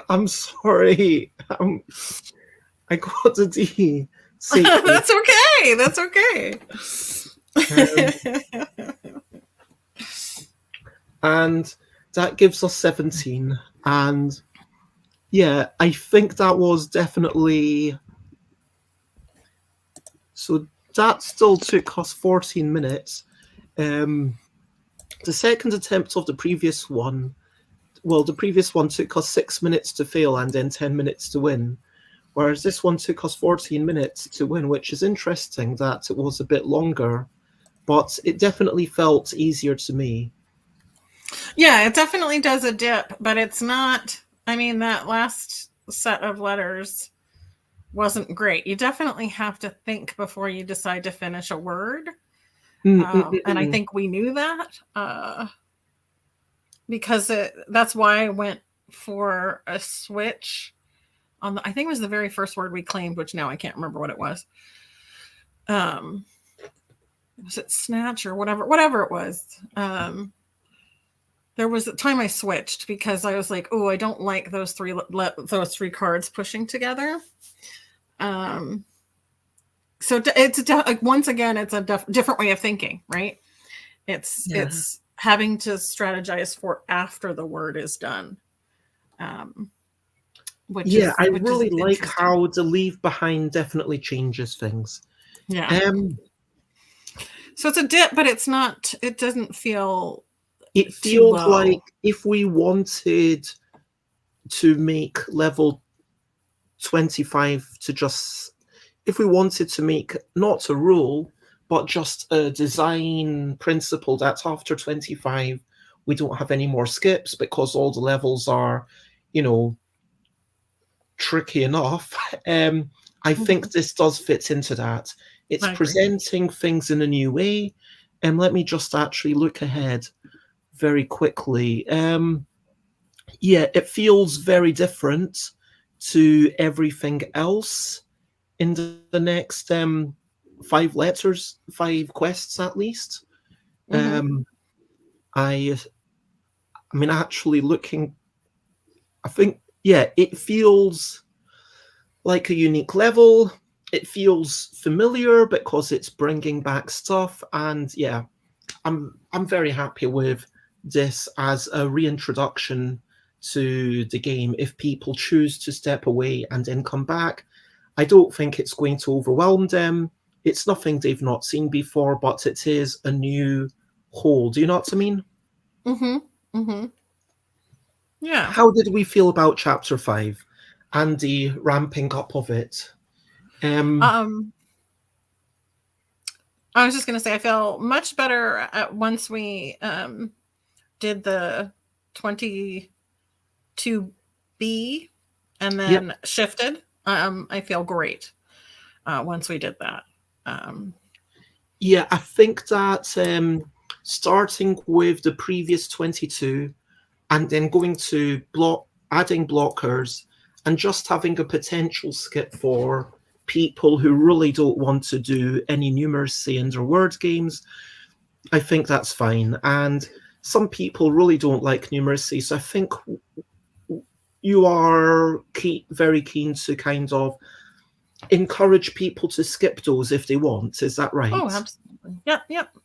I'm sorry. I got a D. That's okay. That's okay. And that gives us 17. And yeah, I think that was definitely. So that still took us 14 minutes. The second attempt of the previous one, well, the previous one took us 6 minutes to fail and then 10 minutes to win. Whereas this one took us 14 minutes to win, which is interesting that it was a bit longer, but it definitely felt easier to me. Yeah, it definitely does a dip, but it's not, I mean, that last set of letters wasn't great. You definitely have to think before you decide to finish a word. And I think we knew that because that's why I went for a switch on the, I think it was the very first word we claimed, which now I can't remember what it was. Was it snatch or whatever it was. There was a time I switched because I was like, oh, I don't like those three cards pushing together. So it's like, once again, it's a different way of thinking, right? It's having to strategize for after the word is done. I really like how the leave behind definitely changes things. Yeah. So it's a dip, but it's not. It doesn't feel. It feels like if we wanted to make level 25 to just, if we wanted to make not a rule, but just a design principle that after 25, we don't have any more skips because all the levels are, tricky enough. I think this does fit into that. It's presenting things in a new way. Let me just actually look ahead very quickly. Yeah, it feels very different to everything else in the next 5 quests at least. Mm-hmm. I I mean, actually looking, I think, yeah, it feels like a unique level. It feels familiar because it's bringing back stuff, and yeah, I'm very happy with this as a reintroduction to the game. If people choose to step away and then come back, I don't think it's going to overwhelm them. It's nothing they've not seen before, but it is a new whole. Do you know what I mean? Mm-hmm. Mm-hmm. Yeah. How did we feel about chapter 5 and the ramping up of it? Um, I was just gonna say I feel much better once we did the 22B and Yep. then shifted. I feel great once we did that. Um, Yeah, I think that starting with the previous 22 and then going to adding blockers and just having a potential skip for people who really don't want to do any numeracy in their word games, I think that's fine. And some people really don't like numeracy, so I think you are very keen to kind of encourage people to skip those if they want. Is that right? oh, absolutely. Yep, yep.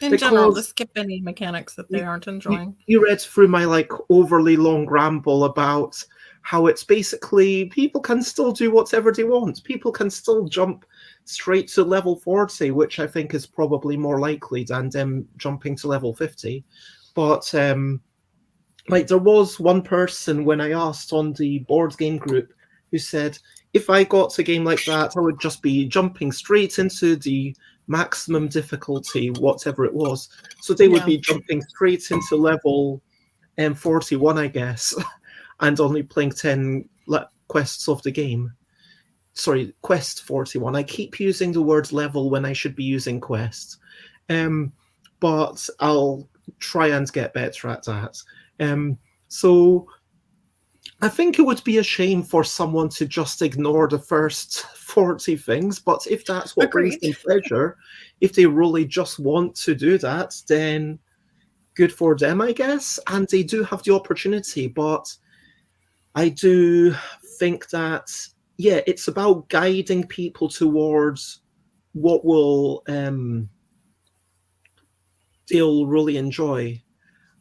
In general, to Because skip any mechanics that they you, aren't you, enjoying. you read through my like overly long ramble about how it's basically people can still do whatever they want. People can still jump straight to level 40, which I think is probably more likely than them jumping to level 50. But like there was one person when I asked on the board game group who said if I got a game like that, I would just be jumping straight into the maximum difficulty, whatever it was. So they would Yeah. be jumping straight into level 41, I guess, and only playing 10 quests of the game. Sorry, quest 41. I keep using the word level when I should be using quest. Um, but I'll try and get better at that. So I think it would be a shame for someone to just ignore the first 40 things, but if that's what brings Agreed. them pleasure, if they really just want to do that, then good for them, I guess. And they do have the opportunity, but I do think that, yeah, it's about guiding people towards what will they'll really enjoy.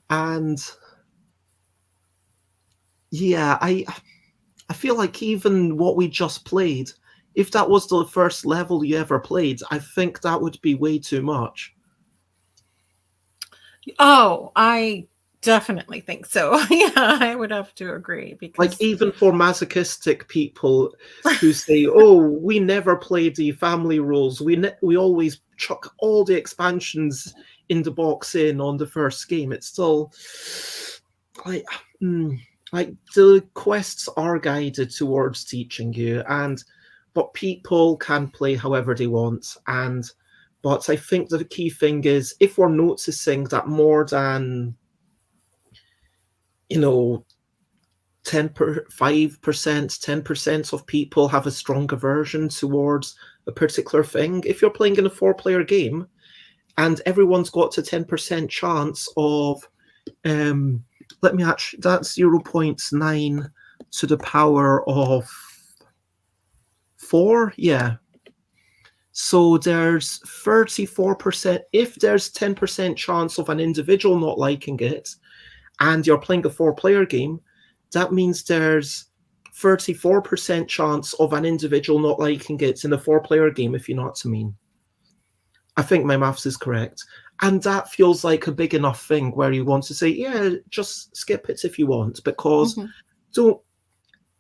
And yeah, I feel like even what we just played, if that was the first level you ever played, I think that would be way too much. Oh, I definitely think so. Yeah, I would have to agree Like because even for masochistic people who say, "Oh, we never played the family rules. We always chuck all the expansions in the box in on the first game." It's still like, like the quests are guided towards teaching you, and but people can play however they want. And but I think the key thing is if we're noticing that more than you know 5%, 10% of people have a strong aversion towards a particular thing. If you're playing in a 4-player game and everyone's got a 10% chance of, let me actually, that's 0.9 to the power of 4. Yeah. So there's 34%. If there's 10% chance of an individual not liking it, and you're playing a 4-player game, that means there's 34% chance of an individual not liking it in a 4-player game, if you know what I mean. I think my maths is correct. And that feels like a big enough thing where you want to say, yeah, just skip it if you want, because mm-hmm. don't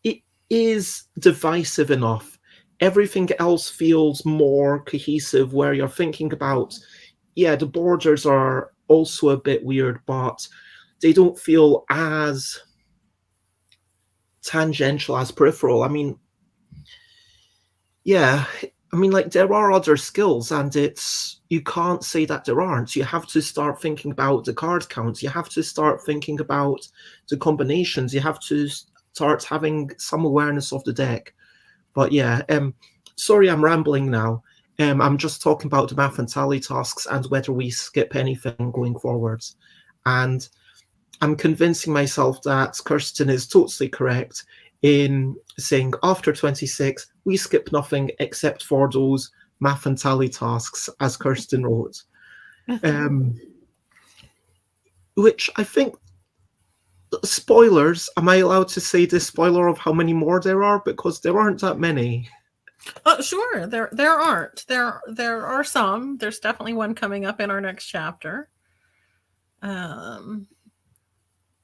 it is divisive enough. Everything else feels more cohesive where you're thinking about, yeah, the borders are also a bit weird, but they don't feel as tangential as peripheral. I mean, yeah, I mean, like, there are other skills, and you can't say that there aren't. You have to start thinking about the card counts. You have to start thinking about the combinations. You have to start having some awareness of the deck. But yeah, sorry, I'm rambling now. I'm just talking about the math and tally tasks and whether we skip anything going forwards. And I'm convincing myself that Kirsten is totally correct in saying after 26, we skip nothing except for those math and tally tasks, as Kirsten wrote. Which I think, spoilers, am I allowed to say this spoiler of how many more there are? Because there aren't that many. Sure. There aren't. There are some. There's definitely one coming up in our next chapter.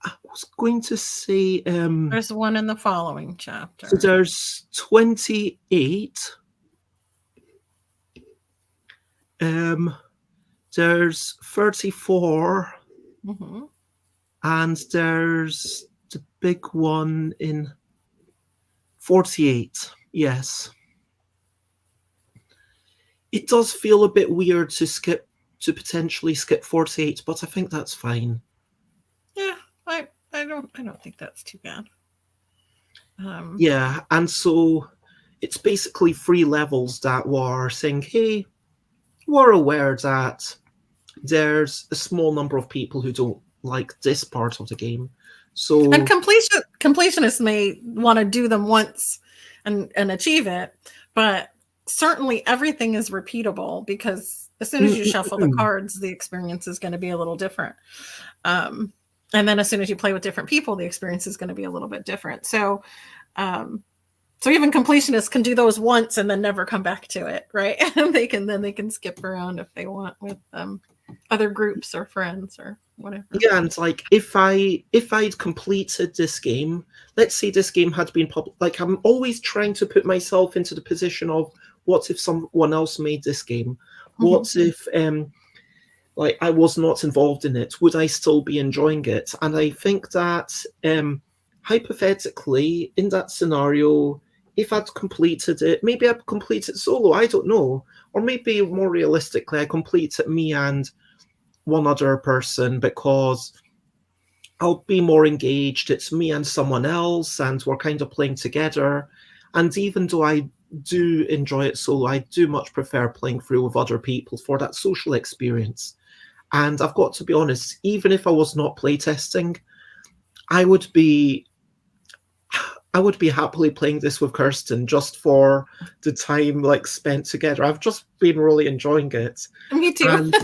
I was going to say there's one in the following chapter. So there's 28. There's 34. Mm-hmm. And there's the big one in 48. Yes. It does feel a bit weird to potentially skip 48, but I think that's fine. Yeah, I don't think that's too bad. Yeah, and so it's basically 3 levels that were saying, hey, we're aware that there's a small number of people who don't like this part of the game. So, and completionists may want to do them once and achieve it, but certainly everything is repeatable, because as soon as you shuffle the cards, the experience is going to be a little different. And then as soon as you play with different people, the experience is going to be a little bit different. So even completionists can do those once and then never come back to it, right? And they can skip around if they want with other groups or friends or whatever. Yeah, and like if I'd completed this game, let's say this game had been like, I'm always trying to put myself into the position of, what if someone else made this game? What if like I was not involved in it? Would I still be enjoying it? And I think that hypothetically, in that scenario, if I'd completed it, maybe I'd complete it solo, I don't know. Or maybe more realistically, I complete it me and one other person, because I'll be more engaged. It's me and someone else, and we're kind of playing together. And even though I do enjoy it solo, I do much prefer playing through with other people for that social experience. And I've got to be honest, even if I was not playtesting, I would be happily playing this with Kirsten just for the time like spent together. I've just been really enjoying it. Me too. And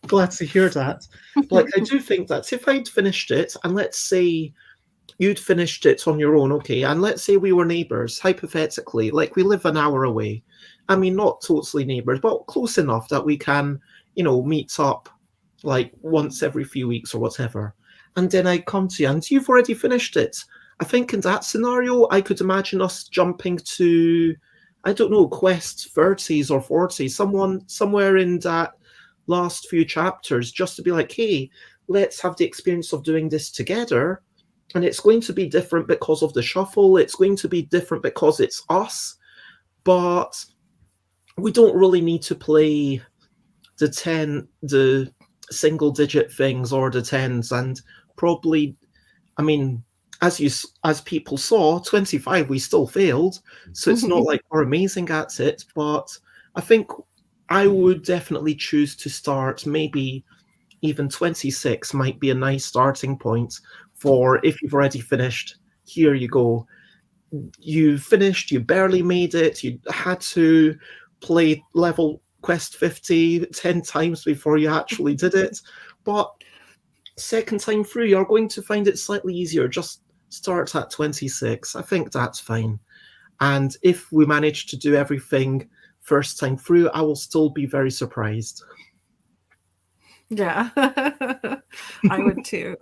glad to hear that. Like, I do think that if I'd finished it, and let's say you'd finished it on your own, okay, and let's say we were neighbours, hypothetically, like we live an hour away. I mean, not totally neighbours, but close enough that we can, meet up like once every few weeks or whatever. And then I come to you and you've already finished it. I think in that scenario, I could imagine us jumping to, I don't know, quest 30s or 40s, somewhere in that last few chapters, just to be like, hey, let's have the experience of doing this together. And it's going to be different because of the shuffle. It's going to be different because it's us. But we don't really need to play the single digit things or the tens. And probably, I mean, as people saw, 25, we still failed. So it's not like we're amazing at it. But I think I would definitely choose to start, maybe even 26 might be a nice starting point for, if you've already finished, here you go. You finished, you barely made it, you had to play level quest 50 10 times before you actually did it. But second time through, you're going to find it slightly easier. Just start at 26. I think that's fine. And if we manage to do everything first time through, I will still be very surprised. Yeah, I would too.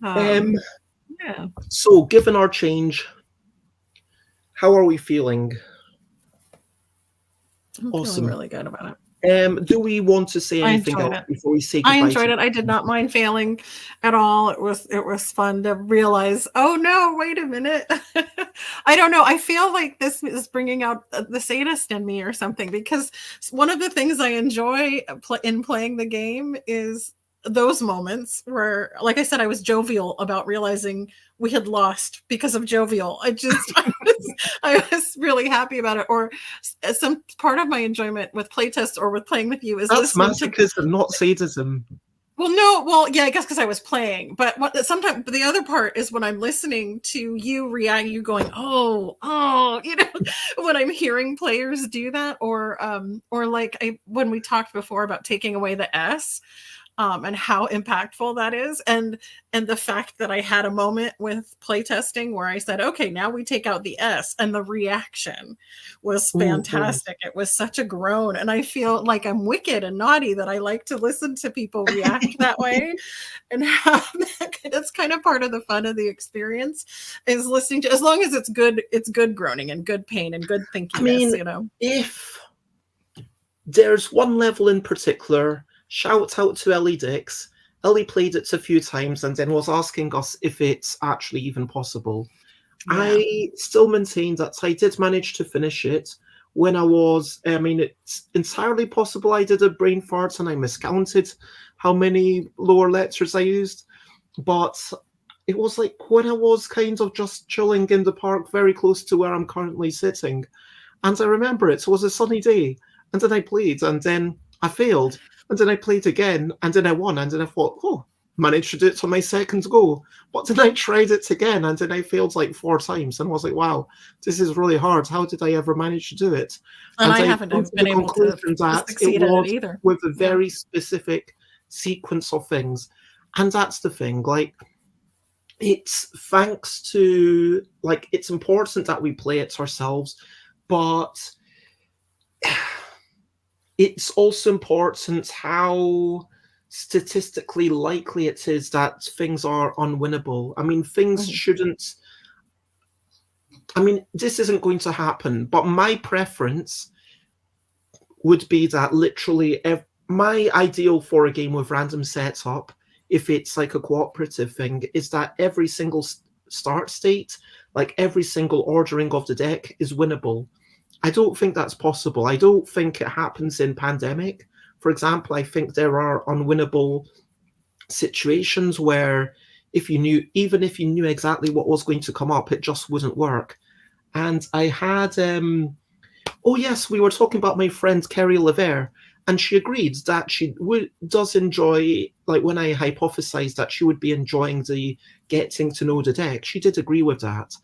Yeah. So, given our change, how are we feeling? I'm feeling really good about it. Do we want to say I anything enjoyed else it. before we say I goodbye enjoyed to it. I did not mind failing at all. It was fun to realize, oh no, wait a minute. I don't know. I feel like this is bringing out the sadist in me or something, because one of the things I enjoy in playing the game is those moments where, like I said, I was jovial about realizing we had lost because of jovial. I was really happy about it. Or some part of my enjoyment with playtest or with playing with you is That's listening to. masochism, not sadism. Well, no, well, yeah, I guess because I was playing, but sometimes the other part is when I'm listening to you react, you going, oh, when I'm hearing players do that, or like when we talked before about taking away the S, and how impactful that is, and the fact that I had a moment with playtesting where I said, okay, now we take out the S, and the reaction was fantastic. It was such a groan, and I feel like I'm wicked and naughty that I like to listen to people react that way, and have that's kind of part of the fun of the experience, is listening to, as long as it's good groaning and good pain and good I thinkiness, mean, if there's one level in particular, shout out to Ellie Dix. Ellie played it a few times and then was asking us if it's actually even possible. Yeah. I still maintain that I did manage to finish it when it's entirely possible I did a brain fart and I miscounted how many lower letters I used, but it was like when I was kind of just chilling in the park very close to where I'm currently sitting. And I remember it was a sunny day, and then I played, and then I failed, and then I played again, and then I won, and then I thought, oh, managed to do it on my second go. But then I tried it again, and then I failed like 4 times, and I was like, wow, this is really hard. How did I ever manage to do it? And I I haven't come to been the able to conclusion that it succeed at it was either. with a very specific sequence of things. And that's the thing, like, it's thanks to, like, it's important that we play it ourselves, but it's also important how statistically likely it is that things are unwinnable. I mean, things shouldn't. I mean, this isn't going to happen, but my preference would be that literally my ideal for a game with random setup, if it's like a cooperative thing, is that every single start state, like every single ordering of the deck, is winnable. I don't think that's possible. I don't think it happens in Pandemic. For example, I think there are unwinnable situations where even if you knew exactly what was going to come up, it just wouldn't work. And I had, oh yes, we were talking about my friend Kerry Lever, and she agreed that she does enjoy, like when I hypothesized that she would be enjoying the getting to know the deck, she did agree with that.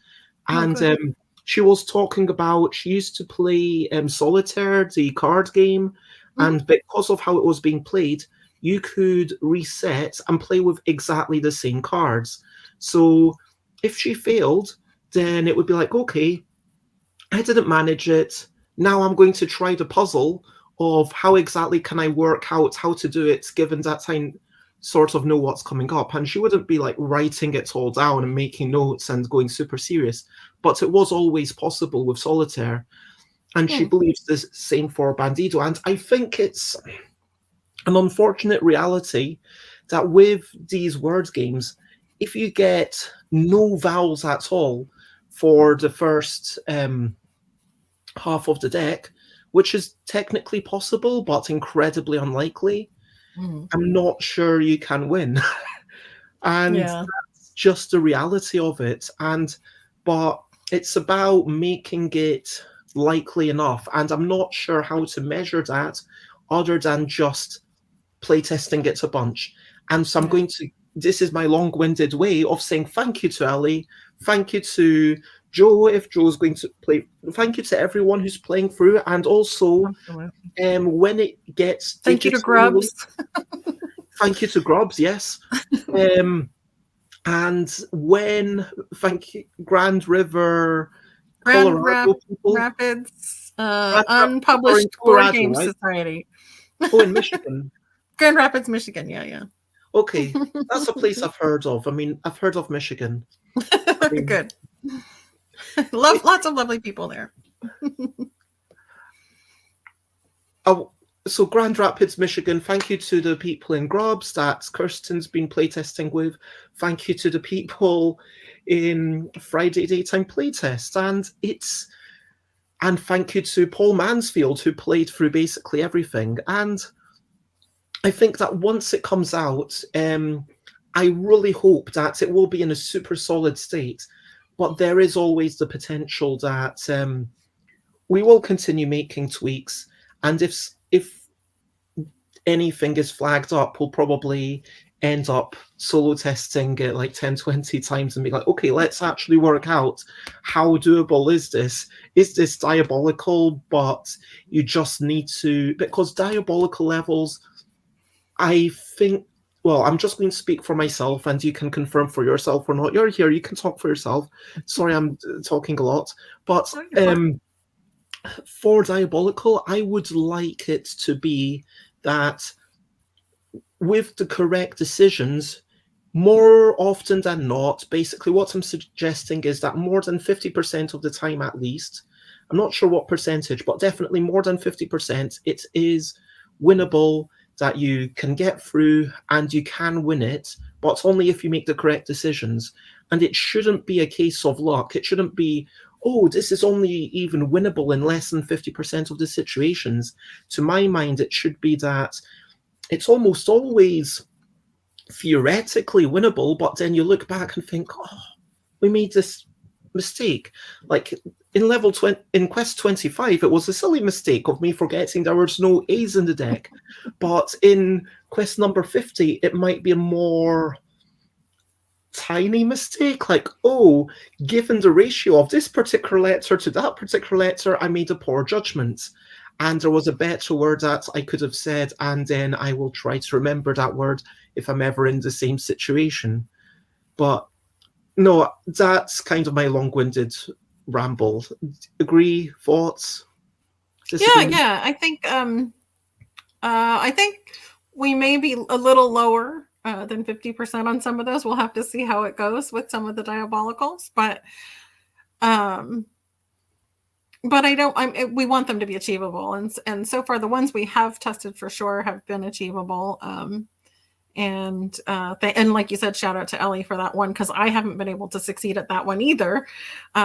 And she was talking about, she used to play Solitaire, the card game, and because of how it was being played, you could reset and play with exactly the same cards. So if she failed, then it would be like, okay, I didn't manage it. Now I'm going to try the puzzle of how exactly can I work out how to do it, given that I sort of know what's coming up. And she wouldn't be like writing it all down and making notes and going super serious. But it was always possible with Solitaire. And she believes the same for Bandido. And I think it's an unfortunate reality that with these word games, if you get no vowels at all for the first half of the deck, which is technically possible but incredibly unlikely, I'm not sure you can win. And that's just the reality of it. But it's about making it likely enough, and I'm not sure how to measure that other than just playtesting it a bunch. And so I'm going to, this is my long-winded way of saying thank you to Ali, thank you to Joe, if Joe's going to play, thank you to everyone who's playing through, and also when it gets thank you to Grubs. Thank you to Grubs, yes. And when, thank you, Grand River, Colorado people. Rapids, Unpublished Board Game Society. Oh, in Michigan. Grand Rapids, Michigan, yeah. Okay, that's a place I've heard of. I mean, I've heard of Michigan. Good. Lots of lovely people there. So Grand Rapids, Michigan, thank you to the people in Grubs that Kirsten's been playtesting with. Thank you to the people in Friday Daytime Playtest. And thank you to Paul Mansfield, who played through basically everything. And I think that once it comes out, I really hope that it will be in a super solid state. But there is always the potential that we will continue making tweaks. And if anything is flagged up, we'll probably end up solo testing it like 10, 20 times and be like, okay, let's actually work out how doable is this? Is this diabolical? But you just need to, because diabolical levels, I think, well, I'm just going to speak for myself and you can confirm for yourself or not. You're here, you can talk for yourself. Sorry, I'm talking a lot. But for diabolical, I would like it to be that with the correct decisions, more often than not, basically what I'm suggesting is that more than 50% of the time at least, I'm not sure what percentage, but definitely more than 50%, it is winnable, that you can get through and you can win it, but only if you make the correct decisions. And it shouldn't be a case of luck. It shouldn't be, oh, this is only even winnable in less than 50% of the situations. To my mind, it should be that it's almost always theoretically winnable, but then you look back and think, oh, we made this mistake. Like in level 20, in quest 25, it was a silly mistake of me forgetting there was no A's in the deck. But in quest number 50, it might be a more tiny mistake, like, oh, given the ratio of this particular letter to that particular letter, I made a poor judgment. And there was a better word that I could have said, and then I will try to remember that word if I'm ever in the same situation. But no, that's kind of my long-winded ramble. Agree? Thoughts? Yeah. I think we may be a little lower than 50% on some of those. We'll have to see how it goes with some of the diabolicals, but we want them to be achievable, and so far the ones we have tested for sure have been achievable. And like you said, shout out to Ellie for that one, because I haven't been able to succeed at that one either.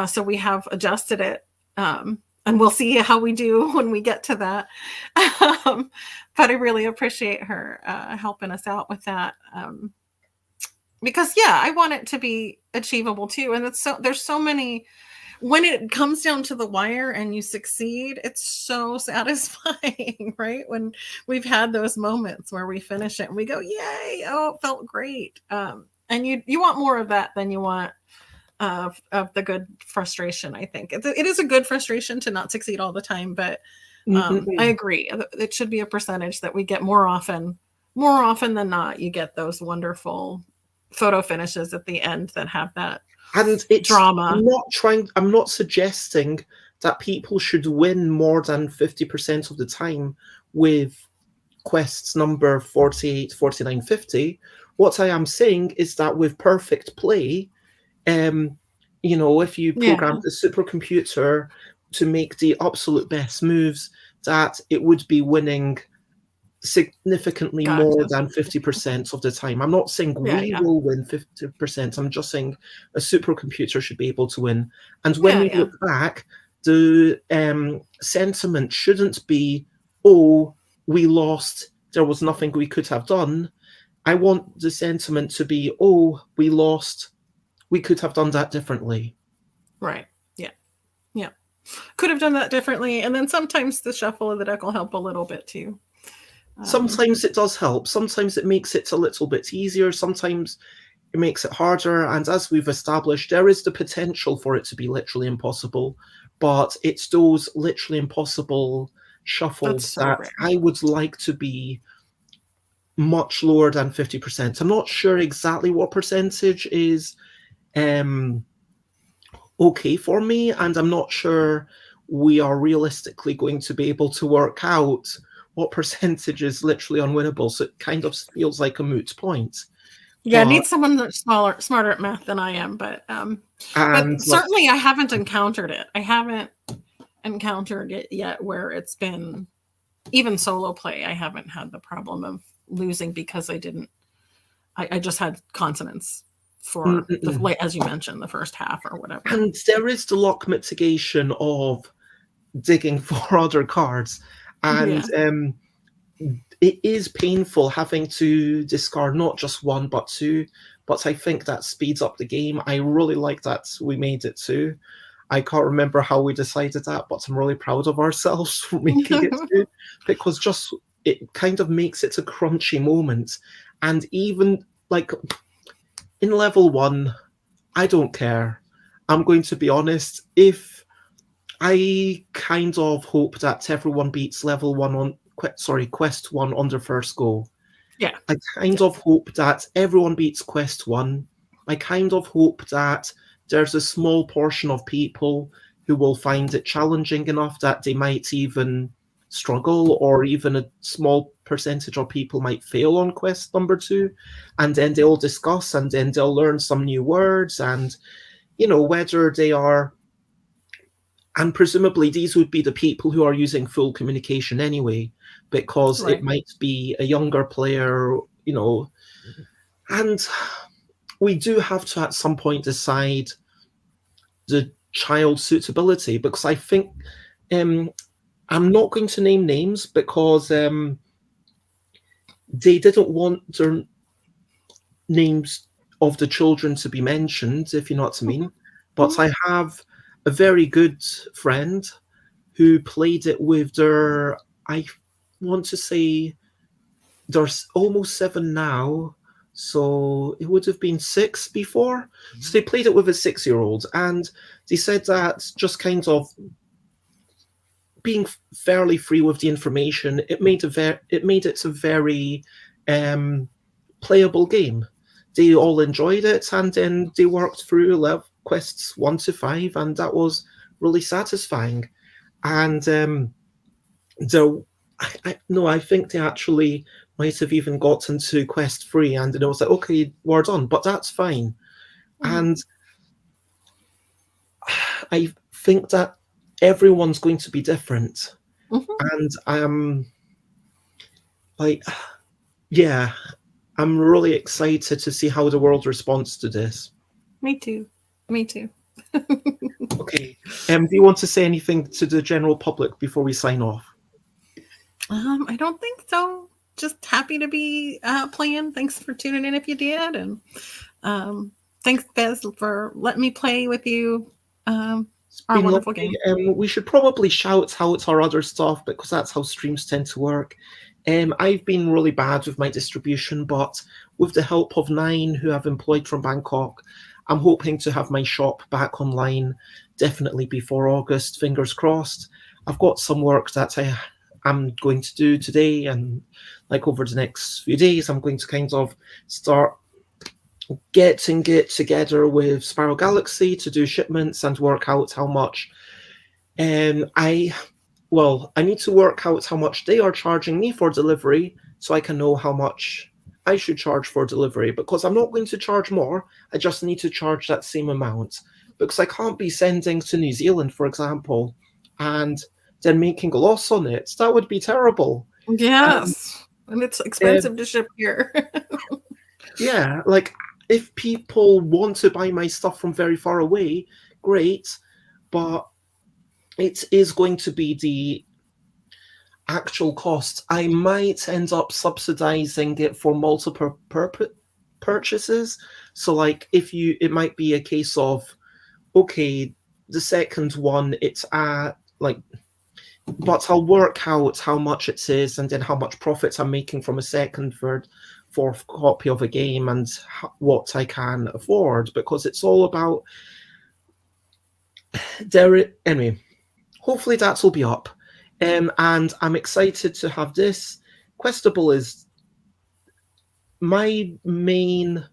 So we have adjusted it, and we'll see how we do when we get to that. But I really appreciate her helping us out with that, because I want it to be achievable too. And there's so many. When it comes down to the wire and you succeed, it's so satisfying, right? When we've had those moments where we finish it and we go, yay, oh, it felt great. And you want more of that than you want of the good frustration, I think. It is a good frustration to not succeed all the time, but I agree. It should be a percentage that we get more often. More often than not, you get those wonderful photo finishes at the end that have that. And it's drama. I'm not suggesting that people should win more than 50% of the time with quests number 48, 49, 50. What I am saying is that with perfect play, if you program the supercomputer to make the absolute best moves, that it would be winning significantly more than 50% of the time. I'm not saying we will win 50%. I'm just saying a supercomputer should be able to win. And when we look back, the sentiment shouldn't be, oh, we lost, there was nothing we could have done. I want the sentiment to be, oh, we lost, we could have done that differently. Right. Yeah. Could have done that differently. And then sometimes the shuffle of the deck will help a little bit too. Sometimes it does help. Sometimes it makes it a little bit easier. Sometimes it makes it harder. And as we've established, there is the potential for it to be literally impossible. But it's those literally impossible shuffles that I would like to be much lower than 50%. I'm not sure exactly what percentage is okay for me. And I'm not sure we are realistically going to be able to work out what percentage is literally unwinnable. So it kind of feels like a moot point. Yeah, I need someone that's smarter at math than I am, but certainly I haven't encountered it. I haven't encountered it yet where it's been even solo play, I haven't had the problem of losing because I just had consonants for the, Mm-mm. like, as you mentioned, the first half or whatever. And there is the luck mitigation of digging for other cards. And Yeah. it is painful having to discard not just one but two, but I think that speeds up the game. I really like that we made it two. I can't remember how we decided that, but I'm really proud of ourselves for making it two, because just it kind of makes it a crunchy moment. And even like in level one, I don't care. I'm going to be honest. If I kind of hope that everyone beats level one on quest one on their first go. Yeah. I kind Yeah. of hope that everyone beats quest one. I kind of hope that there's a small portion of people who will find it challenging enough that they might even struggle, or even a small percentage of people might fail on quest number two, and then they'll discuss, and then they'll learn some new words, and whether they are, and presumably these would be the people who are using full communication anyway, because it Right. might be a younger player, and we do have to at some point decide the child suitability, because I think um, I'm not going to name names because they didn't want their names of the children to be mentioned, if you know what I Hmm. mean. But I have a very good friend who played it with their, I want to say, there's almost seven now. So it would have been six before. So they played it with a 6-year-old, and they said that just kind of being fairly free with the information, it made it a very um, playable game. They all enjoyed it, and then they worked through quests 1 to 5, and that was really satisfying. And there, no, I think they actually might have even gotten to quest 3, and it was like, okay, we're done, but that's fine. Hmm. And I think that everyone's going to be different, Hmm. and I'm like, yeah, I'm really excited to see how the world responds to this. Me too. Me too. Okay, do you want to say anything to the general public before we sign off? I don't think so. Just happy to be playing. Thanks for tuning in if you did, and um, thanks, Bez, for letting me play with you. It's Our been wonderful lovely. game. We should probably shout out our other stuff, because that's how streams tend to work. I've been really bad with my distribution, but with the help of Nine, who I've employed from Bangkok, I'm hoping to have my shop back online definitely before August, fingers crossed. I've got some work that am going to do today, and like over the next few days, I'm going to kind of start getting it together with Spiral Galaxy to do shipments and work out how much I I need to work out how much they are charging me for delivery, so I can know how much I should charge for delivery, because I'm not going to charge more. I just need to charge that same amount, because I can't be sending to New Zealand, for example, and then making a loss on it. That would be terrible. And Yes, and it's uh, expensive to ship here. yeah, like if people want to buy my stuff from very far away, great, but it is going to be the actual cost. I might end up subsidizing it for multiple purchases. So, like, it might be a case of, okay, the second one, it's at like, but I'll work out how much it is, and then how much profits I'm making from a second, third, fourth copy of a game, and what I can afford, because it's all about there. Anyway, hopefully that will be up. And I'm excited to have this. Questabell is my main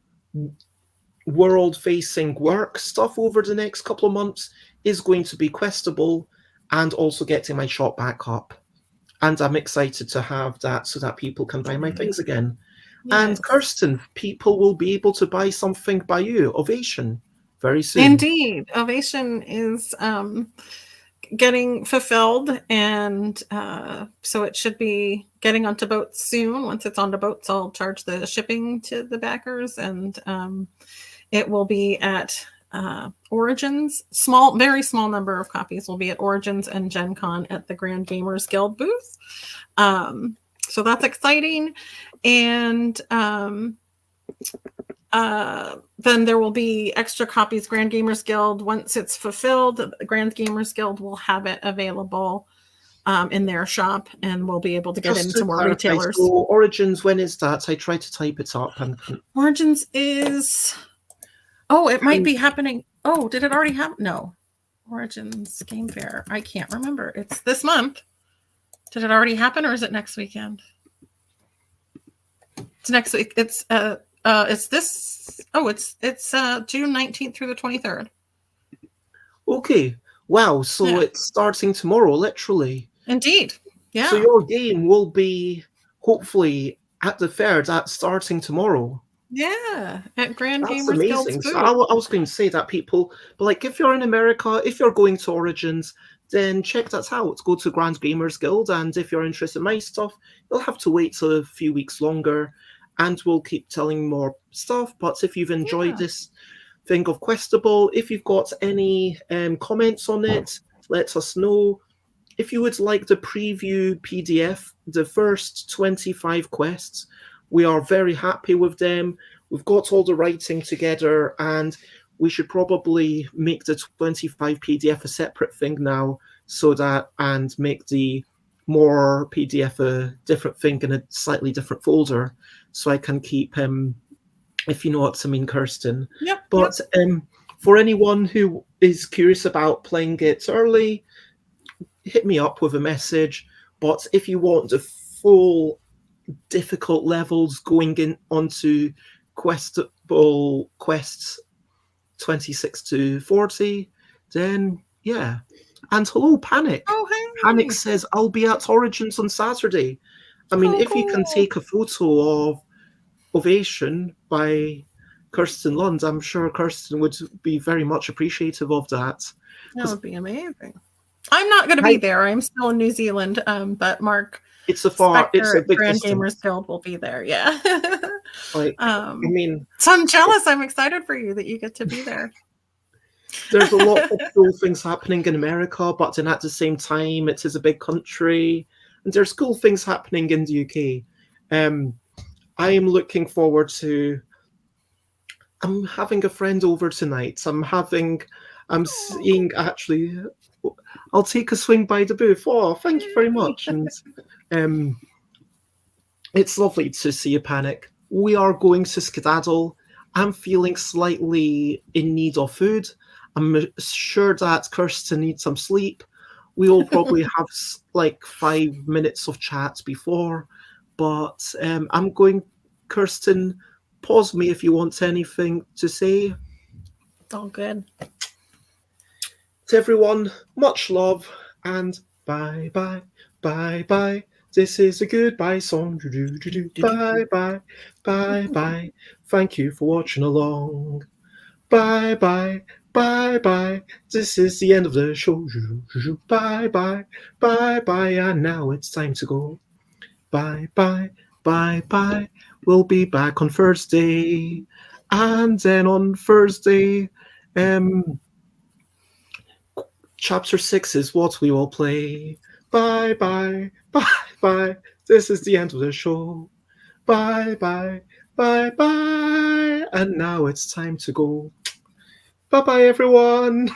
world-facing work stuff over the next couple of months is going to be Questabell, and also getting my shop back up. And I'm excited to have that so that people can buy my things again. And Yes. Kirsten, people will be able to buy something by you, Ovation, very soon. Indeed. Ovation is getting fulfilled, and so it should be getting onto boats soon. Once it's onto boats, I'll charge the shipping to the backers, and it will be at Origins. Very small number of copies will be at Origins and Gen Con at the Grand Gamers Guild booth. So that's exciting. And then there will be extra copies. Grand Gamers Guild, once it's fulfilled, the Grand Gamers Guild will have it available in their shop, and we'll be able to get Just into to more clarify, retailers. so Origins, when is that? I tried to type it up and Origins is... Oh, it might be happening. Oh, did it already happen? No. Origins Game Fair. I can't remember. It's this month. Did it already happen, or is it next weekend? It's next week. It's this. Oh, it's June 19th through the 23rd. Okay. Wow. So it's starting tomorrow, literally. Indeed. Yeah. So your game will be hopefully at the fair. That's starting tomorrow. Yeah, at Grand That's Gamers amazing. Guild's So I was going to say that people, but like if you're in America, if you're going to Origins, then check that out. Go to Grand Gamers Guild, and if you're interested in my stuff, you'll have to wait a few weeks longer, and we'll keep telling more stuff. But if you've enjoyed this thing of Questabell, if you've got any comments on it, let us know. If you would like the preview PDF, the first 25 quests, we are very happy with them. We've got all the writing together, and we should probably make the 25 PDF a separate thing now, so that, and make the more PDF a different thing in a slightly different folder, so I can keep, if you know what I mean, Kirsten. Yep. But for anyone who is curious about playing it early, hit me up with a message. But if you want the full difficult levels going in onto Questabell quests 26 to 40, then yeah. And hello, Panic. Oh, hey. Panic says, I'll be at Origins on Saturday. I mean, if you can take a photo of Ovation by Kirsten Lunde, I'm sure Kirsten would be very much appreciative of that. That would be amazing. I'm not going to be there. I'm still in New Zealand, but Mark, it's a big Grand distance. Gamers Guild will be there. Yeah. I mean, so I'm jealous. I'm excited for you that you get to be there. There's a lot of cool things happening in America, but then at the same time, it is a big country, and there's cool things happening in the UK. I am looking forward to. I'm having a friend over tonight. I'm seeing actually. I'll take a swing by the booth. Oh, thank you very much. And it's lovely to see you, Panic. We are going to skedaddle. I'm feeling slightly in need of food. I'm sure that Kirsten needs some sleep. We'll probably have like 5 minutes of chat before, but I'm going. Kirsten, pause me if you want anything to say. It's all good. To everyone, much love, and bye bye, bye bye. This is a goodbye song. Bye bye, bye bye. Thank you for watching along. Bye bye, bye bye. This is the end of the show. Bye bye, bye bye. And now it's time to go. Bye bye, bye bye. We'll be back on Thursday, and then on Thursday, Chapter 6 is what we will play. Bye bye, bye bye. This is the end of the show. Bye bye, bye bye. And now it's time to go. Bye bye, everyone.